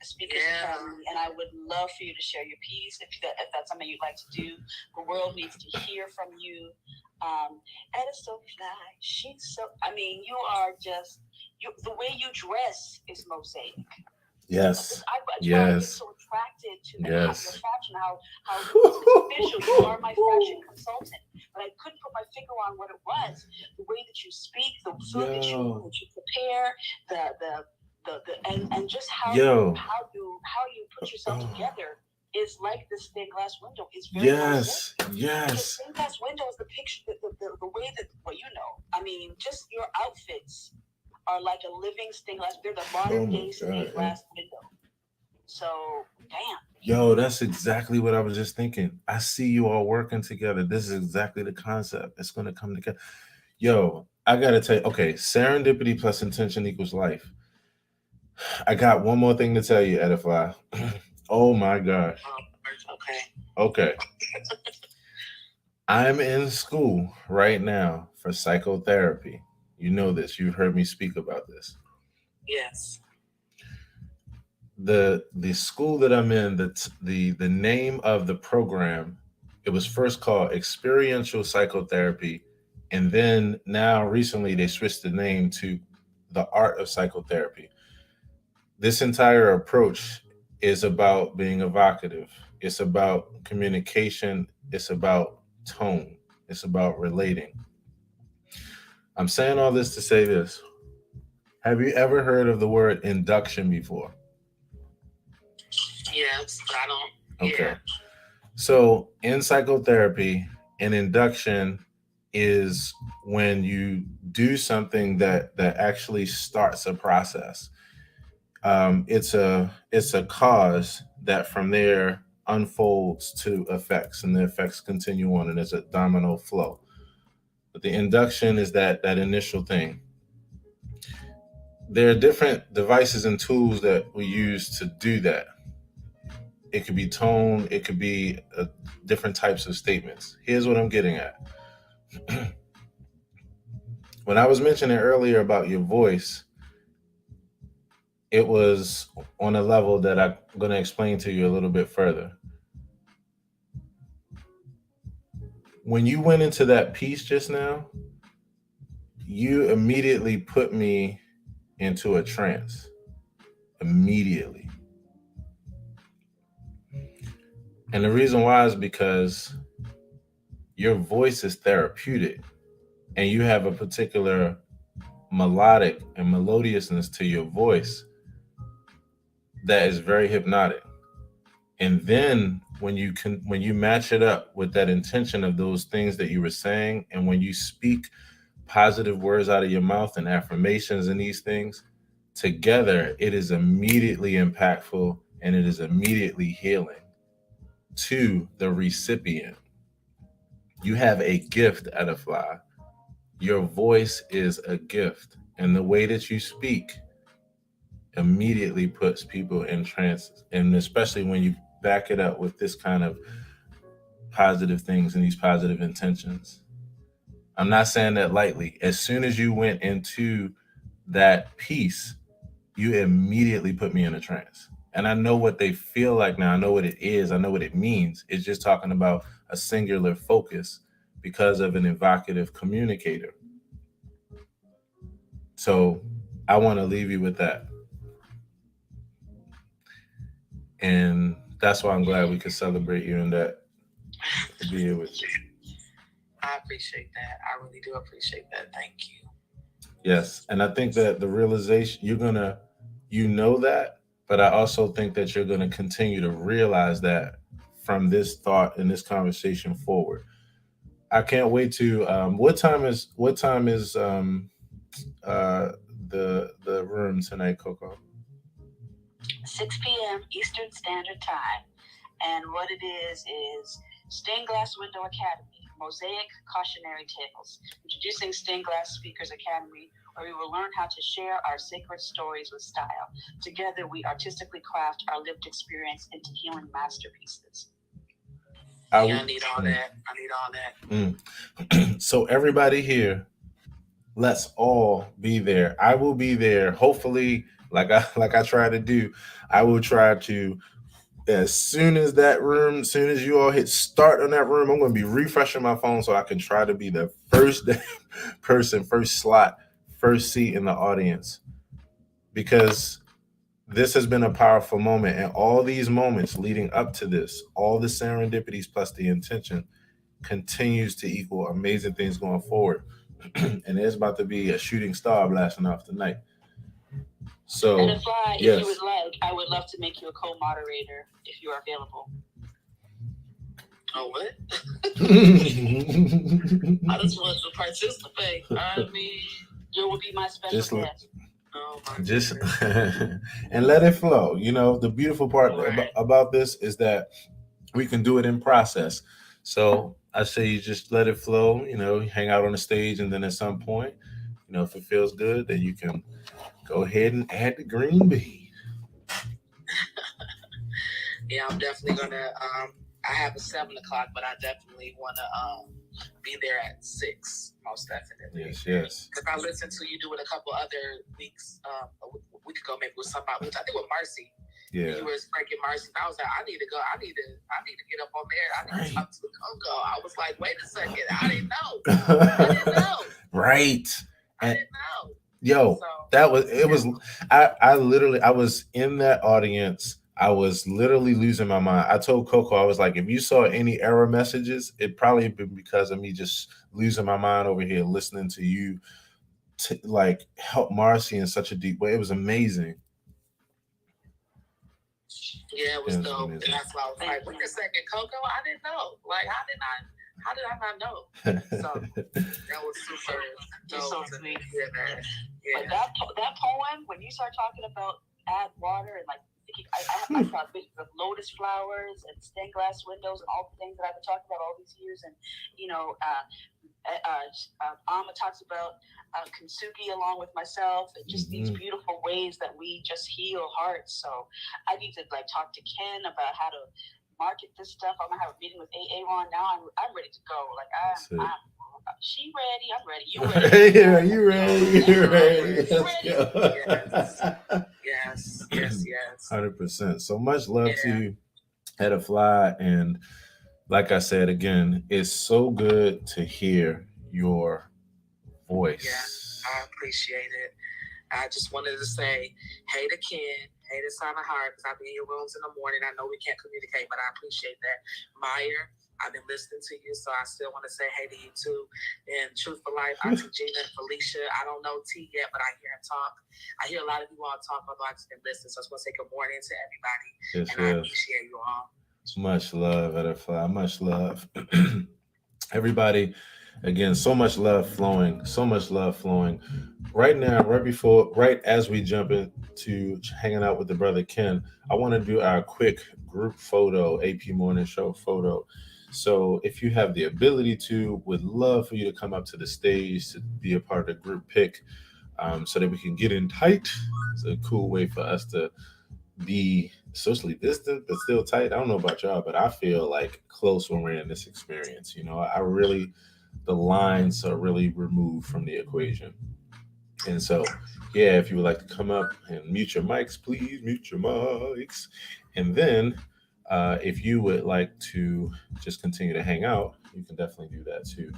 speakers academy, and I would love for you to share your piece if that's something you'd like to do. The world needs to hear from you. Ed is so fly. She's so. I mean, you are just. The way you dress is mosaic. Yes. I get so attracted to your fashion. How official. You are my fashion consultant, but I couldn't put my finger on what it was. The way that you speak, the food that you prepare, the and just how you put yourself together is like the stained glass window. It's very yes. The stained glass window is the picture, the way that, well, I mean, just your outfits are like a living stained glass. They're the modern day stained glass window. So, damn. Yo, that's exactly what I was just thinking. I see you all working together. This is exactly the concept. It's going to come together. Yo, I got to tell you, okay, serendipity plus intention equals life. I got one more thing to tell you, Edify. Oh my gosh. Okay. I'm in school right now for psychotherapy. You know this. You've heard me speak about this. Yes. The school that I'm in, the name of the program, it was first called experiential psychotherapy, and then now recently they switched the name to the art of psychotherapy. This entire approach is about being evocative. It's about communication. It's about tone. It's about relating. I'm saying all this to say this. Have you ever heard of the word induction before? Yes, but I don't. Okay. Yeah. So in psychotherapy, an induction is when you do something that actually starts a process. It's a cause that from there unfolds to effects, and the effects continue on, and it's a domino flow. But the induction is that initial thing. There are different devices and tools that we use to do that. It could be tone, it could be different types of statements. Here's what I'm getting at. When I was mentioning earlier about your voice, it was on a level that I'm going to explain to you a little bit further. When you went into that piece just now, you immediately put me into a trance. Immediately. And the reason why is because your voice is therapeutic and you have a particular melodic and melodiousness to your voice that is very hypnotic. And then when you match it up with that intention of those things that you were saying, and when you speak positive words out of your mouth and affirmations and these things together, it is immediately impactful and it is immediately healing to the recipient. You have a gift, Edify. Your voice is a gift, and the way that you speak immediately puts people in trance, and especially when you back it up with this kind of positive things and these positive intentions. I'm not saying that lightly. As soon as you went into that piece, you immediately put me in a trance. And I know what they feel like now. I know what it is. I know what it means. It's just talking about a singular focus because of an evocative communicator. So I want to leave you with that. And that's why I'm glad we could celebrate you and that to be here with you. I appreciate that. I really do appreciate that. Thank you. Yes. And I think that the realization you know that, but I also think that you're going to continue to realize that from this thought and this conversation forward. I can't wait to, what time is the room tonight, Coco? 6 p.m. Eastern Standard Time. And what it is Stained Glass Window Academy, Mosaic Cautionary Tales, introducing Stained Glass Speakers Academy, where we will learn how to share our sacred stories with style. Together, we artistically craft our lived experience into healing masterpieces. I need all that. So everybody here, let's all be there. I will be there. Hopefully, like I try to do, I will try to, as soon as you all hit start on that room, I'm going to be refreshing my phone so I can try to be the first person, first slot, first seat in the audience, because this has been a powerful moment. And all these moments leading up to this, all the serendipities plus the intention continues to equal amazing things going forward. And there's about to be a shooting star blasting off tonight. So, and Fly, if you would like, I would love to make you a co-moderator if you are available. Oh, what? I just want to participate. I mean, you will be my special guest. Oh, just and let it flow. You know, the beautiful part about this is that we can do it in process. So I say you just let it flow, you know, hang out on the stage, and then at some point, you know, if it feels good, then you can go ahead and add the green bean. Yeah, I'm definitely gonna I have a 7 o'clock, but I definitely wanna be there at 6, most definitely. Yes. Because I listened to you do it a couple other weeks, a week ago, maybe with somebody, which I think with Marcy. Yeah. You were breaking Marcy. I was like, I need to go. I need to get up on there. I need to talk to Coco. I was like, wait a second. I didn't know. Right. I didn't know. Yo, I literally, I was in that audience. I was literally losing my mind. I told Coco, I was like, if you saw any error messages, it probably been because of me just losing my mind over here, listening to you like help Marcy in such a deep way. It was amazing. Yeah, it was dope. And that's why I was like, wait a second, Coco, I didn't know. Like, how did I not know? So that was super dope. So sweet. Yeah, man. Yeah. But that poem, when you start talking about add water and like, I thought visions of lotus flowers and stained glass windows and all the things that I've been talking about all these years. And, you know, Amma talks about kintsugi along with myself and just these beautiful ways that we just heal hearts. So I need to like talk to Ken about how to market this stuff. I'm gonna have a meeting with Aaron now. I'm ready to go. Like I'm she ready. I'm ready. You ready? Yeah, you ready? You ready? Yes. 100%. So much love to you, Hedda Fly, and like I said again, it's so good to hear your voice. Yeah, I appreciate it. I just wanted to say, hey to Ken, hey to Sana Hart, because I'll be in your rooms in the morning. I know we can't communicate, but I appreciate that. Meyer, I've been listening to you, so I still want to say hey to you too. And Truth for Life, Auntie Gina and Felicia. I don't know T yet, but I hear him talk. I hear a lot of you all talk, although I just been listening. So I just want to say good morning to everybody. Yes, and I appreciate you all. Much love, Edify. Much love. Everybody, again, so much love flowing. So much love flowing. Right now, right as we jump into hanging out with the brother Ken, I want to do our quick group photo, AP Morning Show photo. So if you have the ability to, would love for you to come up to the stage to be a part of the group pic so that we can get in tight. It's a cool way for us to be socially distant but still tight. I don't know about y'all, but I feel like close when we're in this experience. You know, the lines are really removed from the equation. And so, yeah, if you would like to come up and mute your mics, please mute your mics. And then if you would like to just continue to hang out, you can definitely do that too.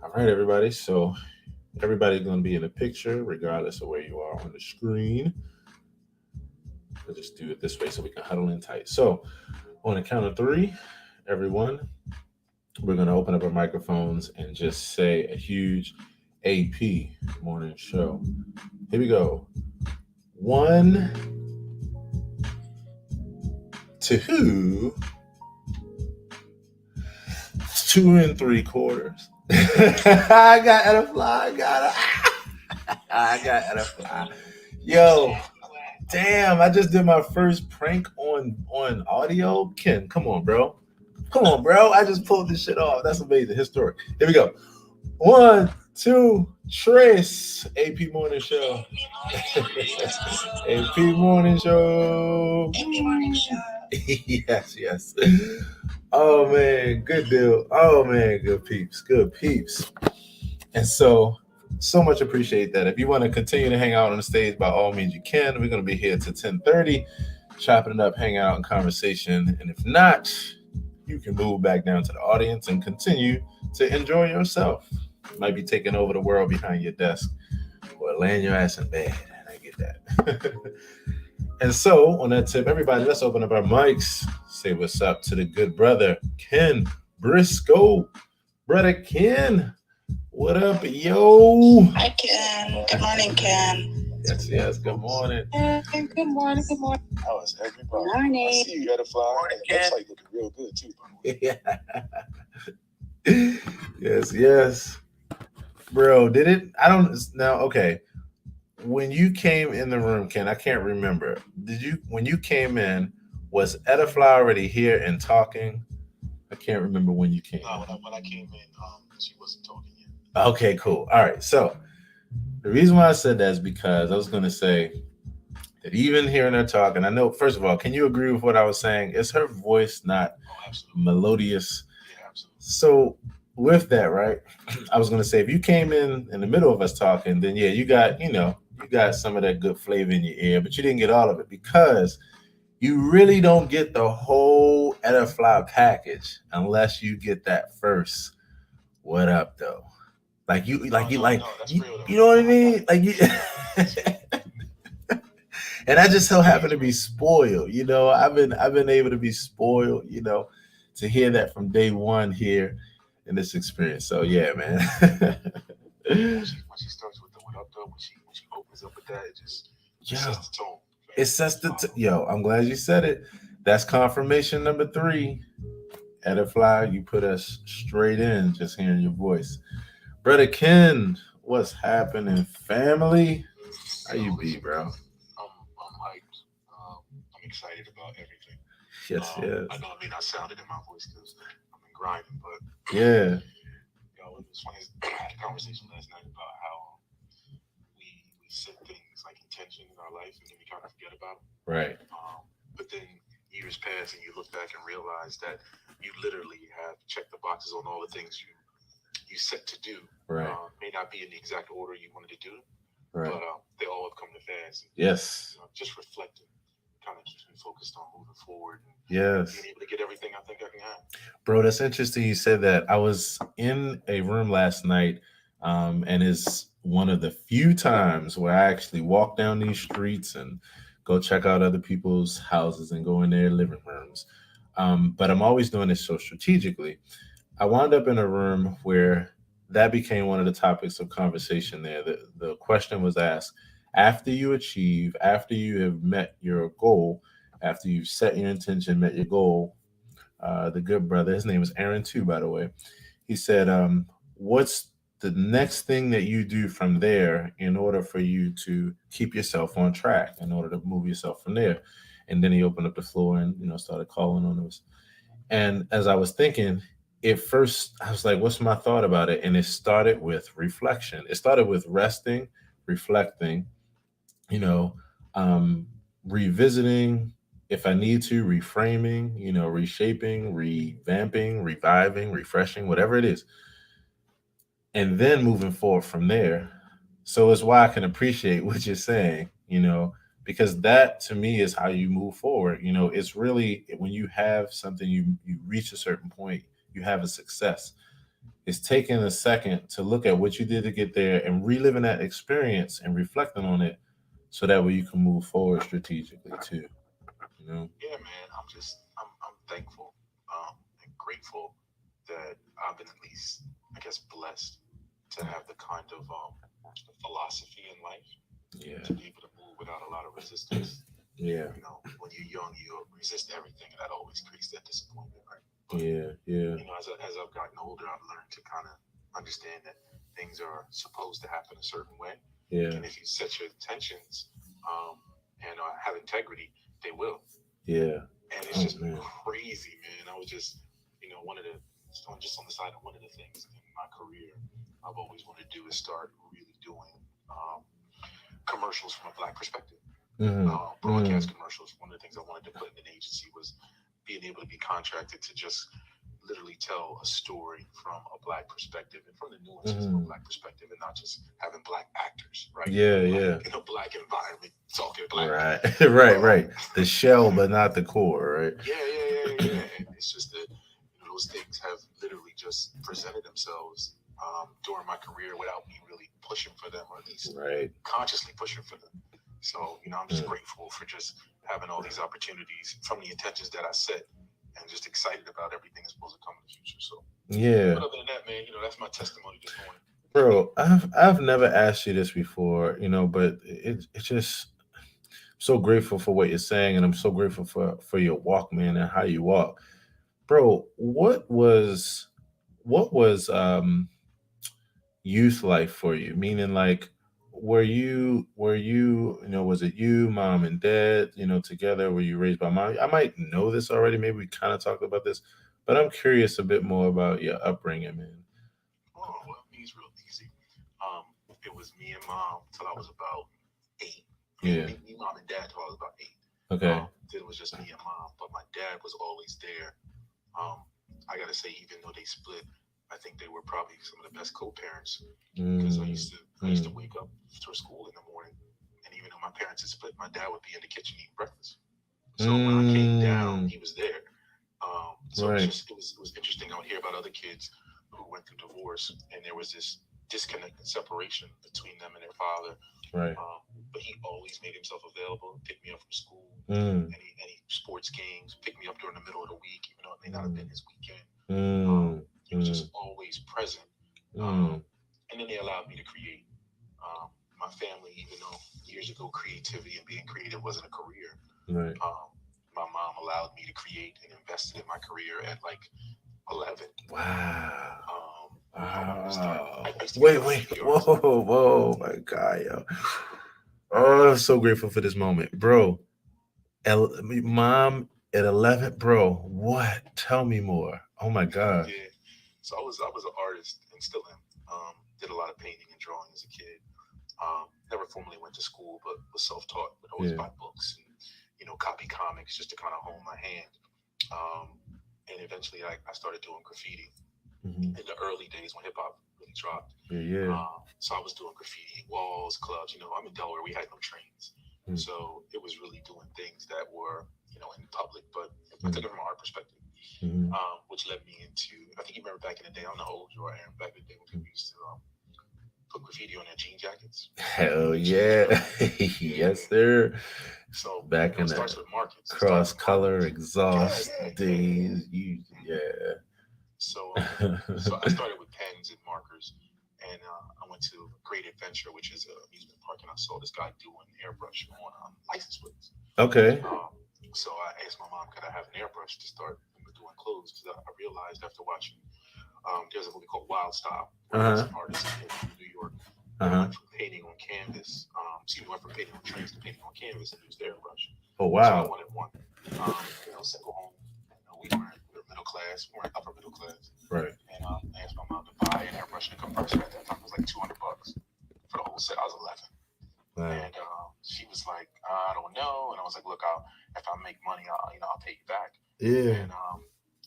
All right, everybody. So everybody's going to be in the picture regardless of where you are on the screen. We'll just do it this way so we can huddle in tight. So on the count of 3, everyone, we're going to open up our microphones and just say a huge AP Morning Show. Here we go. 1, 2, 2 3/4. I got Edify. I got Edify. Yo, damn! I just did my first prank on audio. Ken, come on, bro. I just pulled this shit off. That's amazing. Historic. Here we go. 1, 2, Trace. AP Morning Show. AP Morning Show. Yes. Oh man, good deal. Oh man, good peeps. And so much appreciate that. If you want to continue to hang out on the stage, by all means you can. We're going to be here till 10:30, chopping it up, hanging out in conversation. And if not, you can move back down to the audience and continue to enjoy yourself. You might be taking over the world behind your desk or laying your ass in bed. I get that. And so on that tip, everybody, let's open up our mics. Say what's up to the good brother, Ken Briscoe. Brother Ken, what up, yo? Hi, Ken. Good morning, Ken. Yes. Good morning. Good morning. How is everybody? Morning. I see you, Edify. Looks like looking real good too, by the way. Yes. Bro, did it? I don't now. Okay. When you came in the room, Ken, I can't remember. When you came in, was Edify already here and talking? I can't remember when you came. No, when I came in, she wasn't talking yet. Okay, cool. All right. So the reason why I said that is because I was going to say that even hearing her talk, and I know, first of all, can you agree with what I was saying? Is her voice not melodious? Yeah, absolutely. So with that, right, I was going to say, if you came in the middle of us talking, then yeah, you got some of that good flavor in your ear, but you didn't get all of it because you really don't get the whole Edify package unless you get that first "What up, though?" You know what I mean? Like you, and I just so happen to be spoiled. You know, I've been able to be spoiled. You know, to hear that from day one here in this experience. So yeah, man. When she starts with the "What up, though," when she opens up with that, it just sets the tone. It sets the yo. I'm glad you said it. That's confirmation number 3. Edify, you put us straight in just hearing your voice. Brother Ken, what's happening, family? How you be, bro? I'm hyped. I'm excited about everything. Yes. I know I sounded in my voice because I've been grinding, but yeah. It was funny. I had a conversation last night about how we set things like intention in our life and then we kind of forget about them. Right. But then years pass and you look back and realize that you literally have checked the boxes on all the things you set to do. Right. May not be in the exact order you wanted to do, right. but they all have come to pass. And, yes. Just reflecting kind of keeps me focused on moving forward. And yes. being able to get everything I think I can have. Bro, that's interesting you said that. I was in a room last night, and it's one of the few times where I actually walk down these streets and go check out other people's houses and go in their living rooms. But I'm always doing this so strategically. I wound up in a room where that became one of the topics of conversation there. The question was asked, after you have met your goal, after you've set your intention, met your goal, the good brother, his name is Aaron too, by the way, he said, what's the next thing that you do from there in order for you to keep yourself on track, in order to move yourself from there? And then he opened up the floor and, started calling on us. And as I was thinking, at first I was like, what's my thought about it? And it started with reflection. It started with resting, reflecting, revisiting, if I need to, reframing, reshaping, revamping, reviving, refreshing, whatever it is. And then moving forward from there. So it's why I can appreciate what you're saying, because that to me is how you move forward. It's really when you have something, you reach a certain point, you have a success. It's taking a second to look at what you did to get there and reliving that experience and reflecting on it, so that way you can move forward strategically too. Yeah, man. I'm thankful and grateful that I've been at least, I guess, blessed to have the kind of philosophy in life. Yeah. To be able to move without a lot of resistance. Yeah. When you're young, you resist everything, and that always creates that disappointment, right? But, yeah. As I've gotten older, I've learned to kind of understand that things are supposed to happen a certain way. Yeah. And if you set your intentions and have integrity, they will. Yeah. And it's just crazy, man. I was just, just on the side of one of the things in my career I've always wanted to do is start really doing commercials from a Black perspective. Broadcast commercials. One of the things I wanted to put in an agency was being able to be contracted to just literally tell a story from a Black perspective and from the nuances of a Black perspective, and not just having Black actors, right? In a Black environment, talking Black. Right. Right. The shell, but not the core, right? Yeah. And it's just that those things have literally just presented themselves during my career without me really pushing for them, or at least consciously pushing for them. So, I'm just grateful for just having all these opportunities from the intentions that I set, and just excited about everything that's supposed to come in the future. So, but other than that, man, that's my testimony this morning. Bro, I've never asked you this before, but it's just so grateful for what you're saying, and I'm so grateful for your walk, man, and how you walk. Bro, what was youth life for you? Meaning, like, were you, was it you, mom and dad, together? Were you raised by mom? I might know this already. Maybe we kind of talked about this, but I'm curious a bit more about your upbringing, man. Oh, well, I mean, it's real easy. Um, it was me and mom till I was about 8. Yeah. Me, mom, and dad till I was about 8. Okay. Then it was just me and mom, but my dad was always there. Um, I gotta say, even though they split, I think they were probably some of the best co-parents because I used to wake up for school in the morning, and even though my parents had split, my dad would be in the kitchen eating breakfast. So when I came down, he was there. So Right. it was interesting. I would hear about other kids who went through divorce, and there was this disconnect and separation between them and their father. Right. But he always made himself available, picked me up from school, Mm. any sports games, picked me up during the middle of the week, even though it may not have been his weekend. He was just always present. And then they allowed me to create. My family, even though years ago creativity and being creative wasn't a career, Right. my mom allowed me to create and invested in my career at like 11. Wow. I used to be Wait. graffiti Whoa, artist. whoa, my God, yo. Oh, I'm so grateful for this moment, bro. Mom at 11, bro. What? Tell me more. Oh my God. Yeah. So I was an artist and still am. Did a lot of painting and drawing as a kid. Never formally went to school, but was self-taught. Would always buy books and copy comics just to kind of hone my hand. And eventually, I started doing graffiti in the early days when hip hop really dropped. Yeah. So I was doing graffiti, walls, clubs. I'm in Delaware. We had no trains, so it was really doing things that were in public. But I took it from an art perspective, which led me into. I think you remember back in the day. I don't know how old you are, Aaron. Back in the day when people used to put graffiti on their jean jackets. Hell yeah. Yes, sir. So back in it the starts with markets. cross color exhaust days. Yeah. So I started with pens and markers, and I went to Great Adventure, which is an amusement park, and I saw this guy doing airbrush on license plates. Okay. So I asked my mom, could I have an airbrush to start doing clothes? Because I realized after watching, there's a movie called Wild Style, where there's an artist in New York that went from painting on canvas, went from painting on trains to painting on canvas and used airbrush. Oh, So I wow. wanted one. Single home. We were middle class, we weren't upper middle class. Right. And I asked my mom to buy an airbrush and a compressor at that time. It was like $200 for the whole set. I was 11. Wow. And she was like, I don't know. And I was like, look, if I make money, I'll pay you back. Yeah. And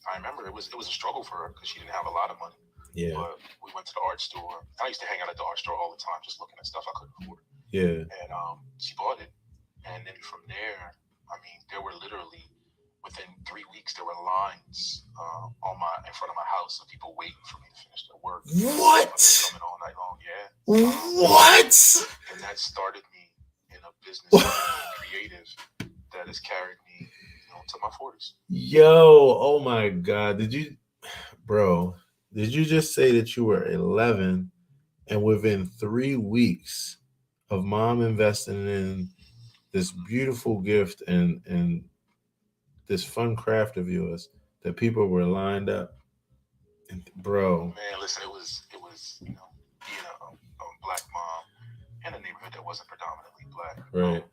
I remember it was a struggle for her because she didn't have a lot of money. Yeah. But we went to the art store. I used to hang out at the art store all the time, just looking at stuff I couldn't afford. Yeah. And she bought it. And then from there, there were literally, within 3 weeks, there were lines in front of my house of people waiting for me to finish their work. What? Coming all night long, yeah. What? And that started me in a business creative that has carried me to my 40s. Yo, oh my God. Did you just say that you were 11 and within 3 weeks of mom investing in this beautiful gift and this fun craft of yours that people were lined up? And, bro. Man, listen, it was being a black mom in a neighborhood that wasn't predominantly black. Right.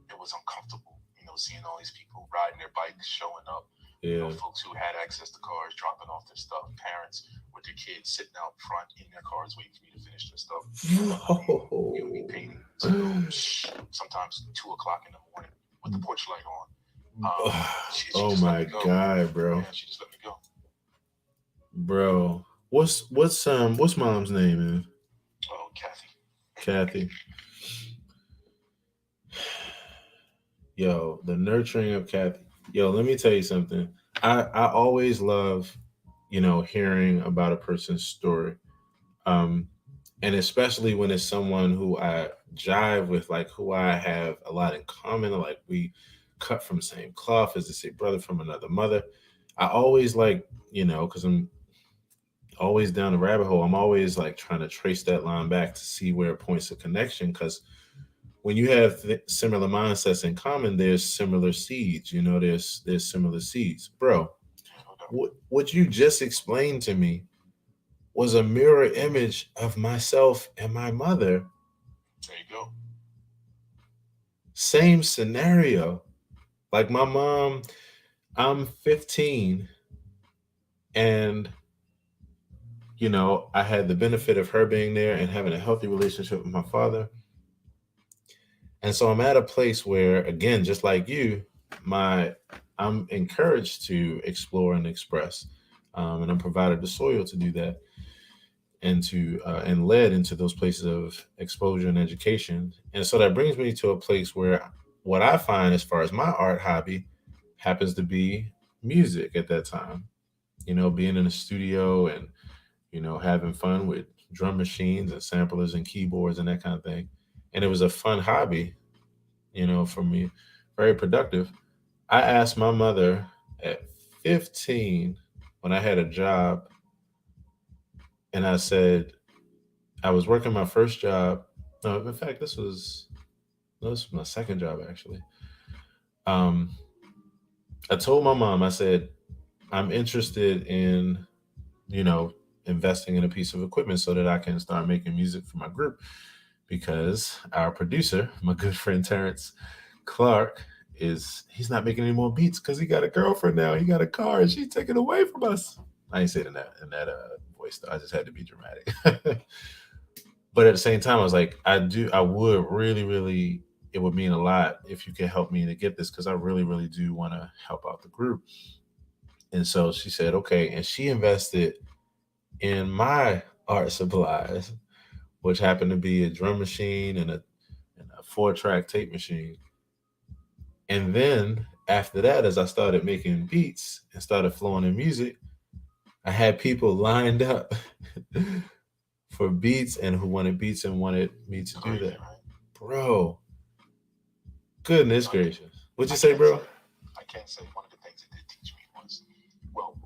It was uncomfortable, seeing all these people riding their bikes, showing up. Yeah. Folks who had access to cars, dropping off their stuff. Parents with their kids sitting out front in their cars waiting for me to finish their stuff. Me painting. Sometimes 2 o'clock in the morning with the porch light on. She oh just my let me go. God, bro. Yeah, she just let me go. Bro, what's mom's name, man? Oh, Kathy. Kathy. Yo, the nurturing of Kathy. Yo, let me tell you something. I always love, hearing about a person's story. And especially when it's someone who I jive with, like who I have a lot in common, like we cut from the same cloth, as they say, brother from another mother. I always like, because always down the rabbit hole. I'm always like trying to trace that line back to see where it points to connection. Because when you have similar mindsets in common, there's similar seeds. There's similar seeds, bro. What you just explained to me was a mirror image of myself and my mother. There you go. Same scenario. Like my mom, I'm 15, and I had the benefit of her being there and having a healthy relationship with my father. And so I'm at a place where, again, just like you, I'm encouraged to explore and express, and I'm provided the soil to do that, and led into those places of exposure and education. And so that brings me to a place where what I find as far as my art hobby happens to be music at that time. Being in a studio and having fun with drum machines and samplers and keyboards and that kind of thing. And it was a fun hobby, for me, very productive. I asked my mother at 15 when I had a job, and I said, I was working my first job. No, in fact, this was my second job, actually. Um, I told my mom, I said, I'm interested in, investing in a piece of equipment so that I can start making music for my group, because our producer, my good friend Terrence Clark, he's not making any more beats because he got a girlfriend now. He got a car and she's taken away from us. I ain't saying in that voice though. I just had to be dramatic. But at the same time, I was like, I would really, really, it would mean a lot if you could help me to get this, because I really, really do want to help out the group. And so she said, okay. And she invested in my art supplies, which happened to be a drum machine and a 4-track tape machine. And then after that, as I started making beats and started flowing in music, I had people lined up for beats and who wanted beats and wanted me to do that. Bro, goodness gracious. What'd you say, bro? I can't say one of the things it did teach me was,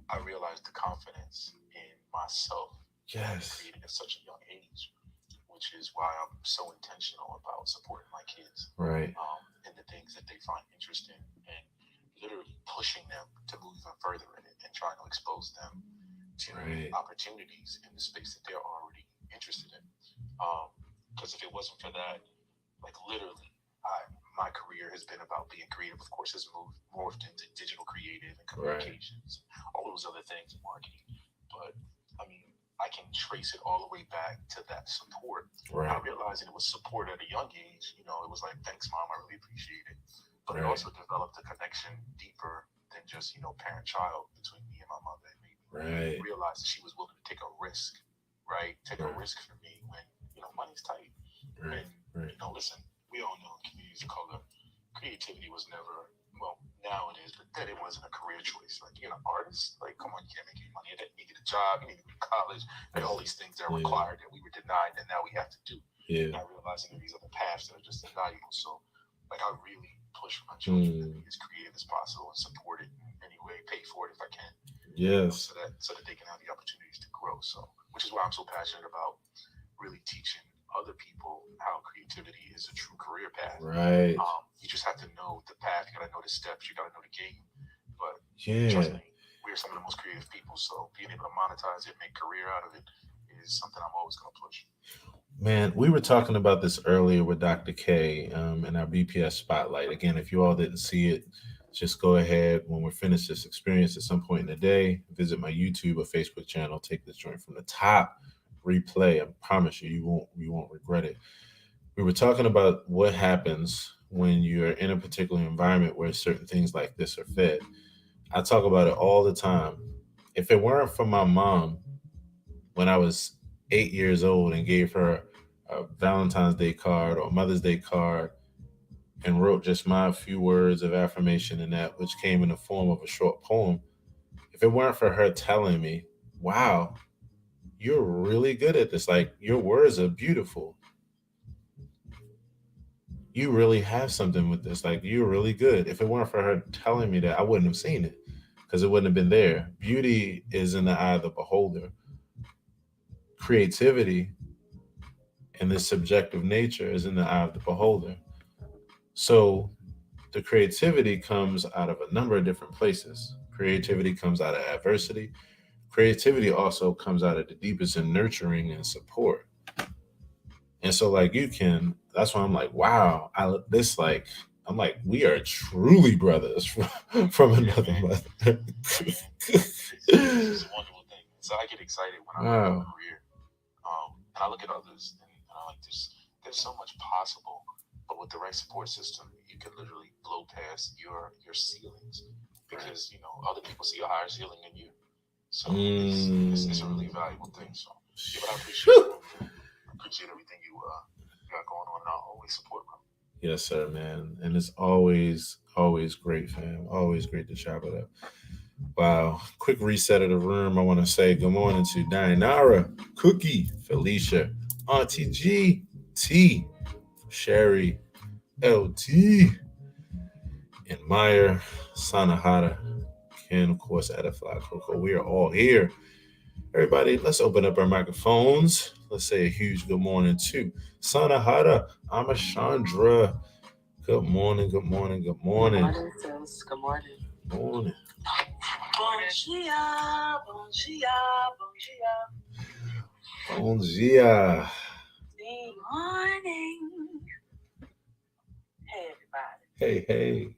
I realized the confidence in myself. Yes. Created at such a young age, which is why I'm so intentional about supporting my kids. Right. And the things that they find interesting, and literally pushing them to move even further in it and trying to expose them to opportunities in the space that they're already interested in. Because if it wasn't for that, like literally, my career has been about being creative. Of course, it's morphed into digital creative and communications, all those other things in marketing. But I mean, I can trace it all the way back to that support. Right. I realized it was support at a young age. It was like, thanks, Mom, I really appreciate it. But it also developed a connection deeper than just, parent-child between me and my mother. And me realized that she was willing to take a risk, right? Take a risk for me when, money's tight. Right. And, listen, we all know in communities of color, creativity was never, now it is, but then it wasn't a career choice. Like, you're an artist, like, come on, you can't make any money. You need to get a job, you need to go to college, and all these things that are required that we were denied that now we have to do. Yeah. Not realizing that these other paths that are just invaluable. So, like, I really push my children to be as creative as possible and support it in any way, pay for it if I can. Yes. So that they can have the opportunities to grow. So, which is why I'm so passionate about really teaching other people how creativity is a true career path. Right. You just have to know the path. You got to know the steps. You got to know the game. But trust me, we're some of the most creative people. So being able to monetize it, make career out of it, is something I'm always going to push. Man, we were talking about this earlier with Dr. K in our BPS Spotlight. Again, if you all didn't see it, just go ahead when we're finished this experience at some point in the day, visit my YouTube or Facebook channel, take this joint from the top, replay. I promise you won't regret it. We were talking about what happens when you're in a particular environment where certain things like this are fed. I talk about it all the time. If it weren't for my mom, when I was 8 years old and gave her a Valentine's Day card or Mother's Day card and wrote just my few words of affirmation in that, which came in the form of a short poem, if it weren't for her telling me, wow, you're really good at this. Like, your words are beautiful. You really have something with this. Like, you're really good. If it weren't for her telling me that, I wouldn't have seen it because it wouldn't have been there. Beauty is in the eye of the beholder. creativity and this subjective nature is in the eye of the beholder. So the creativity comes out of a number of different places. Creativity comes out of adversity. Creativity also comes out of the deepest in nurturing and support. And so like that's why I'm like, wow, I'm like, we are truly brothers from another mother. It's a wonderful thing. So I get excited when I look at my career. And I look at others and I'm like, there's so much possible. But with the right support system, you can literally blow past your ceilings because, other people see a higher ceiling than you. So it's a really valuable thing. So, but I appreciate everything you got going on, and I'll always support, bro. Yes, sir, man. And it's always great, fam. Always great to chop it up. Wow. Quick reset of the room. I want to say good morning to Dianara, Cookie, Felicia, Auntie G, T, Sherry, LT, and Meyer, Sanahara, Ken, of course, Edify, Coco. We are all here. Everybody, let's open up our microphones. Let's say a huge good morning to Sanahara, Amashandra. Good morning, good morning, good morning. Good morning, sis. Good morning. Morning. Bon dia, bon dia, bon dia. Bon dia. Good morning. Hey, everybody. Hey. Hey.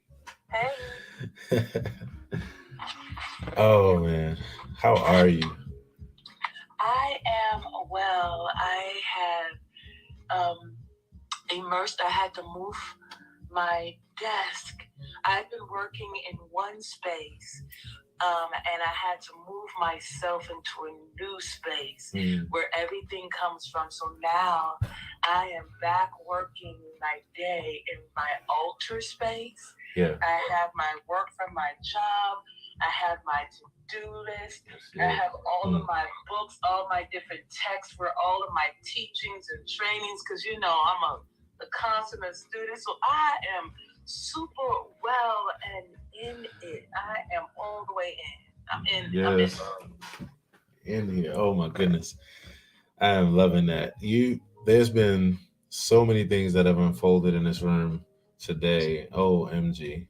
Oh, man. How are you? I am well. I have immersed. I had to move my desk. I've been working in one space, and I had to move myself into a new space where everything comes from. So now I am back working my day in my altar space. Yeah. I have my work from my job. I have my to-do list. I have all of my books, all my different texts for all of my teachings and trainings, because I'm a consummate student. So I am super well and in it. I am all the way in. I'm in. Yes. In here. Oh my goodness. I am loving that. There's been so many things that have unfolded in this room today. OMG.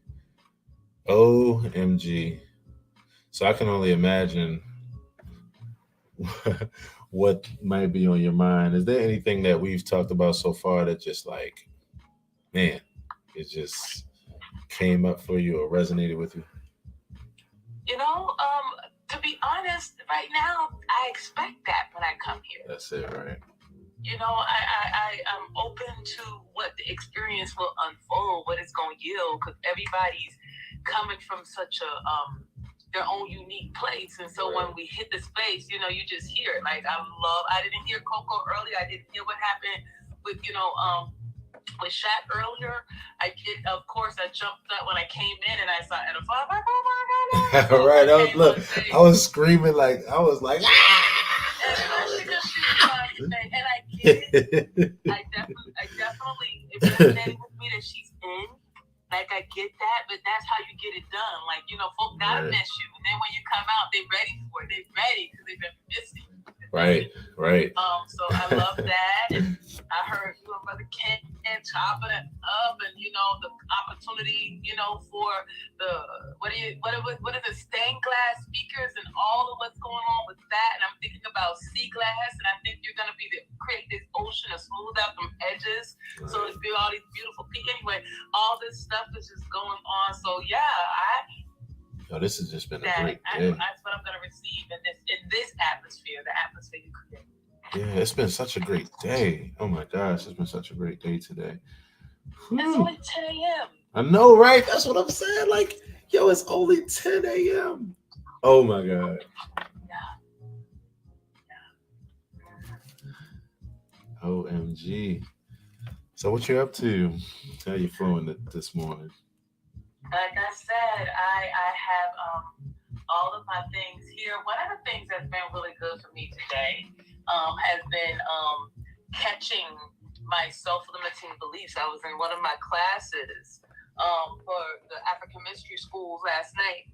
So I can only imagine what might be on your mind. Is there anything that we've talked about so far that just like, man, it just came up for you or resonated with you? To be honest, right now, I expect that when I come here. That's it, right? I am open to what the experience will unfold, what it's going to yield, because everybody's coming from such a their own unique place, and so when we hit the space, you just hear it. Like I didn't hear Coco earlier. I didn't hear what happened with with Shaq earlier. I jumped up when I came in and I saw Edify. I'm like, oh my God! So right. I was screaming like I was like, ah! And I get it. I definitely it resonated with me that she's in. Like I get that, but that's how you get it done. Like folk gotta miss you, and then when you come out, they're ready for it. They're ready because they've been missing. Right. So I love that. And I heard you and Brother Ken chopping it up, and the opportunity, for the what is it, stained glass speakers and all of what's going on with that. And I'm thinking about sea glass, and I think you're gonna create this ocean and smooth out them edges, so it's be all these beautiful people. Anyway, all this stuff is just going on. So this has just been a great day. That's what I'm going to receive in this atmosphere, the atmosphere you create. Yeah, it's been such a great day. Oh my gosh, it's been such a great day today. It's only 10 a.m. I know, right? That's what I'm saying. Like, it's only 10 a.m. Oh my God. Yeah. OMG. So what you up to? How you flowing this morning? Like I said, I have all of my things here. One of the things that's been really good for me today has been catching my self-limiting beliefs. I was in one of my classes for the African Mystery Schools last night,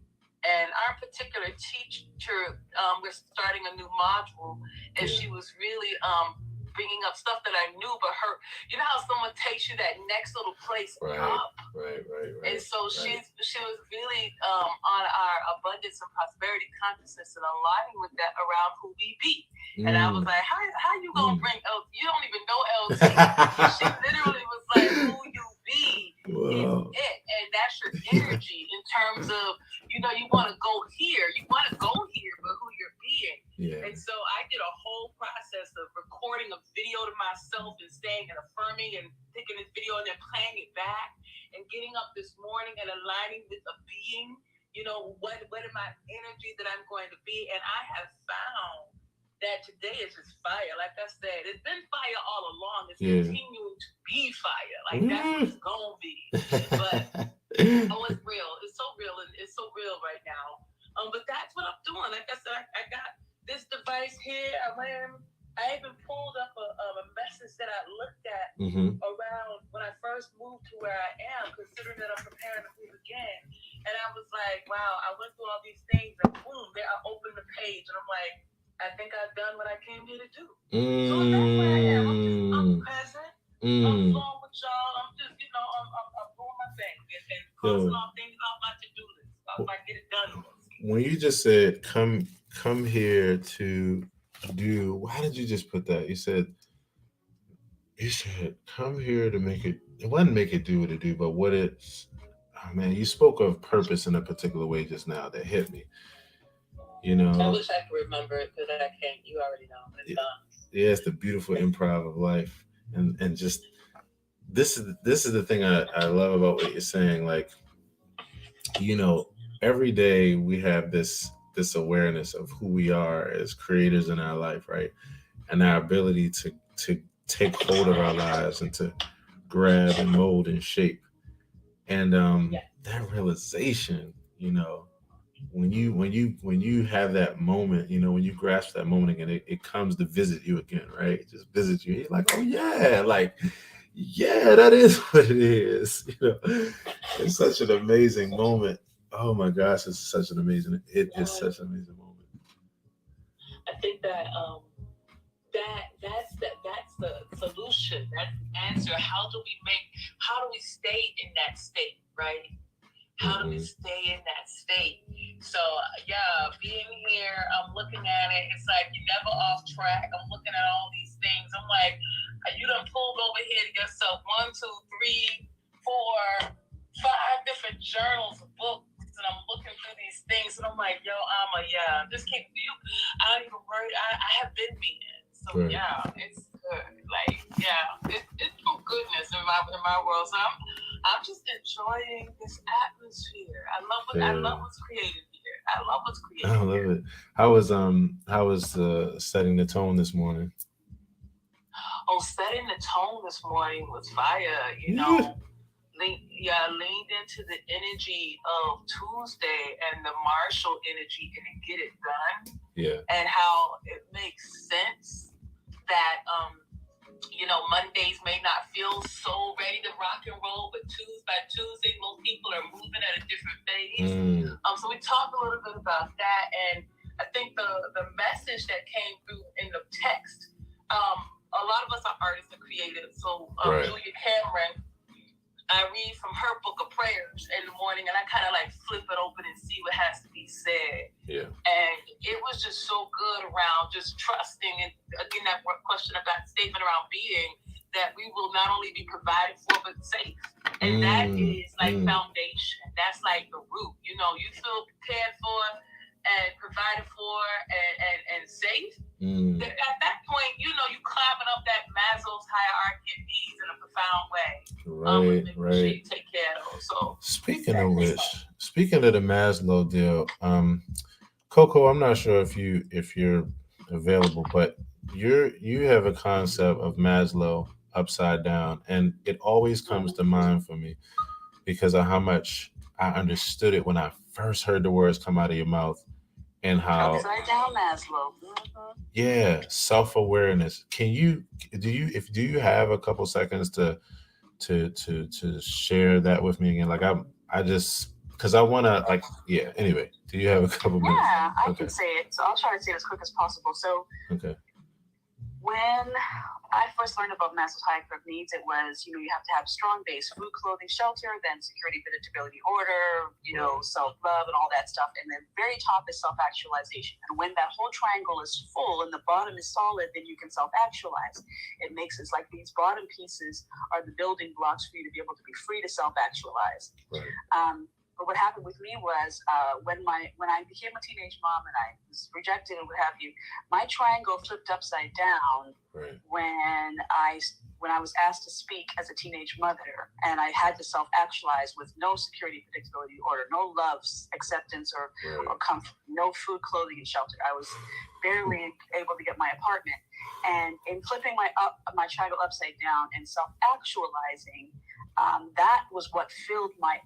And our particular teacher, we're starting a new module, and she was really bringing up stuff that I knew, but her, you know how someone takes you that next little place up? Right. And so she was really on our abundance and prosperity consciousness and aligning with that around who we be. And I was like, how you gonna bring LT? You don't even know LT. She literally was like, who you be is it, and that's your energy in terms of, you know, you want to go here, but who you're being. Yeah. And so I did a whole process of recording a video to myself and saying and affirming and taking this video and then playing it back and getting up this morning and aligning with a being, you know, what am my energy that I'm going to be? And I have found that today is just fire. Like I said, it's been fire all along. It's continuing to be fire. Like that's what it's gonna be. But it's real. It's so real, and it's so real right now. But that's what I'm doing. Like I said, I got this device here. I even pulled up a message that I looked at around when I first moved to where I am, considering that I'm preparing to move again. And I was like, wow, I went through all these things, and boom, there I opened the page, and I'm like, I think I've done what I came here to do. So that's where I am. I'm present. I'm flowing with y'all. I'm just, you know, I'm doing my thing and crossing all things off my to-do list. If I get it done. When you just said come here to do, how did you just put that? You said come here to make it. It wasn't make it do what it do, but what it's. Oh man, you spoke of purpose in a particular way just now that hit me. You know, I wish I could remember it, but I can't. You already know. It's done. Yeah, it's the beautiful improv of life, and just this is the thing I love about what you're saying. Like, you know, every day we have this awareness of who we are as creators in our life, right? And our ability to take hold of our lives and to grab and mold and shape. And that realization, you know, when you have that moment, you know, when you grasp that moment again, it comes to visit you again, right? It just visits you. You're like, oh yeah, like, yeah, that is what it is. You know, it's such an amazing moment. Oh my gosh, it's such an amazing moment. I think that that's the solution. That's the answer. How do we stay in that state, right? How do we stay in that state? So yeah, being here, I'm looking at it. It's like you're never off track. I'm looking at all these things. I'm like, you done pulled over here to yourself 1, 2, 3, 4, 5 different journals, books, and I'm looking through these things, and I'm like, yo, just can't you. I don't even worry. I have been being. So yeah, it's good. Like it's some goodness in my world. So I'm just enjoying this atmosphere. I love what's created here. I love it. How was setting the tone this morning? Oh, setting the tone this morning was fire. You know, I leaned into the energy of Tuesday and the Marshall energy and get it done. Yeah. And how it makes sense that you know, Mondays may not feel so ready to rock and roll, but by Tuesday, most people are moving at a different phase. So we talked a little bit about that, and I think the message that came through in the text, a lot of us are artists and creatives. So Julia Cameron, I read from her book of prayers in the morning, and I kind of like flip it open and see what has to be said. Yeah. And it was just so good around just trusting, and again, that question about statement around being, that we will not only be provided for, but safe. And that is like foundation. That's like the root. You know, you feel cared for and provided for and safe. At that point, you know, you climbing up that Maslow's hierarchy of needs in a profound way. Right. Take care of those. So speaking of the Maslow deal, Coco, I'm not sure if you're available, but you have a concept of Maslow upside down, and it always comes to mind for me because of how much I understood it when I first heard the words come out of your mouth. And how upside down Maslow. Yeah, self-awareness. Do you have a couple seconds to share that with me again? Like I just because I want to anyway, do you have a couple minutes? Yeah, I can say it. So I'll try to say it as quick as possible. So when I first learned about Maslow's hierarchy of needs, it was, you have to have strong base: food, clothing, shelter, then security, predictability, order, self-love and all that stuff. And then very top is self-actualization. And when that whole triangle is full and the bottom is solid, then you can self-actualize. It makes it like these bottom pieces are the building blocks for you to be able to be free to self-actualize. Right. But what happened with me was when I became a teenage mom and I was rejected and what have you, my triangle flipped upside down when I was asked to speak as a teenage mother, and I had to self-actualize with no security, predictability, order, no love, acceptance, or comfort, no food, clothing, and shelter. I was barely able to get my apartment. And in flipping my triangle upside down and self-actualizing, that was what filled my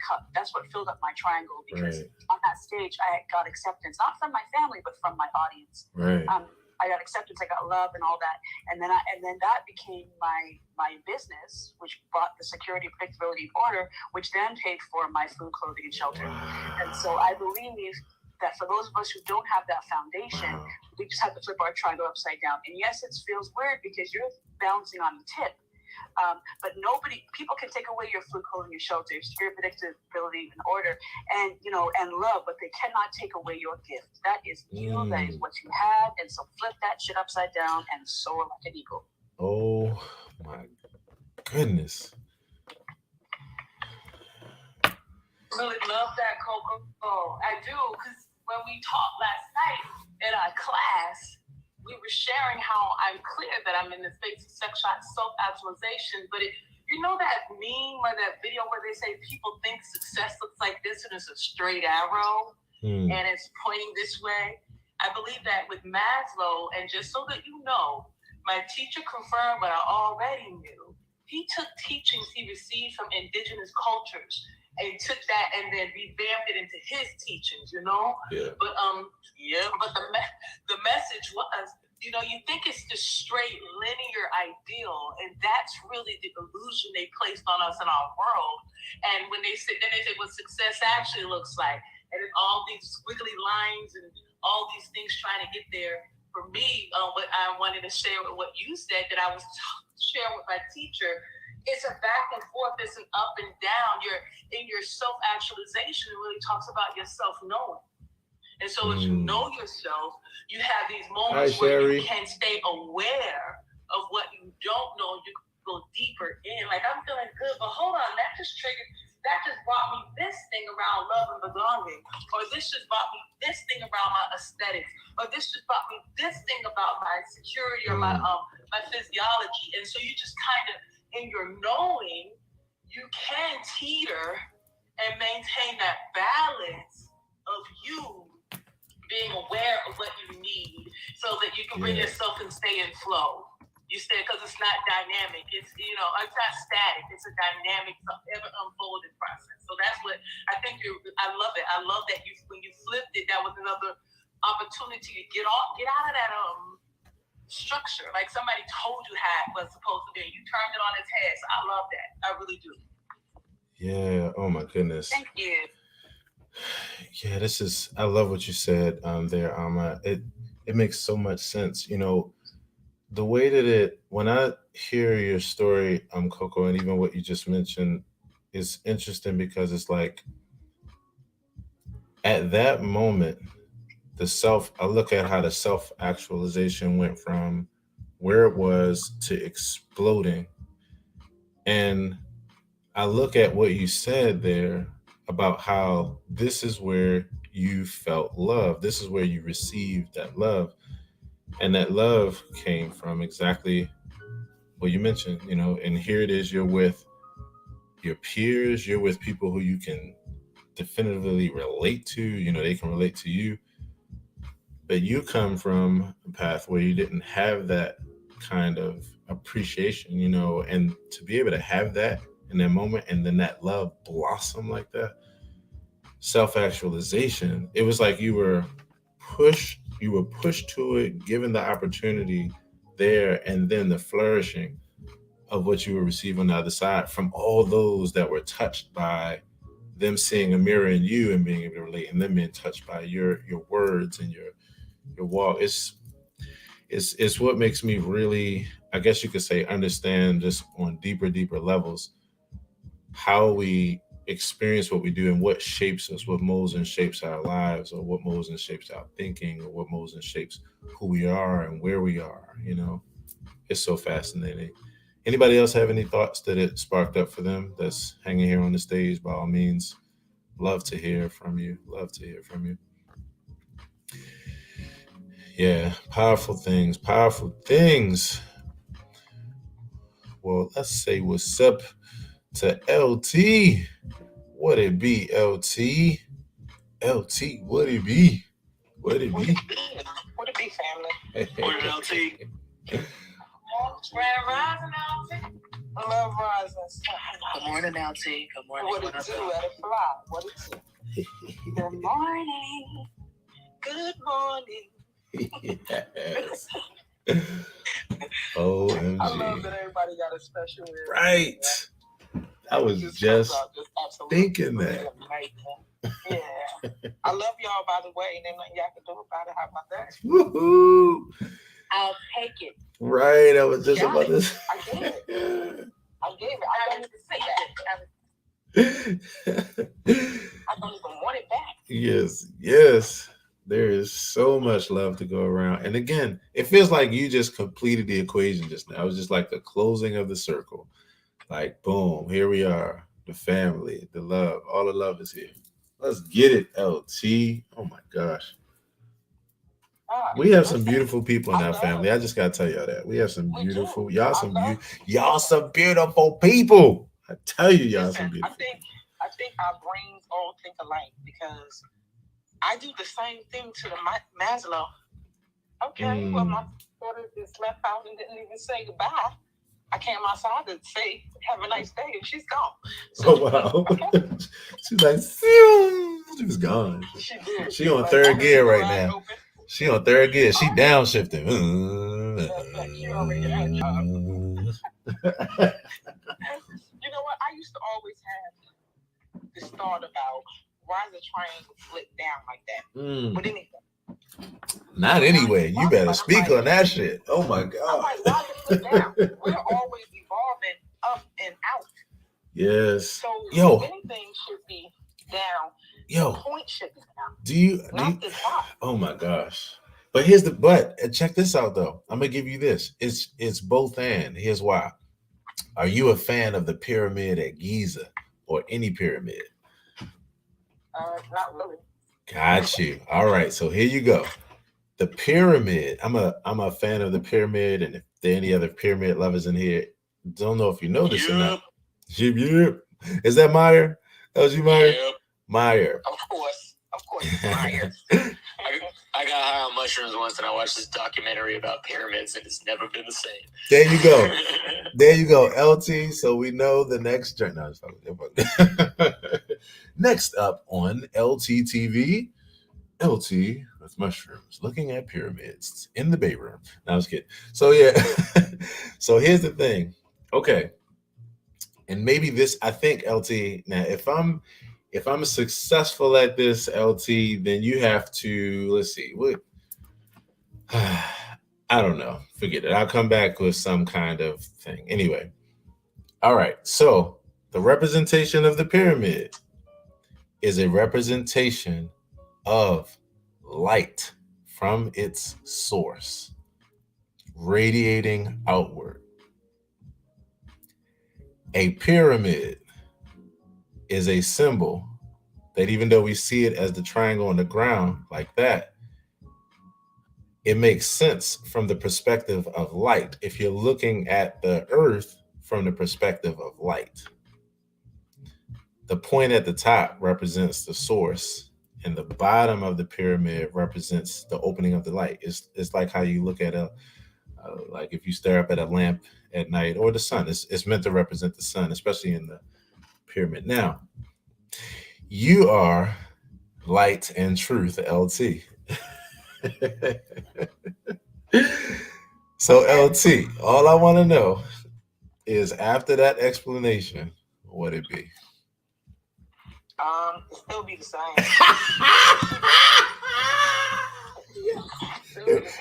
cup. That's what filled up my triangle, because on that stage I got acceptance, not from my family, but from my audience. Right. I got acceptance, I got love and all that. And then that became my business, which brought the security, predictability, order, which then paid for my food, clothing, and shelter. Wow. And so I believe that for those of us who don't have that foundation, we just have to flip our triangle upside down. And yes, it feels weird because you're bouncing on the tip. But people can take away your food, clothing, your shelter, your security, predictability, and order, and love, but they cannot take away your gift. That is you. That is what you have. And so flip that shit upside down and soar like an eagle. Oh my goodness. Really love that, Coco. Oh, I do, because when we talked last night in our class, we were sharing how I'm clear that I'm in the space of self-actualization, but that meme or that video where they say people think success looks like this and it's a straight arrow and it's pointing this way? I believe that with Maslow, and just so that you know, my teacher confirmed what I already knew. He took teachings he received from indigenous cultures and took that and then revamped it into his teachings, Yeah. But but the message was, you think it's the straight linear ideal, and that's really the illusion they placed on us in our world. And when they say what success actually looks like, and then all these squiggly lines and all these things trying to get there. For me, what I wanted to share with what you said that I was sharing with my teacher, it's a back and forth, it's an up and down. You're in your self-actualization. It really talks about your self-knowing. And so as you know yourself, you have these moments where you can stay aware of what you don't know. You can go deeper in. Like, I'm feeling good, but hold on, that just brought me this thing around love and belonging. Or this just brought me this thing around my aesthetics. Or this just brought me this thing about my security or my physiology. And so you just kind of, in your knowing, you can teeter and maintain that balance of you being aware of what you need so that you can bring yourself and stay in flow. You stay, because it's not dynamic. It's, it's not static. It's a dynamic, ever unfolding process. So that's what I think I love it. I love that when you flipped it, that was another opportunity to get out of that structure. Like somebody told you how it was supposed to be. You turned it on its head. So I love that. I really do. Yeah. Oh my goodness. Thank you. Yeah, I love what you said there, Alma. It makes so much sense. The way that when I hear your story, Coco, and even what you just mentioned is interesting, because it's like at that moment, I look at how the self-actualization went from where it was to exploding. And I look at what you said there about how this is where you felt love. This is where you received that love. And that love came from exactly what you mentioned, and here it is, you're with your peers, you're with people who you can definitively relate to, they can relate to you. But you come from a path where you didn't have that kind of appreciation, and to be able to have that in that moment and then that love blossom like that, self-actualization, it was like you were pushed to it, given the opportunity there, and then the flourishing of what you were receiving on the other side from all those that were touched by them seeing a mirror in you and being able to relate, and them being touched by your words and your walk. It's what makes me really, I guess you could say, understand just on deeper levels how we experience what we do and what shapes us, what molds and shapes our lives, or what molds and shapes our thinking, or what molds and shapes who we are and where we are. It's so fascinating. Anybody else have any thoughts that it sparked up for them that's hanging here on the stage? By all means, love to hear from you. Love to hear from you. Yeah, powerful things, powerful things. Well, let's say what's up to LT. What it be, LT? LT, what it be? What it be? What it be, family? What it LT? Grand Rising, LT. Love Rising. Good morning, LT. Good morning. What it do? Let it fly. What it do? Good morning. Good morning. Yes. OMG. I love that everybody got a special way. Right. I was just thinking that. Yeah. I love y'all, by the way, and there's nothing y'all can do about it. How about that? Woohoo. I'll take it. Right. I was just about to say. I gave it. I don't even say that. I don't even want it back. Yes. There is so much love to go around. And again, it feels like you just completed the equation just now. It was just like the closing of the circle. Like, boom, here we are. The family, the love, all the love is here. Let's get it, LT. Oh my gosh. We have some beautiful people in our family. I just gotta tell y'all that. We have some beautiful, y'all some beautiful people. I tell you, y'all some beautiful. I think our brains all think alike because I do the same thing to the Maslow. Okay, well, my daughter just left out and didn't even say goodbye. I came outside to say, have a nice day, and she's gone. So, wow. Okay. She's like, she was gone. She did. She on third gear right now. Open. She on third gear. She downshifting. She already had a job. You know what? I used to always have this thought about why is the triangle flip down like that? But anyway. Not anyway. You better speak on that shit. Oh my God. I'm like, why is it flip down? We're always evolving up and out. Yes. So anything should be down. Yo. The point should be down. Do you oh my gosh. But check this out though. I'm gonna give you this. It's both and. Here's why. Are you a fan of the pyramid at Giza or any pyramid? Not really. Got you. All right. So here you go. The pyramid. I'm a fan of the pyramid, and if there are any other pyramid lovers in here, don't know if you know this or not. Yep. Is that Meyer? That was you, Meyer? Yep. Meyer. Of course, Meyer. I got high on mushrooms once, and I watched this documentary about pyramids, and it's never been the same. There you go. There you go, LT. So we know the next journey. No, next up on LTTV, LT with mushrooms, looking at pyramids in the Bay Room. No, I was kidding. So yeah. So here's the thing. Okay. And maybe this, I think, LT. Now, if I'm successful at this, LT, then you have to, let's see, what I don't know. Forget it. I'll come back with some kind of thing. Anyway. All right. So the representation of the pyramid is a representation of light from its source, radiating outward. A pyramid is a symbol that, even though we see it as the triangle on the ground like that, it makes sense from the perspective of light. If you're looking at the earth from the perspective of light, the point at the top represents the source, and the bottom of the pyramid represents the opening of the light. It's like how you look at like if you stare up at a lamp at night, or the sun. It's meant to represent the sun, especially in the pyramid. Now, you are light and truth, LT. So LT, all I want to know is, after that explanation, what it be? It still be the same.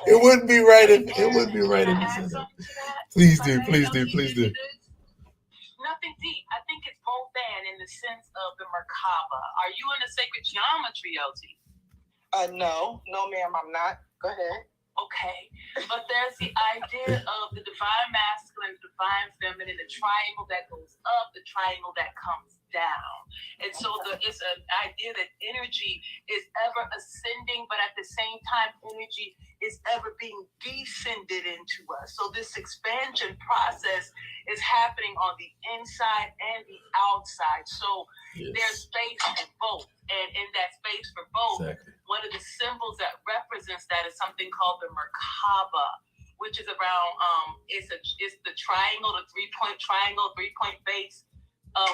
It wouldn't be right if you said that. Please do. Nothing deep. I think it's both and in the sense of the Merkaba. Are you in the sacred geometry, LT? No, ma'am, I'm not. Go ahead. Okay, but there's the idea of the divine masculine, the divine feminine, the triangle that goes up, the triangle that comes down. And so it's an idea that energy is ever ascending, but at the same time, energy is ever being descended into us. So this expansion process is happening on the inside and the outside. So there's space for both. And in that space for both, one of the symbols that represents that is something called the Merkaba, which is around, it's the triangle, the 3-point triangle, 3-point base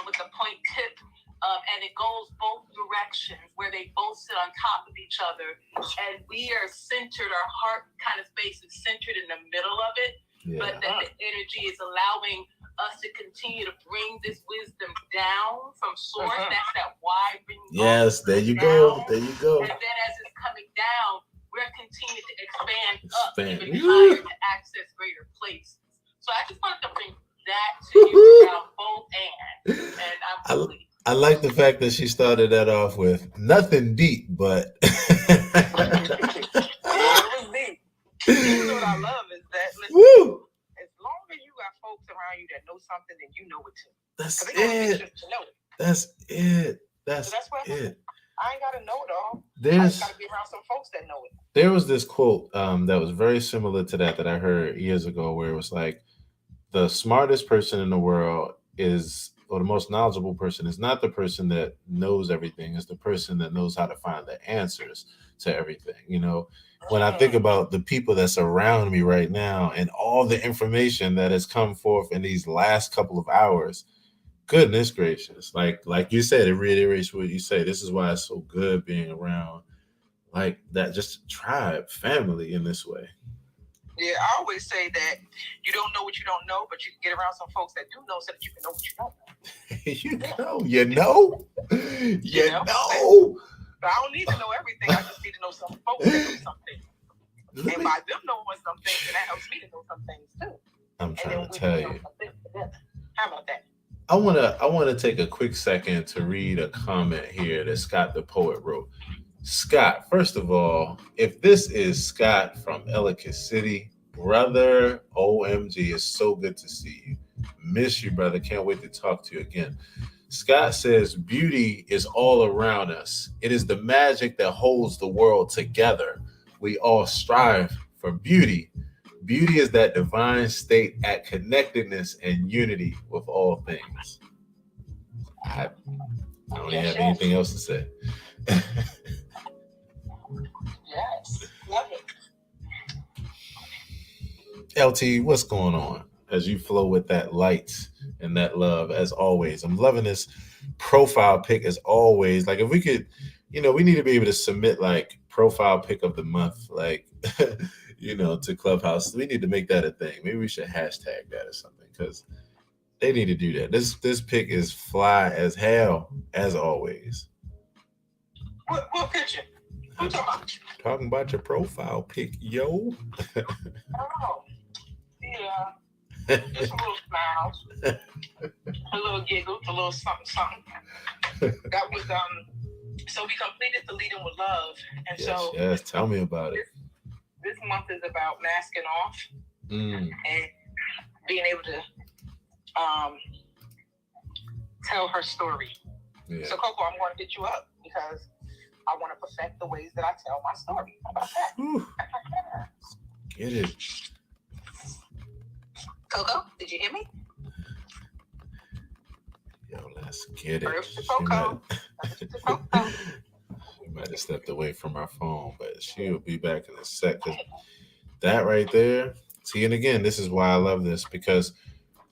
with the point tip. And it goes both directions where they both sit on top of each other. And we are centered, our heart kind of space is centered in the middle of it. Yeah. But that the energy is allowing us to continue to bring this wisdom down from source. That's that wide bringing. Yes, there you go. And then as it's coming down, we're continuing to expand up even higher to access greater places. So I just wanted to bring that to you around both and I'm complete. I like the fact that she started that off with nothing deep, but it was deep. You know what I love is that listen, as long as you got folks around you that know something, then you know it too. That's it. That's it. I ain't gotta know it all. I just gotta be around some folks that know it. There was this quote that was very similar to that I heard years ago, where it was like, the smartest person in the world or the most knowledgeable person is not the person that knows everything, it's the person that knows how to find the answers to everything. You know, when I think about the people that's around me right now and all the information that has come forth in these last couple of hours, goodness gracious, like you said, it reiterates what you say. This is why it's so good being around like that, just tribe, family in this way. Yeah, I always say that you don't know what you don't know, but you can get around some folks that do know so that you can know what you don't know. You know. But I don't need to know everything. I just need to know some folks that know something. And by them knowing some things, that helps me to know some things too. I'm trying to tell you. How about that? I want to take a quick second to read a comment here that Scott the Poet wrote. Scott, first of all, if this is Scott from Ellicott City, brother, OMG, it's so good to see you. Miss you, brother. Can't wait to talk to you again. Scott says, beauty is all around us. It is the magic that holds the world together. We all strive for beauty. Beauty is that divine state at connectedness and unity with all things. I don't even have anything else to say. Yes, love it. LT, what's going on as you flow with that light and that love as always? I'm loving this profile pic as always. Like if we could, we need to be able to submit like profile pic of the month, like, to Clubhouse. We need to make that a thing. Maybe we should hashtag that or something because they need to do that. This pic is fly as hell as always. What picture? Who talking about your profile pic, yo. Oh, yeah. Just a little smiles, a little giggles, a little something. That was so we completed the Leading with Love, and yes, tell me about it. This month is about masking off and being able to tell her story. Yeah. So Coco, I'm going to hit you up because I want to perfect the ways that I tell my story. How about that? Get it. Coco, did you hear me? Yo, let's get it. First to Coco. We might have stepped away from our phone, but she'll be back in a sec. That right there. See, and again, this is why I love this, because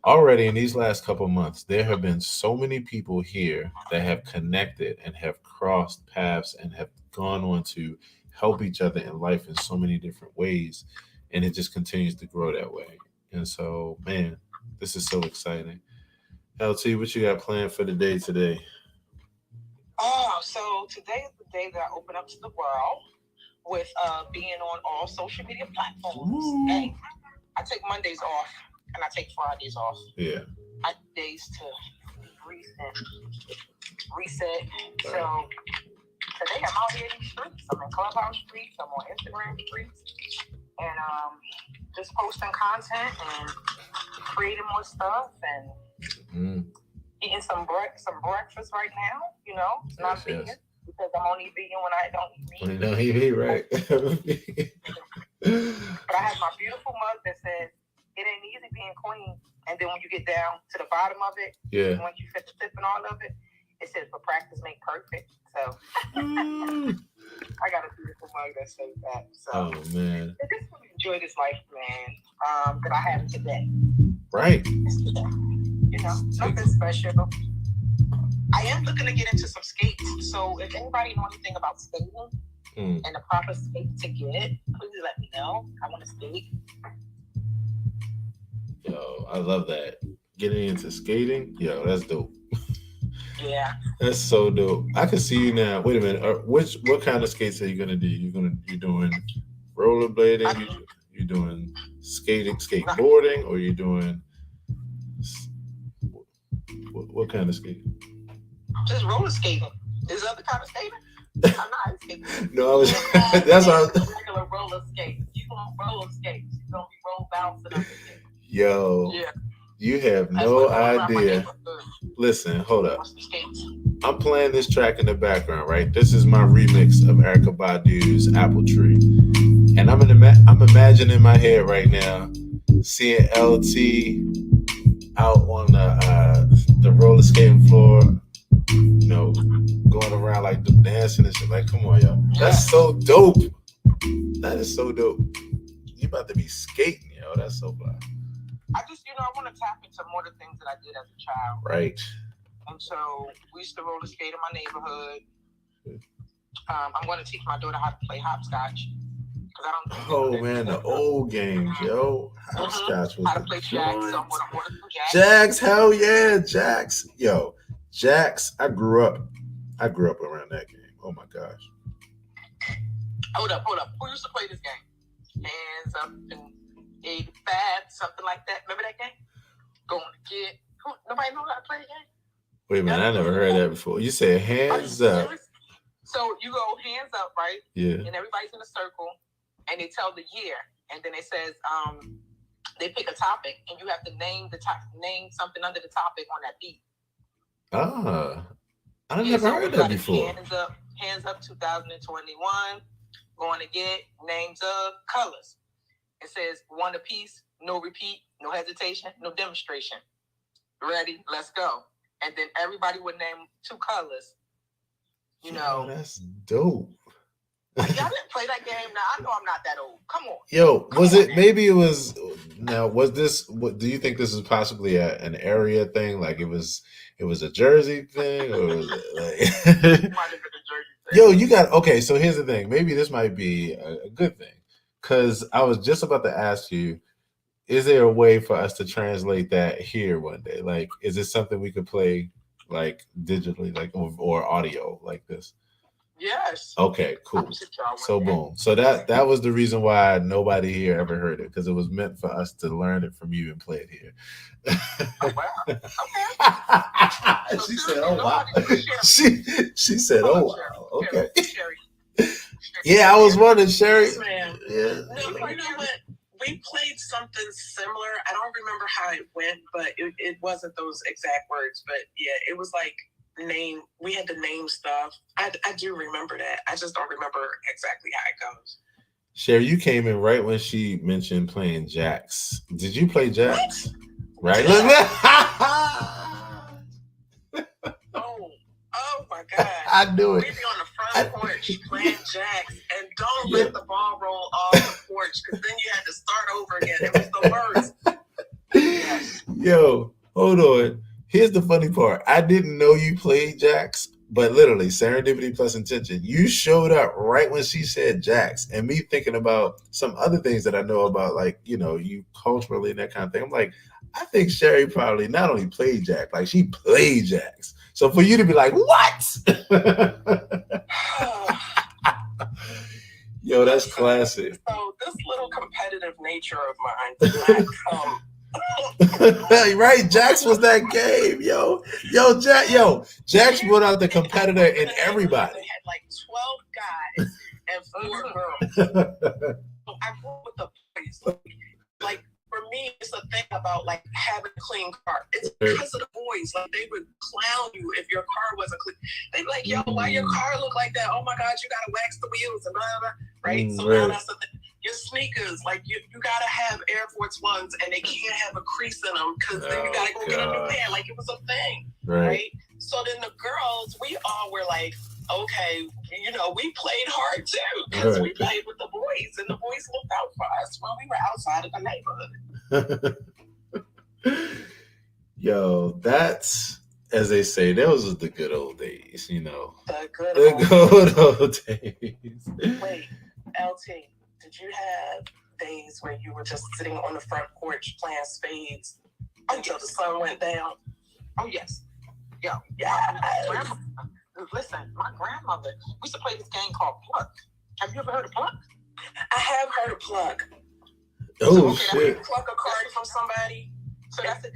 already in these last couple of months, there have been so many people here that have connected and have crossed paths and have gone on to help each other in life in so many different ways. And it just continues to grow that way. And so, man, this is so exciting. LT, what you got planned for the day today? day that I open up to the world with being on all social media platforms. Hey, I take Mondays off and I take Fridays off. Yeah. I need days to reset. Right. So today I'm out here in the streets. I'm in Clubhouse streets. I'm on Instagram streets. And just posting content and creating more stuff and eating some breakfast right now. You know, it's not vegan because I'm only vegan when I don't eat meat. When you don't eat meat, right? But I have my beautiful mug that says, "It ain't easy being queen." And then when you get down to the bottom of it, once you finish sipping all of it, it says, "But practice make perfect." So I got a beautiful mug that says that. So man, I just want to enjoy this life, man, that I have today. Right. You know, nothing special. I am looking to get into some skates. So if anybody know anything about skating and the proper skate to get, please let me know. I want to skate. Yo, I love that. Getting into skating, yo, that's dope. Yeah, that's so dope. I can see you now. Wait a minute. What kind of skates are you gonna do? You doing rollerblading? You doing skateboarding, or you doing what kind of skating? Just roller skating. Is that the kind of skating? I'm not skating. No, I was. That's what regular roller skates. You gonna roller skates? You gonna be roll bouncing up. Yo, you have no idea. Listen, hold up. I'm playing this track in the background, right? This is my remix of Erykah Badu's Apple Tree. And I'm imagining in my head right now, seeing LT out on the roller skating floor, you know, going around like dancing and shit. Like, come on, yo. That's so dope. That is so dope. You about to be skating, yo. That's so fly. I just, I want to tap into more of the things that I did as a child. Right. And so we used to roller skate in my neighborhood. I'm going to teach my daughter how to play hopscotch. Man, the old games, yo. Hopscotch was how to play jacks. So I'm going to order some jacks. Jacks, hell yeah, jacks. Yo, jacks. I grew up around that game. Oh my gosh. Hold up. Who used to play this game? Hands up and 85, something like that. Remember that game? Going to get. Nobody know how to play the game? Wait a minute, I never heard that before. You said hands up. So you go hands up, right? Yeah. And everybody's in a circle, and they tell the year, and then it says they pick a topic, and you have to name something under the topic on that beat. I never heard that before. Hands up 2021. Going to get names of colors. It says one apiece, no repeat, no hesitation, no demonstration. Ready? Let's go. And then everybody would name 2 colors. Yo, that's dope. Y'all didn't play that game. Now I know I'm not that old. Come on. Yo, maybe it was. Now, was this? What do you think this is possibly an area thing? Like it was a Jersey thing, or was it like? Yo, you got okay. So here's the thing. Maybe this might be a good thing, because I was just about to ask you: is there a way for us to translate that here one day? Like, is it something we could play like digitally, like or audio like this? Yes. Okay, cool. So boom. So that was the reason why nobody here ever heard it, because it was meant for us to learn it from you and play it here. Oh, wow. Okay. She said, "Oh wow." She said, "Oh wow." Okay. Yeah, I was wondering, Sherry. Yes, ma'am. Yeah. No, you know what? We played something similar. I don't remember how it went, but it wasn't those exact words. But yeah, it was like we had to name stuff. I do remember that. I just don't remember exactly how it goes. Sherry, you came in right when she mentioned playing jacks. Did you play jacks? What? Right? Oh my God. I knew it. We'd be on the front porch playing jacks, and don't let the ball roll off the porch, because then you had to start over again. It was the worst. Yes. Yo, hold on. Here's the funny part. I didn't know you played jacks, but literally, serendipity plus intention. You showed up right when she said jacks, and me thinking about some other things that I know about, like, you culturally and that kind of thing. I'm like, I think Sherry probably not only played jack, like she played jacks. So for you to be like, what? Yo, that's classic. So this little competitive nature of mine did not come. Right, Jax was that game, yo, Jax brought out the competitor in everybody. They had like 12 guys and 4 girls. So I grew up with the boys. Like for me, it's a thing about like having a clean car. It's because of the boys. Like they would clown you if your car wasn't clean. They'd be like, "Yo, why your car look like that? Oh my God, you gotta wax the wheels and blah blah blah." Right? So now that's the thing. Your sneakers, like you gotta have Air Force Ones, and they can't have a crease in them because then you gotta go get a new pair. Like it was a thing, right? So then the girls, we all were like, okay, you know, we played hard too because we played with the boys, and the boys looked out for us when we were outside of the neighborhood. Yo, that's, as they say, those are the good old days, you know. The good old days. Wait, LT. Did you have days where you were just sitting on the front porch playing spades until the sun went down? Oh, yes. Yo, listen, my grandmother used to play this game called Pluck. Have you ever heard of Pluck? I have heard of Pluck. Oh, so, shit. Pluck a card from somebody. So that's a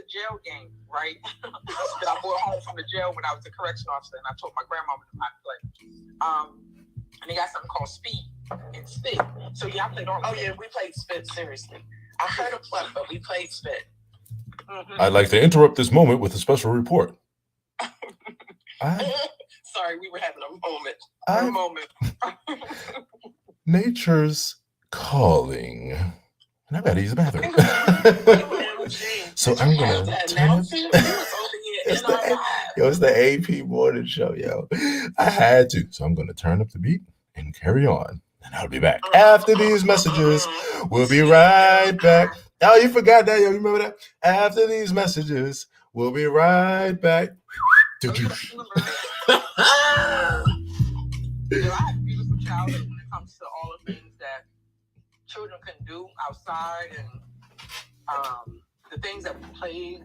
jail game, right? That I brought home from the jail when I was a correction officer, and I told my grandmama to not play. And they got something called speed and spit. So yeah, I played all. Oh yeah, we played spit, seriously. I heard of Pluck, but we played spit. Mm-hmm. I'd like to interrupt this moment with a special report. Sorry, we were having a moment. Nature's calling. And I gotta use the bathroom. So I'm gonna turn it's the AP morning show, yo. I had to. So I'm gonna turn up the beat and carry on. And I'll be back. After these messages, we'll be right back. Oh, you forgot that, yo. You remember that? After these messages, we'll be right back. I had a beautiful childhood when it comes to all the things that children can do outside, and the things that we played,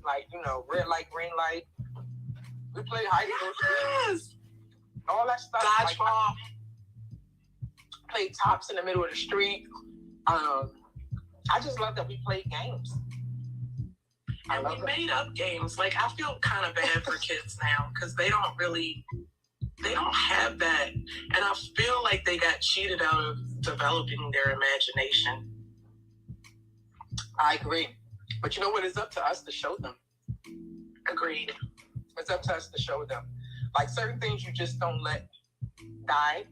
like, you know, red light, green light. We played hide and go seek. All that stuff. Dodgeball. Like, played tops in the middle of the street. I just love that we played games. And we made up games. Like, I feel kind of bad for kids now because they don't have that. And I feel like they got cheated out of developing their imagination. I agree. But you know what? It's up to us to show them. Agreed. It's up to us to show them. Like certain things you just don't let die.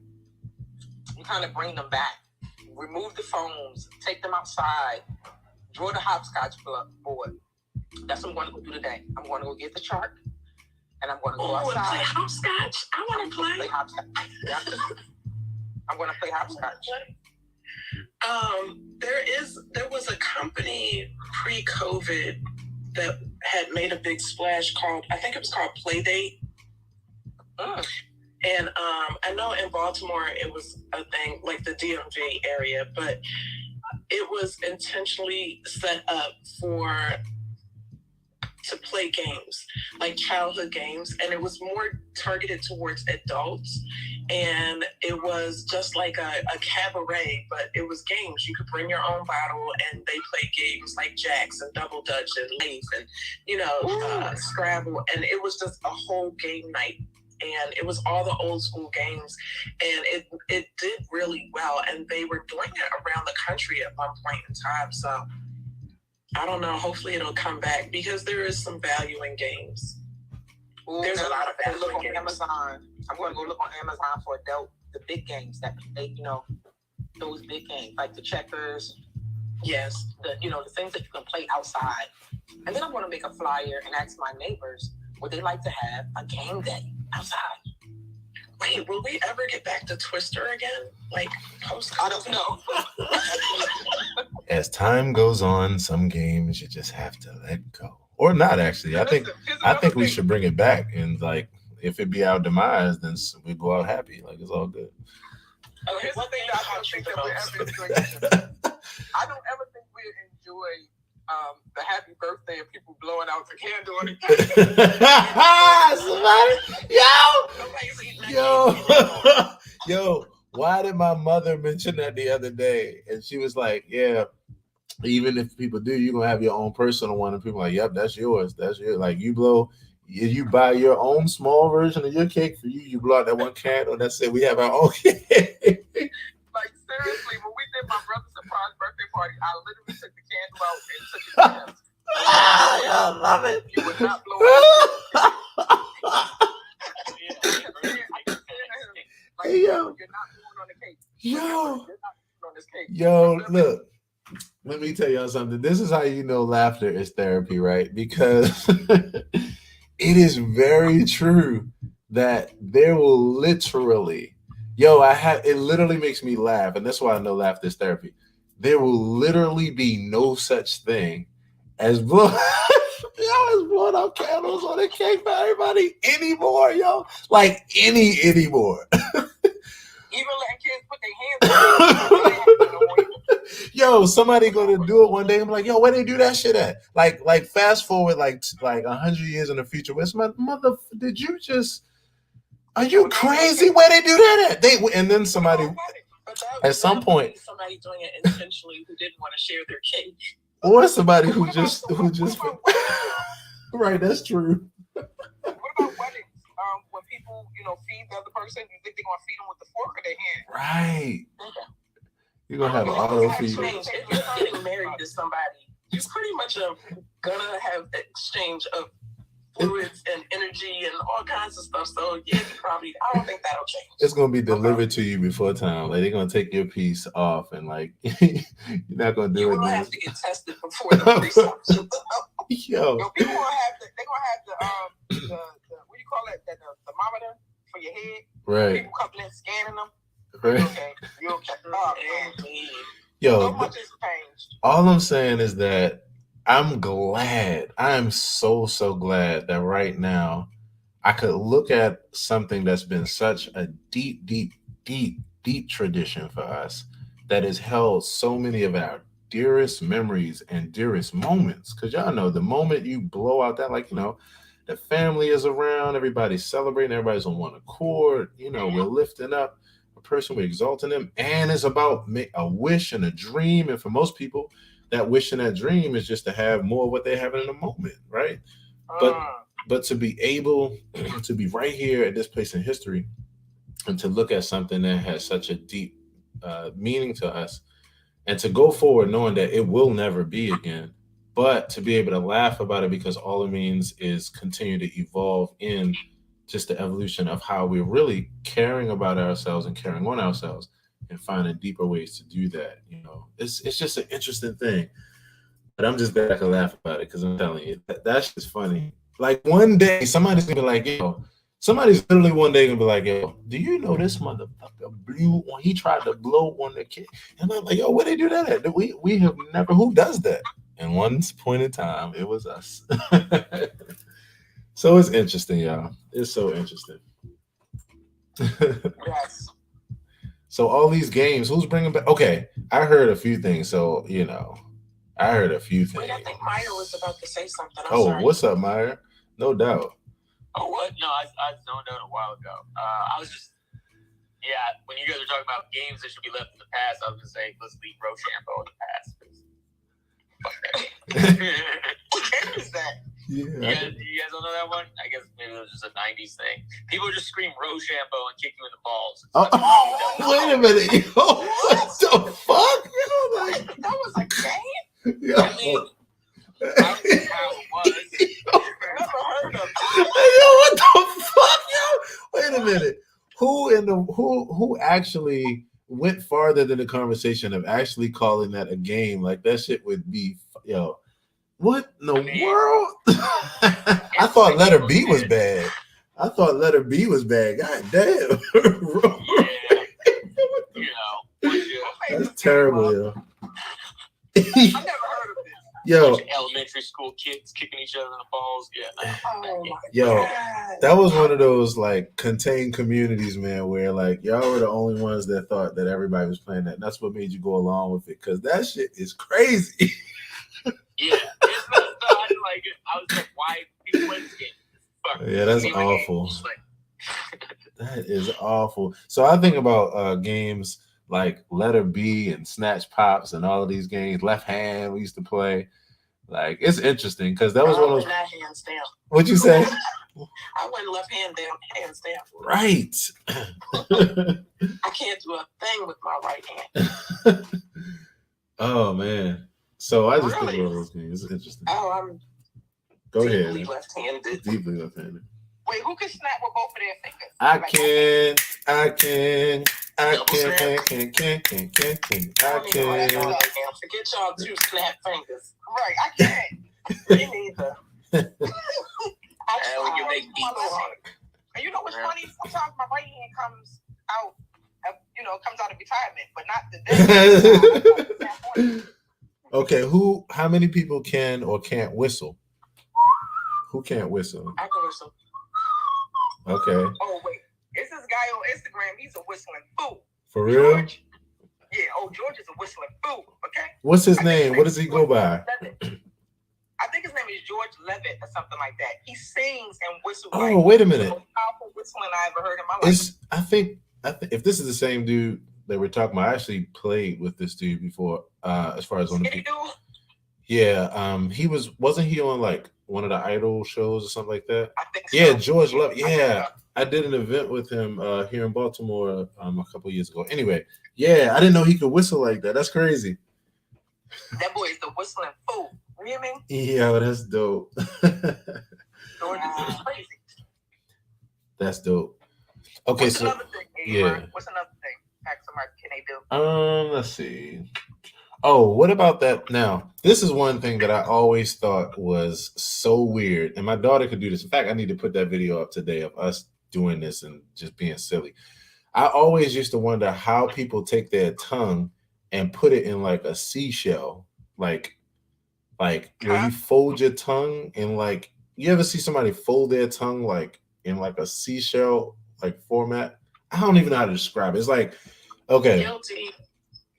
You kind of bring them back. Remove the phones. Take them outside. Draw the hopscotch board. That's what I'm going to go do today. I'm going to go get the chart. And I'm going to go outside. Play hopscotch. I want to play. Hopscotch. Yeah. I'm going to play hopscotch. There was a company pre-COVID that had made a big splash called, I think it was called Playdate. And I know in Baltimore it was a thing, like the DMV area, but it was intentionally set up to play games, like childhood games, and it was more targeted towards adults. And it was just like a cabaret, but it was games. You could bring your own bottle, and they played games like Jacks and Double Dutch and Lace and, you know, Scrabble. And it was just a whole game night. And it was all the old school games. And it did really well. And they were doing it around the country at one point in time. So I don't know. Hopefully it'll come back because there is some value in games. There's a lot of value in games. Amazon. I'm going to go look on Amazon for the big games that they, you know, those big games like the checkers. Yes. The things that you can play outside. And then I'm going to make a flyer and ask my neighbors would they like to have a game day outside. Wait, will we ever get back to Twister again? Like post? I don't know. As time goes on, some games you just have to let go, or not. Actually, I think we should bring it back, and like if it be our demise, then we go out happy. Like it's all good. Here's the thing that I don't think that we're ever enjoy. I don't ever think we enjoy the happy birthday of people blowing out the candle on the cake. Somebody, yo, why did my mother mention that the other day? And she was like, yeah, even if people do, you're gonna have your own personal one. And people are like, yep, that's yours. That's yours. Like you buy your own small version of your cake for you. You blow out that one candle. That's it. We have our own cake. Like seriously, when we did my brother's surprise birthday party, I literally took the candle out and took it to him. I love it. You would not blow it. Hey, yo. You're not blowing on the cake. You're not blowing on this cake. Yo, look. Let me tell y'all something. This is how you know laughter is therapy, right? Because it is very true that there will literally, it literally makes me laugh, and that's why I know laughter is therapy. There will literally be no such thing as blowing out candles on a cake for everybody anymore, yo. Like anymore. Even letting kids put their hands on it. Yo, somebody gonna do it one day. I'm like, yo, where they do that shit at? Like fast forward like 100 years in the future. Where's my mother? Did you just? Are you crazy? Where they do that at? And then somebody at some point, somebody doing it intentionally who didn't want to share their cake, or somebody who just right. That's true. What about weddings? When people, feed the other person, you think they're gonna feed them with the fork or their hand? Right. You're gonna have an auto feed. If you're getting married to somebody, you're pretty much gonna have exchange of fluids and energy and all kinds of stuff. So yeah, I don't think that'll change. It's gonna be delivered to you before time. Like they're gonna take your piece off, and like you're not gonna do it. You're gonna have to get tested before the reception. Yo, people gonna have the what do you call it? The thermometer for your head. Right. People coming in scanning them. Right. You okay? Oh, man. Yo, so much has changed. All I'm saying is that I'm glad. I am so glad that right now I could look at something that's been such a deep tradition for us that has held so many of our dearest memories and dearest moments. Because y'all know the moment you blow out that, the family is around, everybody's celebrating, everybody's on one accord, we're lifting up a person, we're exalting them, and it's about a wish and a dream. And for most people, that wish and that dream is just to have more of what they're having in the moment, right? But to be able to be right here at this place in history and to look at something that has such a deep meaning to us, and to go forward knowing that it will never be again, but to be able to laugh about it because all it means is continue to evolve in just the evolution of how we're really caring about ourselves and caring on ourselves and finding deeper ways to do that. It's just an interesting thing. But I'm just glad I can laugh about it because I'm telling you, that's just funny. Like one day, somebody's gonna be like, yo, somebody's literally one day gonna be like, yo, do you know this motherfucker blew when he tried to blow on the kid? And I'm like, yo, where they do that at? We have never, who does that? And one point in time, it was us. So it's interesting, y'all. It's so interesting. Yes. So all these games, who's bringing back? Okay, I heard a few things. So, I heard a few things. Wait, I think Maya was about to say something. I'm sorry. What's up, Maya? No doubt. Oh, what? No, I zoned out a while ago. I was just, when you guys are talking about games that should be left in the past, I was going to say, let's leave Rochambeau in the past. What game is that? Yeah. You guys don't know that one? I guess maybe it was just a 90s thing. People just scream Rochambeau and kick you in the balls. Wait a minute. Yo, what the fuck? That was a game? Yo. I mean, I don't know how it was. Never heard of it. Yo, what the fuck, yo? Wait a minute. Who actually went farther than the conversation of actually calling that a game? Like that shit would be, yo. What in the world? I thought letter B was bad. God damn. That's terrible, yo. I never heard of this. Yo, elementary school kids kicking each other in the balls. That was one of those like contained communities, man, where like y'all were the only ones that thought that everybody was playing that. And that's what made you go along with it, because that shit is crazy. Yeah, it's not, I didn't like it. I was like, why people play this game? Yeah, that's awful. That is awful. So I think about games like Letter B and Snatch Pops and all of these games. Left Hand we used to play. Like, it's interesting because that was one of those. That hands down. What'd you say? I went left hand down, hands down. Right. I can't do a thing with my right hand. Oh man. So I just think about those games. It's interesting. Oh, I'm Go deeply ahead. left-handed. Deeply left-handed. Wait, who can snap with both of their fingers? I can. Forget y'all two snap fingers. Right, I can't. Me neither. And when you make beats. And you know what's funny? Sometimes my right hand comes out, comes out of retirement, but not the day. Okay, how many people can or can't whistle? Who can't whistle? I can whistle. Okay. Oh, wait. It's this guy on Instagram. He's a whistling fool. For real? George. Yeah, George is a whistling fool, okay? What's his name? What does he go by? I think his name is George Levitt or something like that. He sings and whistles. Oh, wait a minute. The most powerful whistling I ever heard in my life. I think if this is the same dude that we're talking about, I actually played with this dude before, as far as on the Yeah, wasn't he on like one of the Idol shows or something like that? I think so. Yeah, George Love. Yeah, I did an event with him here in Baltimore a couple years ago. Anyway, yeah, I didn't know he could whistle like that. That's crazy. That boy is the whistling fool. You hear me? Yeah, that's dope. George is crazy. That's dope. Okay, What's so another thing, yeah. What's another thing? Can they do? Let's see. Oh, what about that? Now, this is one thing that I always thought was so weird, and my daughter could do this. In fact, I need to put that video up today of us doing this and just being silly. I always used to wonder how people take their tongue and put it in like a seashell, like where you fold your tongue and like, you ever see somebody fold their tongue like in like a seashell like format? I don't even know how to describe it. It's like, okay. Guilty.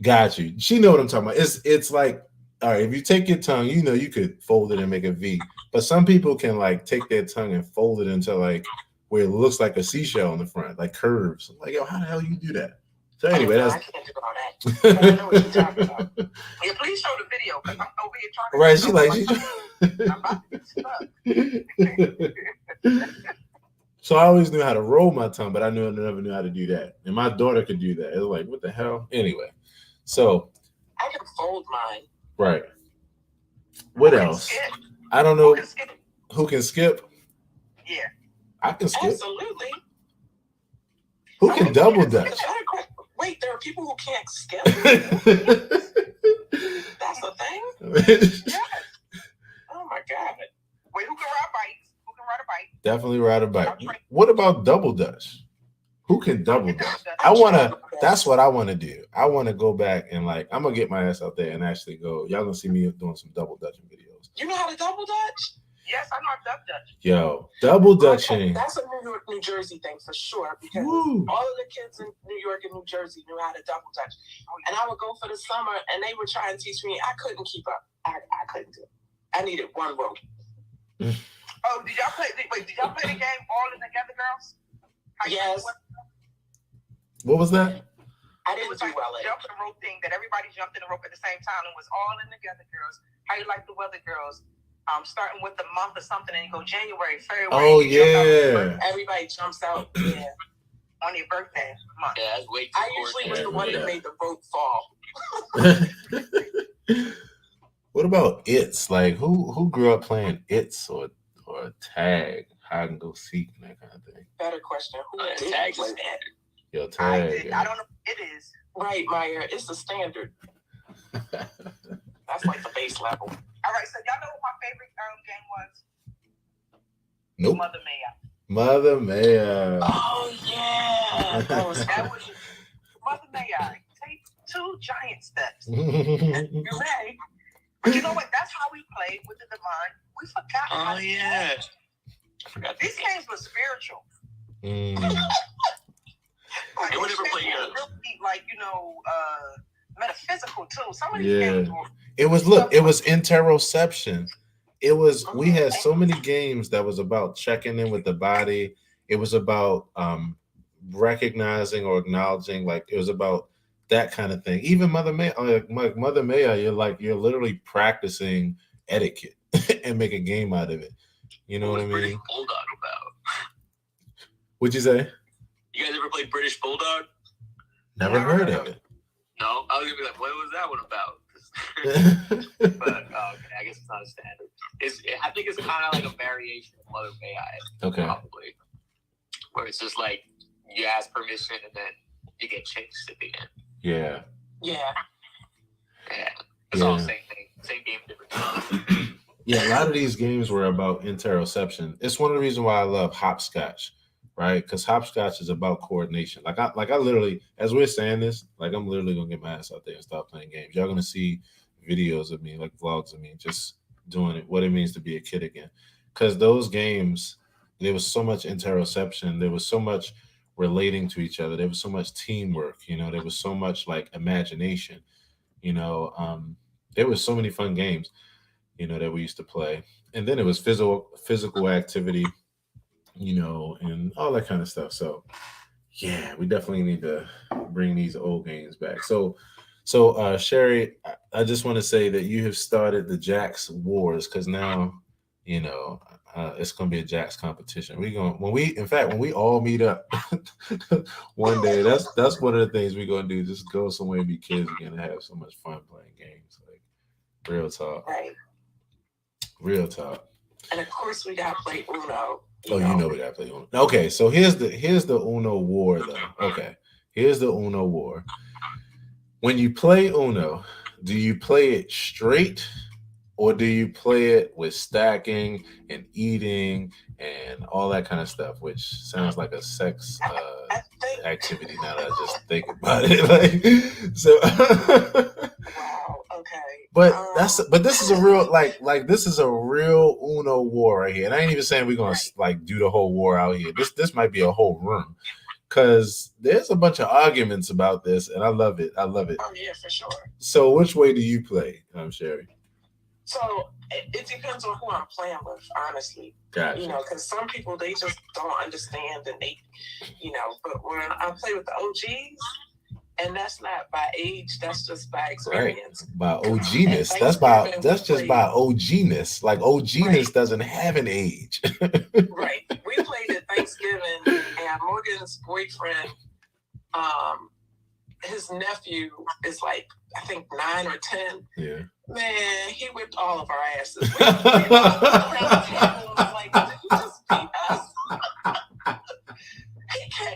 Got you. She know what I'm talking about. It's like, all right, if you take your tongue, you could fold it and make a V. But some people can like take their tongue and fold it into like where it looks like a seashell on the front, like curves. I'm like, yo, how the hell you do that? So anyway, I can't do all that. But I know what you're talking about. Yeah, please show the video because I'm over here trying to. Right, I'm about to be stuck. So I always knew how to roll my tongue, but I never knew how to do that. And my daughter could do that. It was like, what the hell? Anyway. So I can fold mine. Right. What else? I don't know. Who can skip? Yeah. I can skip. Absolutely. Who can double dutch? Wait, there are people who can't skip. That's a thing? Yes. Oh my God. Wait, who can ride bikes? Who can ride a bike? Definitely ride a bike. What about double dutch? Who can double dutch? That's what I want to do. I want to go back and like, I'm going to get my ass out there and actually go. Y'all going to see me doing some double dutching videos. You know how to double dutch? Yes, I know how to double dutch. Yo, double dutching. That's a New York, New Jersey thing for sure. Because Woo. all of the kids in New York and New Jersey knew how to double dutch. And I would go for the summer and they would try and teach me. I couldn't keep up. I couldn't do it. I needed one rope. Oh, did y'all play the game All In Together, girls? Yes. What was that? I didn't do well at it. Jumping rope thing that everybody jumped in the rope at the same time. It was All In Together, girls. How you like the weather, girls? Starting with the month or something, and you go January, February. Oh yeah. Everybody jumps out. Yeah. On your birthday month. Yeah, that's way too I usually was the one that made the rope fall. What about it's? Like who grew up playing it's or tag, hide and go seek, and that kind of thing? Better question. Who tag play is that? Yo, tag. I don't know what it is. Right, Meyer. It's the standard. That's like the base level. All right, so y'all know what my favorite game was? Nope. Mother May I. Mother May I. Oh yeah. That was Mother May I. Take 2 giant steps. You may. But you know what? That's how we played with the divine. We forgot how to yeah. play. These games were spiritual. Like, really, like, metaphysical too. Some of these games were. It was interoception. We had so many games that was about checking in with the body. It was about recognizing or acknowledging, like it was about that kind of thing. Even Mother May, like Mother Maya, you're literally practicing etiquette and make a game out of it. You know what I mean? British Bulldog about? What'd you say? You guys ever played British Bulldog? Never heard of it. No, I was gonna be like, what was that one about? But okay, I guess it's not a standard. I think it's kind of like a variation of Mother May I. Okay. Probably. Where it's just like you ask permission and then you get chased at the end. Yeah. Yeah. It's all the same thing. Same game, different time. Yeah, a lot of these games were about interoception. It's one of the reasons why I love hopscotch, right? Because hopscotch is about coordination. Like I literally, as we're saying this, like I'm literally gonna get my ass out there and start playing games. Y'all gonna see videos of me, like vlogs of me, just doing it. What it means to be a kid again. Because those games, there was so much interoception. There was so much relating to each other. There was so much teamwork. You know, there was so much like imagination. You know, there was so many fun games, you know, that we used to play. And then it was physical activity, you know, and all that kind of stuff. So yeah, we definitely need to bring these old games back. So Sherry, I just want to say that you have started the Jax Wars, because now, you know, it's gonna be a Jax competition. When we all meet up one day, that's one of the things we're gonna do. Just go somewhere and be kids again and have so much fun playing games. Like real talk. Right. Real talk. And of course we gotta play Uno. You know we gotta play Uno. Okay, so here's the Uno war though. Okay. Here's the Uno war. When you play Uno, do you play it straight, or do you play it with stacking and eating and all that kind of stuff, which sounds like a sex activity now that I just think about it. Like, so wow, okay. But this is a real this is a real Uno war right here. And I ain't even saying we're gonna like do the whole war out here. This might be a whole room. Because there's a bunch of arguments about this, and I love it. I love it. Oh, yeah, for sure. So which way do you play, Sherry? So it depends on who I'm playing with, honestly. Gotcha. You know, because some people, they just don't understand, and they, you know, but when I play with the OGs, and that's not by age, that's just by experience. Right. By OG-ness. That's just by OG-ness. Like OG-ness doesn't have an age. Right. We played at Thanksgiving, and Morgan's boyfriend, his nephew is like, I think 9 or 10. Yeah. Man, he whipped all of our asses. We all around the table and like, did you just beat us?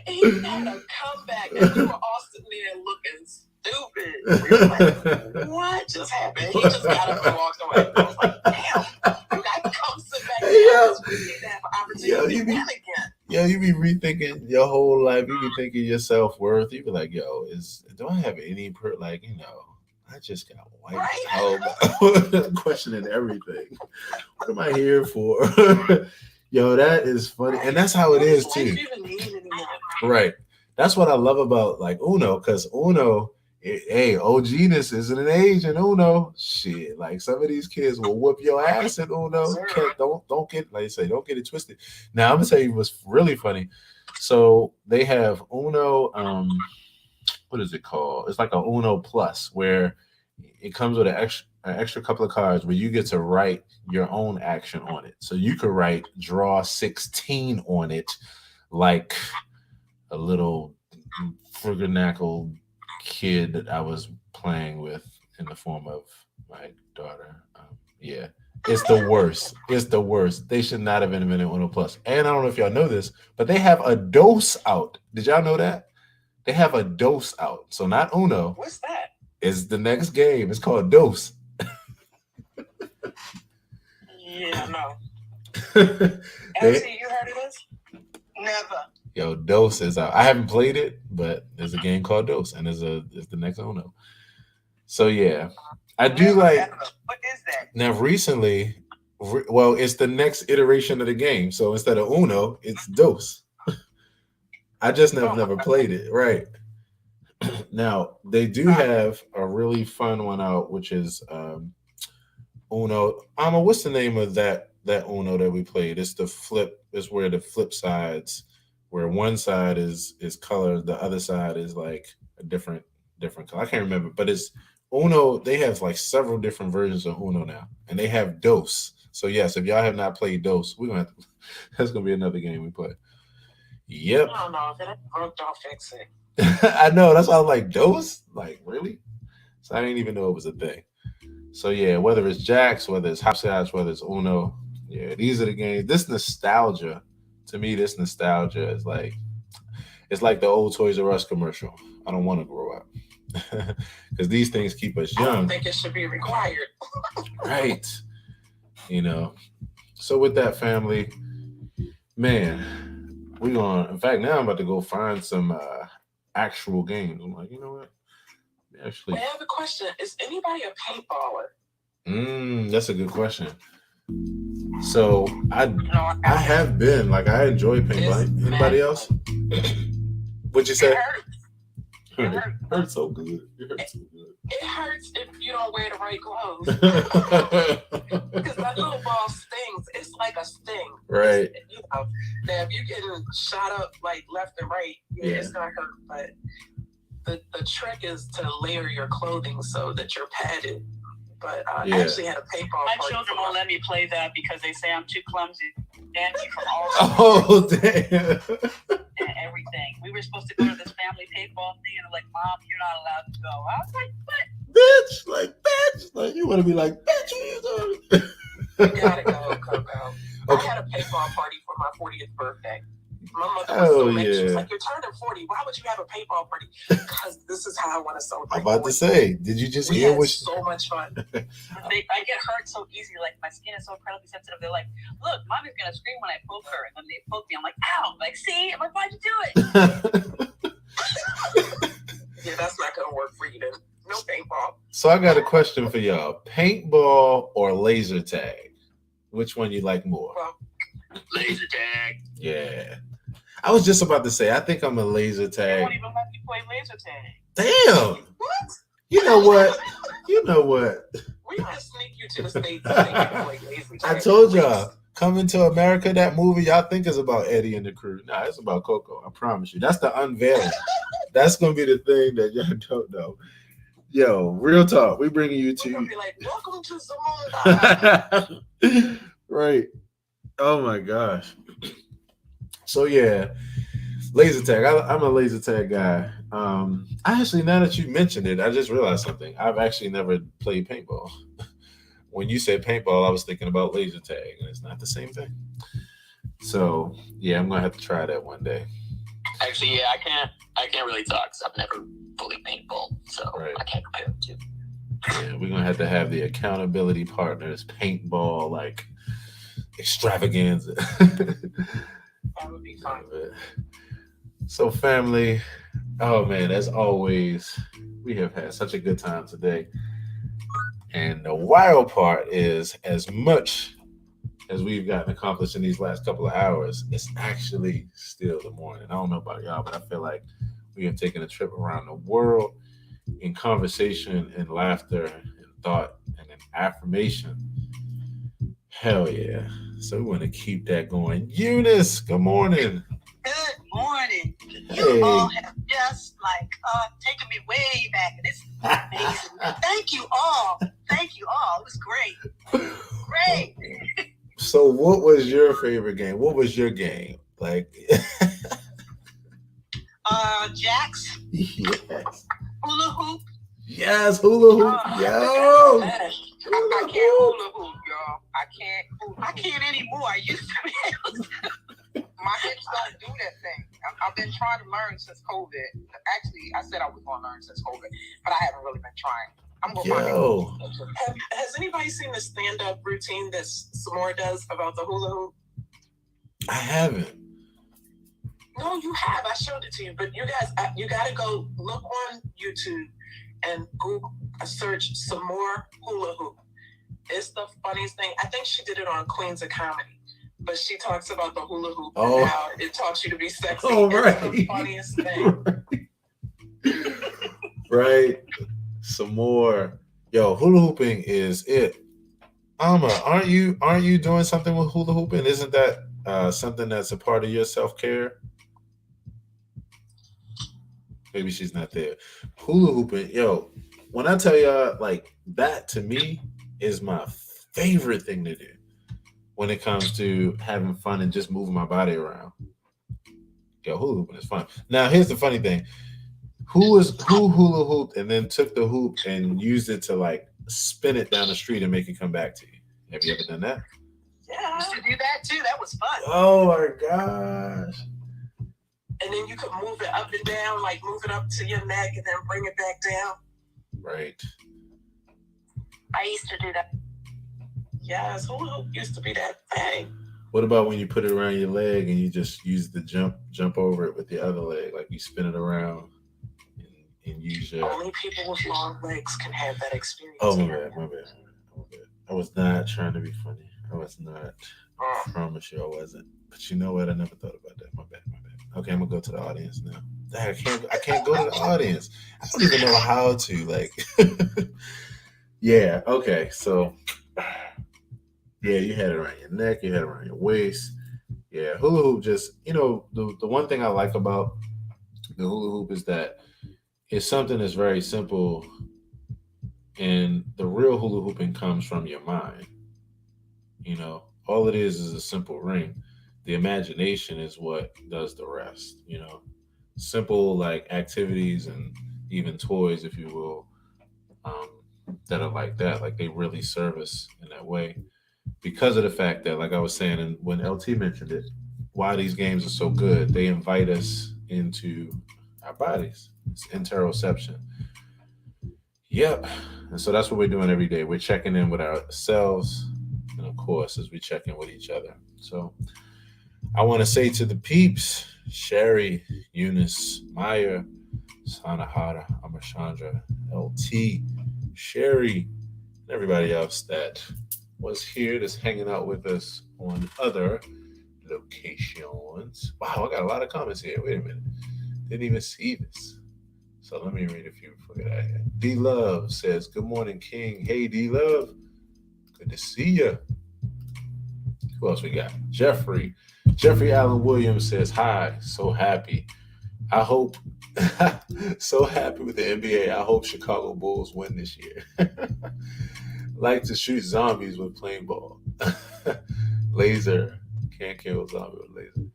He had a comeback, and we were all sitting there looking stupid. We were like, what just happened? He just got up and walked away. I was like, damn, you got to come sit back here. We need to have an opportunity to win again. Yo, you be rethinking your whole life. You be thinking your self-worth. You be like, yo, do I have any I just got wiped out. Questioning everything. What am I here for? Yo, that is funny. And that's how it is too. Right. That's what I love about like Uno, because Uno, OG-ness isn't an age in Uno. Shit, like some of these kids will whoop your ass in Uno. Don't get, like I say, don't get it twisted. Now I'm gonna tell you what's really funny. So they have Uno, what is it called? It's like a Uno Plus, where it comes with an extra couple of cards where you get to write your own action on it. So you could write draw 16 on it, like a little frigginackle kid that I was playing with in the form of my daughter. Yeah, it's the worst. It's the worst. They should not have invented Uno Plus. And I don't know if y'all know this, but they have a dose out. Did y'all know that? They have a dose out. So not Uno. What's that? It's the next game. It's called Dose. Yeah, no. Elsie, you heard of this? Never. Yo, Dose is out. I haven't played it, but there's a game called Dose, and it's the next Uno. So yeah, I do like. What is that? Now recently, it's the next iteration of the game. So instead of Uno, it's Dose. I just never played it. Right. Now they do have a really fun one out, which is Uno. What's the name of that Uno that we played? It's the flip. It's where the flip sides where one side is color, the other side is like a different color. I can't remember, but it's Uno. They have like several different versions of Uno now, and they have Dos. So yes, if y'all have not played Dos, we're gonna have to, that's gonna be another game we play. Yep. I don't know if it broke, don't fix it. I know, that's why I was like, Dos? Like, really? So I didn't even know it was a thing. So yeah, whether it's Jacks, whether it's Hopscotch, whether it's Uno, yeah, these are the games. This nostalgia, to me, this nostalgia is like, it's like the old Toys R Us commercial. I don't want to grow up. Because these things keep us young. I don't think it should be required. Right. You know. So with that, family, man, we're going, in fact, now I'm about to go find some actual games. I'm like, you know what? Actually, I have a question. Is anybody a paintballer? That's a good question. So I have been, like, I enjoy paintballing. Anybody else? What'd you say? It hurts. It hurts so good. It hurts so good. It hurts if you don't wear the right clothes. Because that little ball stings. It's like a sting. Right. You know, now if you're getting shot up like left and right, it's gonna hurt. But the trick is to layer your clothing so that you're padded. But I actually had a paintball. My children won't let me play that because they say I'm too clumsy. Dancing from all oh damn. And everything. We were supposed to go to this family paintball thing, and they're like, "Mom, you're not allowed to go." I was like, "What?" Bitch, like you want to be like, bitch, you gotta go, Coco. Okay. I had a paintball party for my 40th birthday. My mother was so mad. She was like, "You're turning 40. Why would you have a paintball party?" Because this is how I want to celebrate. I'm about to say, did you just hear what? So much fun. I get hurt so easy. Like my skin is so incredibly sensitive. They're like, "Look, mommy's gonna scream when I poke her." And when they poke me, I'm like, "Ow!" Like, see, I'm like, "Why'd you do it?" Yeah, that's not gonna work for you then. No paintball. So I got a question for y'all: paintball or laser tag? Which one you like more? Well, laser tag. Yeah. I was just about to say, I think I'm a laser tag. They won't even let me play laser tag. Damn. What? You know what? You know what? We gotta sneak you to the States so they can play laser tag. I told y'all, Coming to America, that movie y'all think is about Eddie and the crew. Nah, it's about Coco. I promise you. That's the unveiling. That's gonna be the thing that y'all don't know. Yo, real talk. We bringing you to. We're gonna be like, welcome to Zamunda. Right. Oh my gosh. So yeah, laser tag. I'm a laser tag guy. I actually, now that you mentioned it, I just realized something. I've actually never played paintball. When you said paintball, I was thinking about laser tag, and it's not the same thing. So yeah, I'm gonna have to try that one day. Actually, yeah, I can't really talk because I've never fully paintball, so right. I can't compare the two. Yeah, we're gonna have the accountability partners paintball like extravaganza. That would be fun. So family, oh man, as always, we have had such a good time today. And the wild part is, as much as we've gotten accomplished in these last couple of hours, it's actually still the morning. I don't know about y'all, but I feel like we have taken a trip around the world in conversation and laughter and thought and in affirmation. Hell yeah. So we want to keep that going. Eunice, good morning. Good morning. Hey. You all have just taken me way back. And it's amazing. Thank you all. Thank you all. It was great. Great. So what was your favorite game? What was your game? Like Jacks. Yes. Hula hoop. Yes, hula hoop. Yo. I can't hula hoop, y'all. I can't anymore. I used to be able to. My hips don't do that thing. I've been trying to learn since COVID. Actually, I said I was going to learn since COVID, but I haven't really been trying. I'm going to find it. Has anybody seen the stand-up routine that Samora does about the hula hoop? I haven't. No, you have. I showed it to you. But you guys, you got to go look on YouTube and Google search Samora hula hoop. It's the funniest thing. I think she did it on Queens of Comedy. But she talks about the hula hoop and how it taught you to be sexy. Oh, right. It's the funniest thing. Right. Some more. Yo, hula hooping is it. Alma, aren't you doing something with hula hooping? Isn't that something that's a part of your self-care? Maybe she's not there. Hula hooping, yo. When I tell y'all, like, that to me is my favorite thing to do when it comes to having fun and just moving my body around. Yo, hula hooping is fun. Now, here's the funny thing. Who hula hooped and then took the hoop and used it to, like, spin it down the street and make it come back to you? Have you ever done that? Yeah, I used to do that too. That was fun. Oh my gosh. And then you could move it up and down, like move it up to your neck and then bring it back down. Right. I used to do that. Yes, hula hoop used to be that thing. What about when you put it around your leg and you just use the jump over it with the other leg, like you spin it around and use your... Only people with long legs can have that experience. Oh, my bad. I was not trying to be funny. I was not. I promise you I wasn't. But you know what? I never thought about that. My bad. Okay, I'm gonna go to the audience now. I can't go to the audience. I don't even know how to, like. Yeah, okay. So yeah, you had it around your neck, you had it around your waist. Yeah, hula hoop just, the one thing I like about the hula hoop is that it's something that's very simple, and the real hula hooping comes from your mind. All it is a simple ring. The imagination is what does the rest. Simple like activities and even toys, if you will, that are like that. Like they really serve us in that way because of the fact that, like I was saying, and when LT mentioned it, why these games are so good, they invite us into our bodies. It's interoception. Yep. And so that's what we're doing every day. We're checking in with ourselves, and of course, as we check in with each other. So I want to say to the peeps, Sherry, Eunice, Maya, Sanahara, Amachandra, LT, Sherry, and everybody else that was here that's hanging out with us on other locations. Wow, I got a lot of comments here. Wait a minute. Didn't even see this. So let me read a few before we get out of here. D-Love says, good morning, King. Hey, D-Love. Good to see you. Who else we got? Jeffrey Allen Williams says, hi, so happy. I hope, so happy with the NBA. I hope Chicago Bulls win this year. Like to shoot zombies with plain ball. Laser. Can't kill zombie with laser.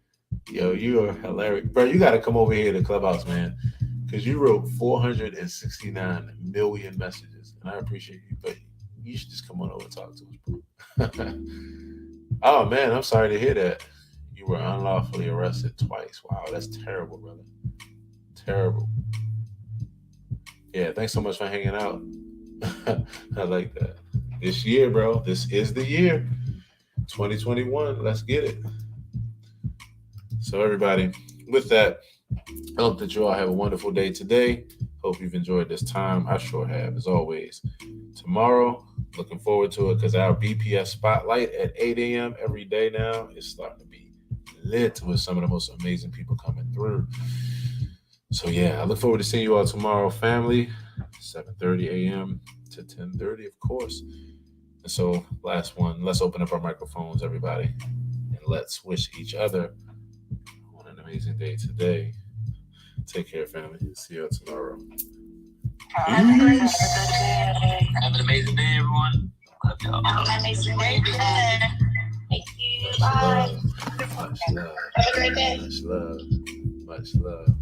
Yo, you are hilarious. Bro, you got to come over here to Clubhouse, man, because you wrote 469 million messages, and I appreciate you, but you should just come on over and talk to us, bro. Oh, man, I'm sorry to hear that. You were unlawfully arrested twice. Wow, that's terrible, brother. Terrible. Yeah, thanks so much for hanging out. I like that. This year, bro, this is the year. 2021, let's get it. So everybody, with that, I hope that you all have a wonderful day today. Hope you've enjoyed this time. I sure have, as always. Tomorrow, looking forward to it because our BPS Spotlight at 8 a.m. every day now is starting to be lit with some of the most amazing people coming through. So yeah, I look forward to seeing you all tomorrow, family. 7:30 a.m. to 10:30, of course. And so last one, let's open up our microphones, everybody, and let's wish each other on an amazing day today. Take care, family. See you all tomorrow. Have an amazing day, everyone. Love y'all. Have an amazing day. Thank you. Bye. Much love. Have a great day. Much love. Much love.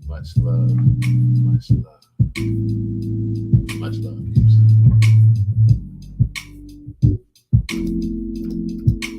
Much love. Much love.